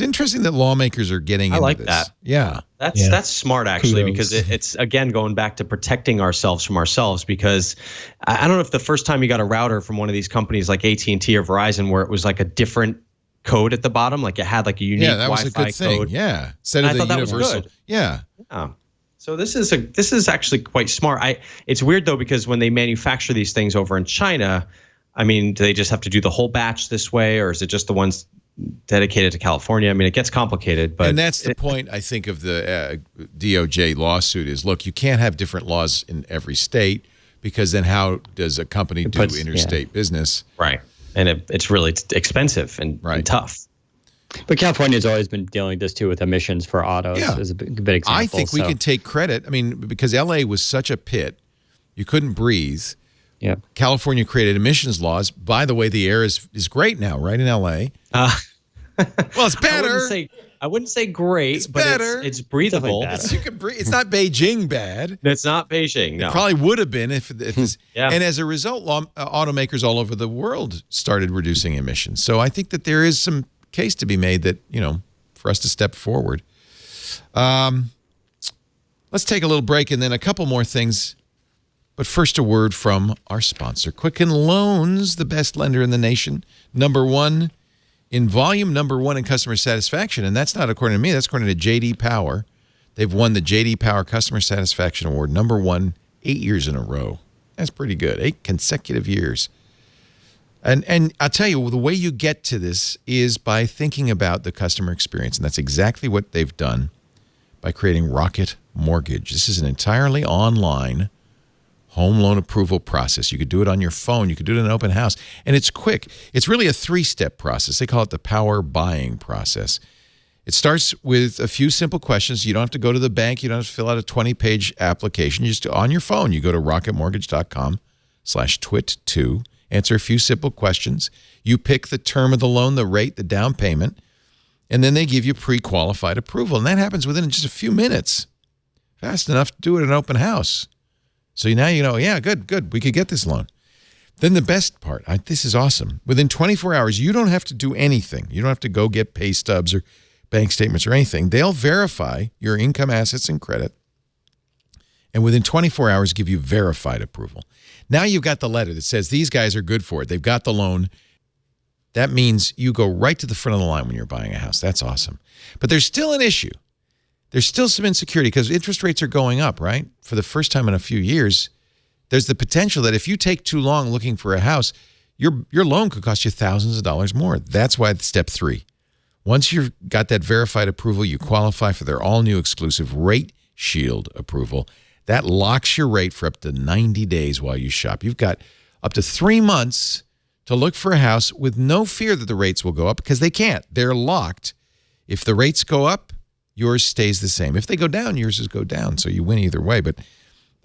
interesting that lawmakers are getting into this. That. Yeah. That's smart, actually, because it's, again, going back to protecting ourselves from ourselves, because I don't know if the first time you got a router from one of these companies like AT&T or Verizon where it was like a different code at the bottom, like it had like a unique Wi-Fi code. Yeah. Instead of the universal. That was good. Yeah. So this is actually quite smart. It's weird, though, because when they manufacture these things over in China, I mean, do they just have to do the whole batch this way, or is it just the ones dedicated to California. I mean, it gets complicated, but and that's the point, I think, of the DOJ lawsuit is, look, you can't have different laws in every state, because then how does a company do interstate business? Right. And it's really expensive and tough. But California's always been dealing with this too, with emissions for autos as a good example. I think we could take credit. I mean, because LA was such a pit, you couldn't breathe. Yeah. California created emissions laws. By the way, the air is great now, right, in LA? Well, it's better. I wouldn't say great, it's but better. It's breathable. You can breathe. It's not Beijing bad. It's not Beijing, no. It probably would have been if this, And as a result, automakers all over the world started reducing emissions. So I think that there is some case to be made that, for us to step forward. Let's take a little break and then a couple more things. But first, a word from our sponsor, Quicken Loans, the best lender in the nation. Number one in volume, number one in customer satisfaction. And that's not according to me. That's according to J.D. Power. They've won the J.D. Power Customer Satisfaction Award, number one, 8 years in a row. That's pretty good. 8 consecutive years. And I'll tell you, the way you get to this is by thinking about the customer experience. And that's exactly what they've done by creating Rocket Mortgage. This is an entirely online home loan approval process. You could do it on your phone. You could do it in an open house. And it's quick. It's really a 3-step process. They call it the power buying process. It starts with a few simple questions. You don't have to go to the bank. You don't have to fill out a 20-page application. You just, on your phone, you go to rocketmortgage.com/twit2, answer a few simple questions. You pick the term of the loan, the rate, the down payment, and then they give you pre-qualified approval. And that happens within just a few minutes. Fast enough to do it in an open house. So now you know, yeah, good, we could get this loan. Then the best part, this is awesome. Within 24 hours, you don't have to do anything. You don't have to go get pay stubs or bank statements or anything. They'll verify your income, assets, and credit, and within 24 hours, give you verified approval. Now you've got the letter that says these guys are good for it. They've got the loan. That means you go right to the front of the line when you're buying a house. That's awesome. But there's still an issue. There's still some insecurity because interest rates are going up, right? For the first time in a few years, there's the potential that if you take too long looking for a house, your loan could cost you thousands of dollars more. That's why step 3. Once you've got that verified approval, you qualify for their all-new exclusive Rate Shield approval. That locks your rate for up to 90 days while you shop. You've got up to 3 months to look for a house with no fear that the rates will go up because they can't. They're locked. If the rates go up, yours stays the same. If they go down, yours go down. So you win either way. But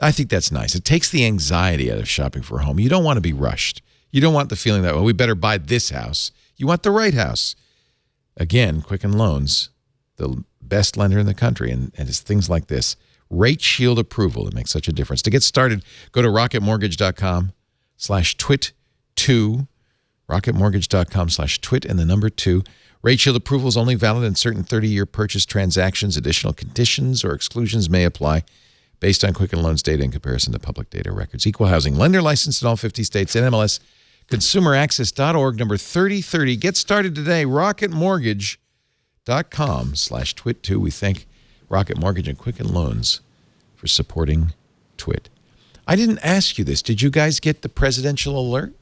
I think that's nice. It takes the anxiety out of shopping for a home. You don't want to be rushed. You don't want the feeling that, well, we better buy this house. You want the right house. Again, Quicken Loans, the best lender in the country. And it's things like this. Rate Shield approval. It makes such a difference. To get started, go to rocketmortgage.com/twit2. rocketmortgage.com/twit and the number 2. Rate Shield approval is only valid in certain 30-year purchase transactions. Additional conditions or exclusions may apply based on Quicken Loans data in comparison to public data records. Equal housing lender licensed in all 50 states. NMLS consumeraccess.org number 3030. Get started today. rocketmortgage.com/twit2. We thank Rocket Mortgage and Quicken Loans for supporting Twit. I didn't ask you this. Did you guys get the presidential alert?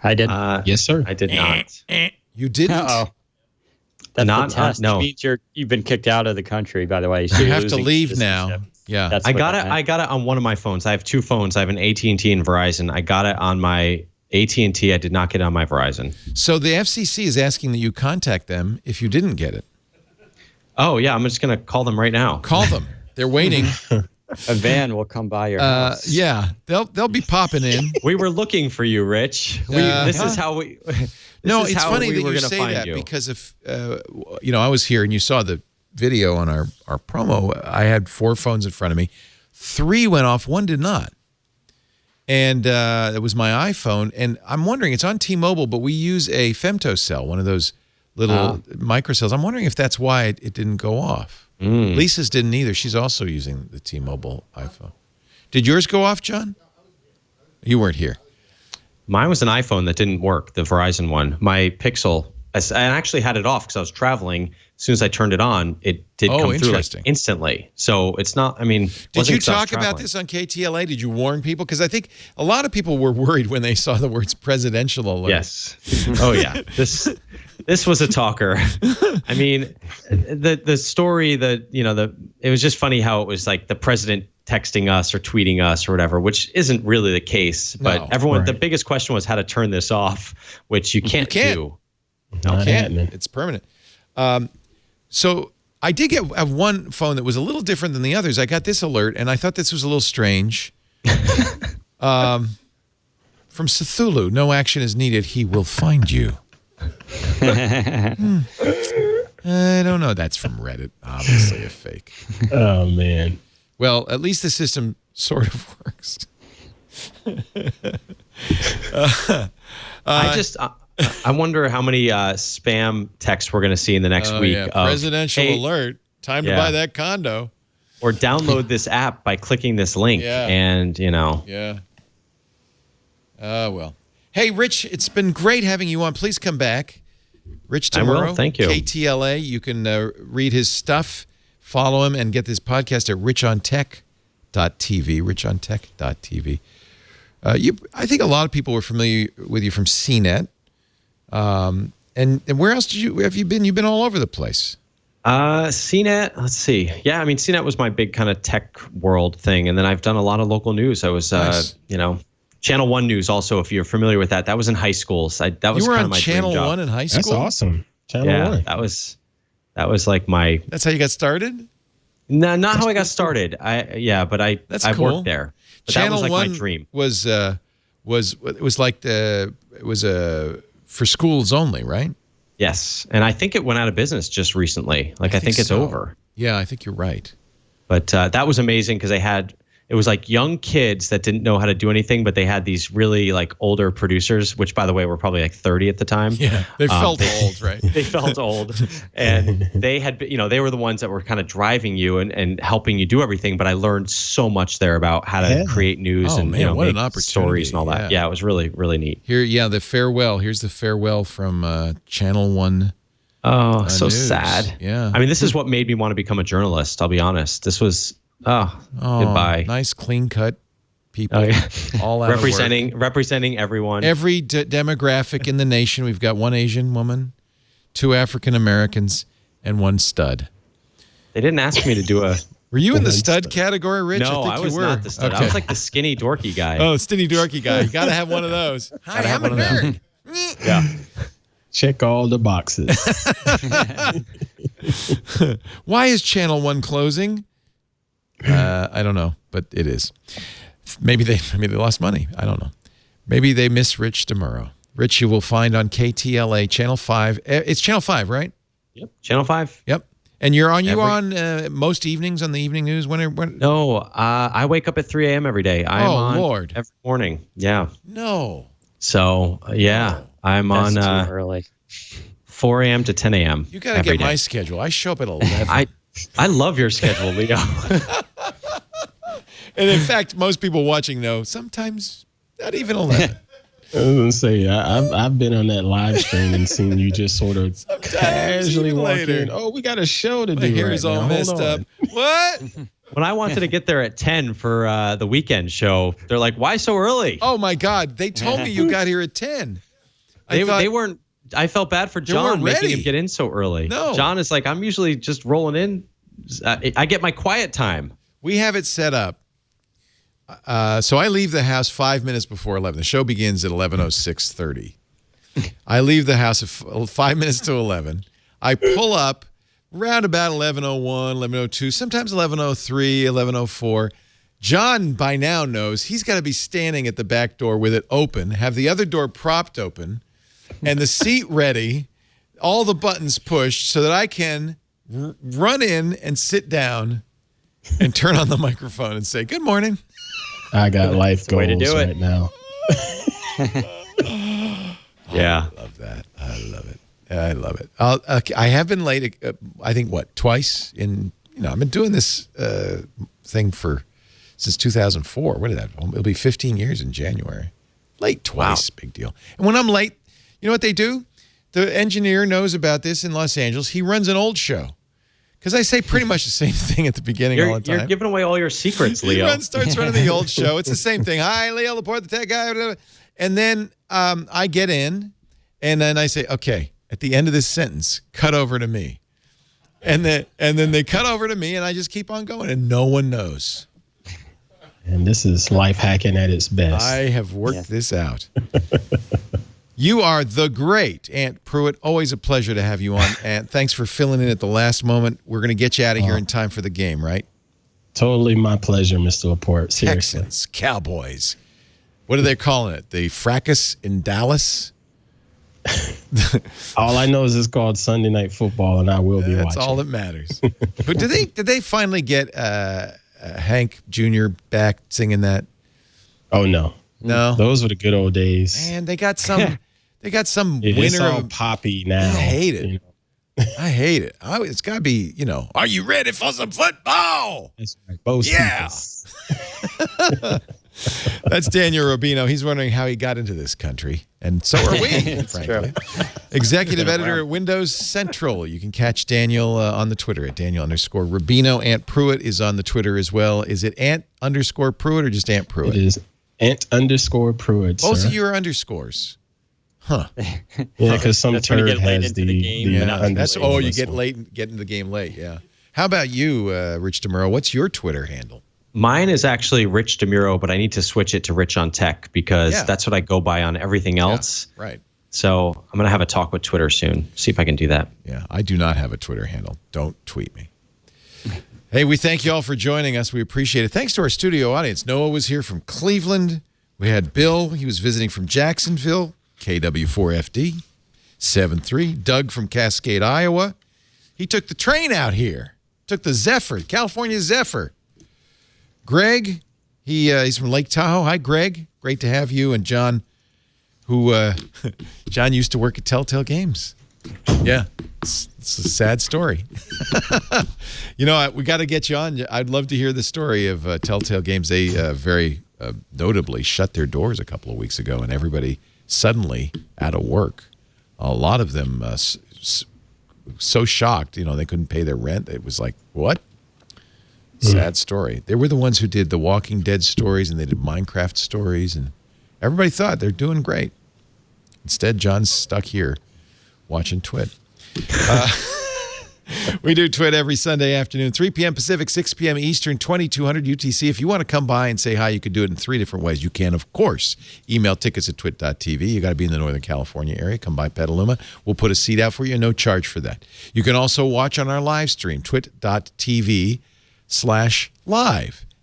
I did. Yes, sir. I did not. You didn't? Uh-oh. That's Not- the test. no. It means you've been kicked out of the country, by the way. So You you're have to losing leave now. citizenship. Yeah. That's I what got that it. meant. I got it on one of my phones. I have 2 phones. I have an AT&T and Verizon. I got it on my AT&T. I did not get it on my Verizon. So the FCC is asking that you contact them if you didn't get it. Oh yeah, I'm just gonna call them right now. Call them. They're waiting. A van will come by your house. Yeah, they'll be popping in. We were looking for you, Rich. This is how we. No, is it's how funny we that were you gonna say find that you. because if I was here and you saw the video on our promo, I had 4 phones in front of me. 3 went off, 1 did not. And it was my iPhone. And I'm wondering, it's on T-Mobile, but we use a femtocell, one of those little microcells. I'm wondering if that's why it didn't go off. Lisa's didn't either. She's also using the T-Mobile iPhone. Did yours go off, John? You weren't here. Mine was an iPhone that didn't work, the Verizon one. My Pixel I actually had it off because I was traveling. As soon as I turned it on, it did come through like instantly. So it's not, I mean. Did you talk about this on KTLA? Did you warn people? Because I think a lot of people were worried when they saw the words presidential alert. Yes. Oh, yeah. This was a talker. I mean, the story that, it was just funny how it was like the president texting us or tweeting us or whatever, which isn't really the case. But the biggest question was how to turn this off, which you can't do. No, you can't. It's permanent. So I did have one phone that was a little different than the others. I got this alert, and I thought this was a little strange. From Cthulhu, no action is needed. He will find you. I don't know. That's from Reddit. Obviously a fake. Oh, man. Well, at least the system sort of works. I wonder how many spam texts we're going to see in the next week. Yeah. Presidential alert. Time to buy that condo. Or download this app by clicking this link. Yeah. And, Yeah. Well. Hey, Rich, it's been great having you on. Please come back. Rich DeMuro. I will. Thank you. KTLA. You can read his stuff, follow him, and get this podcast at richontech.tv. Richontech.tv. I think a lot of people were familiar with you from CNET. And where else have you been? You've been all over the place. CNET, let's see. Yeah, I mean, CNET was my big kind of tech world thing. And then I've done a lot of local news. I was, nice. Channel 1 News also, if you're familiar with that. That was in high school. So that was kind of my dream job. You were on Channel 1 in high school? That's awesome. Channel 1. That was like my... That's how you got started? No, not how I got started. I worked there. But Channel that was like 1 my dream. Was for schools only, right? Yes, and I think it went out of business just recently. I think it's over. Yeah, I think you're right. But that was amazing because it was like young kids that didn't know how to do anything, but they had these really like older producers, which by the way were probably like 30 at the time. Yeah, they felt old, right? They felt old, and they had, they were the ones that were kind of driving you and helping you do everything. But I learned so much there about how to create news and what an make stories and all that. Yeah, it was really, really neat. Here, the farewell. Here's the farewell from Channel 1. Oh, so news. sad. Yeah. I mean, this is what made me want to become a journalist. I'll be honest. This was. Goodbye. Nice, clean cut people. All out representing everyone. Every demographic in the nation. We've got one Asian woman, 2 African Americans, and 1 stud. They didn't ask me to do a. Were you in the stud category, Rich? No, I was not the stud. Okay. I was like the skinny dorky guy. Oh, skinny dorky guy. You got to have one of those. Hi, I'm a nerd. Yeah. Check all the boxes. Why is Channel 1 closing? I don't know, but it is. Maybe they lost money. I don't know. Maybe they miss Rich DeMuro. Rich, you will find on KTLA Channel 5. It's Channel 5, right? Yep. Channel 5. Yep. And you're on most evenings on the evening news? When? No, I wake up at 3 a.m. every day. I'm on Lord. Every morning. Yeah. No. So, I'm on too early. 4 a.m. to 10 a.m. You got to get my schedule. I show up at 11. I love your schedule, Leo. And in fact, most people watching know sometimes not even 11. I was going to say, I've been on that live stream and seen you just sort of casually walk in. Oh, we got a show to do. My hair's all messed up. What? When I wanted to get there at 10 for the weekend show, they're like, why so early? Oh, my God. They told me you got here at 10. They weren't. I felt bad for John making him get in so early. No. John is like, I'm usually just rolling in. I get my quiet time. We have it set up. So I leave the house 5 minutes before 11. The show begins at 11:06:30. I leave the house at 5 minutes to 11. I pull up around about 11:01, 11:02, sometimes 11:03, 11:04. John by now knows he's got to be standing at the back door with it open, have the other door propped open, and the seat ready, all the buttons pushed so that I can run in and sit down and turn on the microphone and say, good morning. I got life goals right now. Yeah. I love that. I love it. I love it. I have been late, I think, twice in, I've been doing this thing since 2004. What is that? It'll be 15 years in January. Late twice, big deal. And when I'm late, you know what they do? the engineer knows about this in Los Angeles. He runs an old show. Because I say pretty much the same thing at the beginning all the time. You're giving away all your secrets, Leo. He starts running the old show. It's the same thing. Hi, Leo Laporte, the tech guy. And then I get in, and then I say, okay, at the end of this sentence, cut over to me. And then they cut over to me, and I just keep on going, and no one knows. And this is life hacking at its best. I have worked this out. You are the great Aunt Pruitt. Always a pleasure to have you on, Aunt. Thanks for filling in at the last moment. We're going to get you out of here in time for the game, right? Totally my pleasure, Mr. Laporte. Seriously. Texans, Cowboys. What are they calling it? The fracas in Dallas? All I know is it's called Sunday Night Football, and I will be watching. That's all that matters. But did they finally get Hank Jr. back singing that? Oh, no. No, those were the good old days. Man, they got some It's winner all of poppy now. I hate it. You know? I hate it. It's got to be, are you ready for some football? That's right. Both yeah. That's Daniel Rubino. He's wondering how he got into this country. And so are we, frankly. Executive editor at Windows Central. You can catch Daniel on the Twitter at Daniel_Rubino. Aunt Pruitt is on the Twitter as well. Is it Ant_Pruitt or just Aunt Pruitt? It is Ant_Pruitt. Both of you are underscores. Huh. Yeah, because some turd has the game. That's you get into the game late. Yeah. How about you, Rich DeMuro? What's your Twitter handle? Mine is actually Rich DeMuro, but I need to switch it to Rich on Tech because that's what I go by on everything else. Yeah, right. So I'm going to have a talk with Twitter soon. See if I can do that. Yeah, I do not have a Twitter handle. Don't tweet me. Hey, we thank you all for joining us. We appreciate it. Thanks to our studio audience. Noah was here from Cleveland. We had Bill. He was visiting from Jacksonville, KW4FD, 7-3. Doug from Cascade, Iowa. He took the train out here. Took the Zephyr, California Zephyr. Greg, he's from Lake Tahoe. Hi, Greg. Great to have you. And John, who John used to work at Telltale Games. Yeah, it's a sad story. We got to get you on. I'd love to hear the story of Telltale Games. They very notably shut their doors a couple of weeks ago, and everybody suddenly out of work. A lot of them so shocked, they couldn't pay their rent. It was like, what? Sad story. They were the ones who did the Walking Dead stories, and they did Minecraft stories, and everybody thought they're doing great. Instead, John's stuck here watching Twit. We do Twit every Sunday afternoon, 3 p.m. Pacific, 6 p.m. Eastern, 2200 UTC. If you want to come by and say hi, you could do it in 3 different ways. You can, of course, email tickets at twit.tv. You got to be in the Northern California area. Come by Petaluma. We'll put a seat out for you, no charge for that. You can also watch on our live stream, twit.tv/live.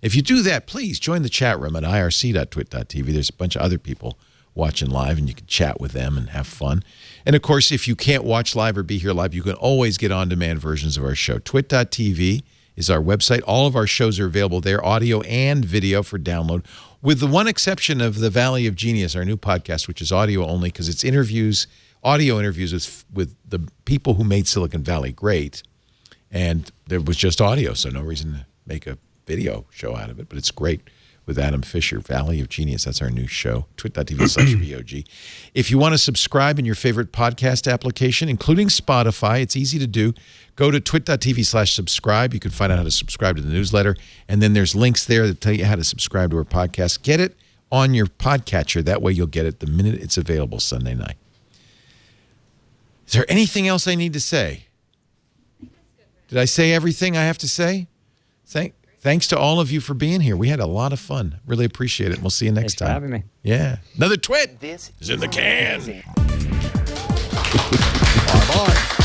If you do that, please join the chat room at irc.twit.tv. There's a bunch of other people watching live, and you can chat with them and have fun. And, of course, if you can't watch live or be here live, you can always get on-demand versions of our show. Twit.tv is our website. All of our shows are available there, audio and video for download, with the one exception of The Valley of Genius, our new podcast, which is audio only because it's audio interviews with the people who made Silicon Valley great. And there was just audio, so no reason to make a video show out of it, but it's great with Adam Fisher, Valley of Genius. That's our new show, twit.tv/VOG. If you want to subscribe in your favorite podcast application, including Spotify, it's easy to do. Go to twit.tv/subscribe. You can find out how to subscribe to the newsletter, and then there's links there that tell you how to subscribe to our podcast. Get it on your podcatcher. That way you'll get it the minute it's available Sunday night. Is there anything else I need to say? Did I say everything I have to say? Thanks to all of you for being here. We had a lot of fun. Really appreciate it. We'll see you next time. Thanks for having me. Yeah. Another Twit is in the can. Bye-bye.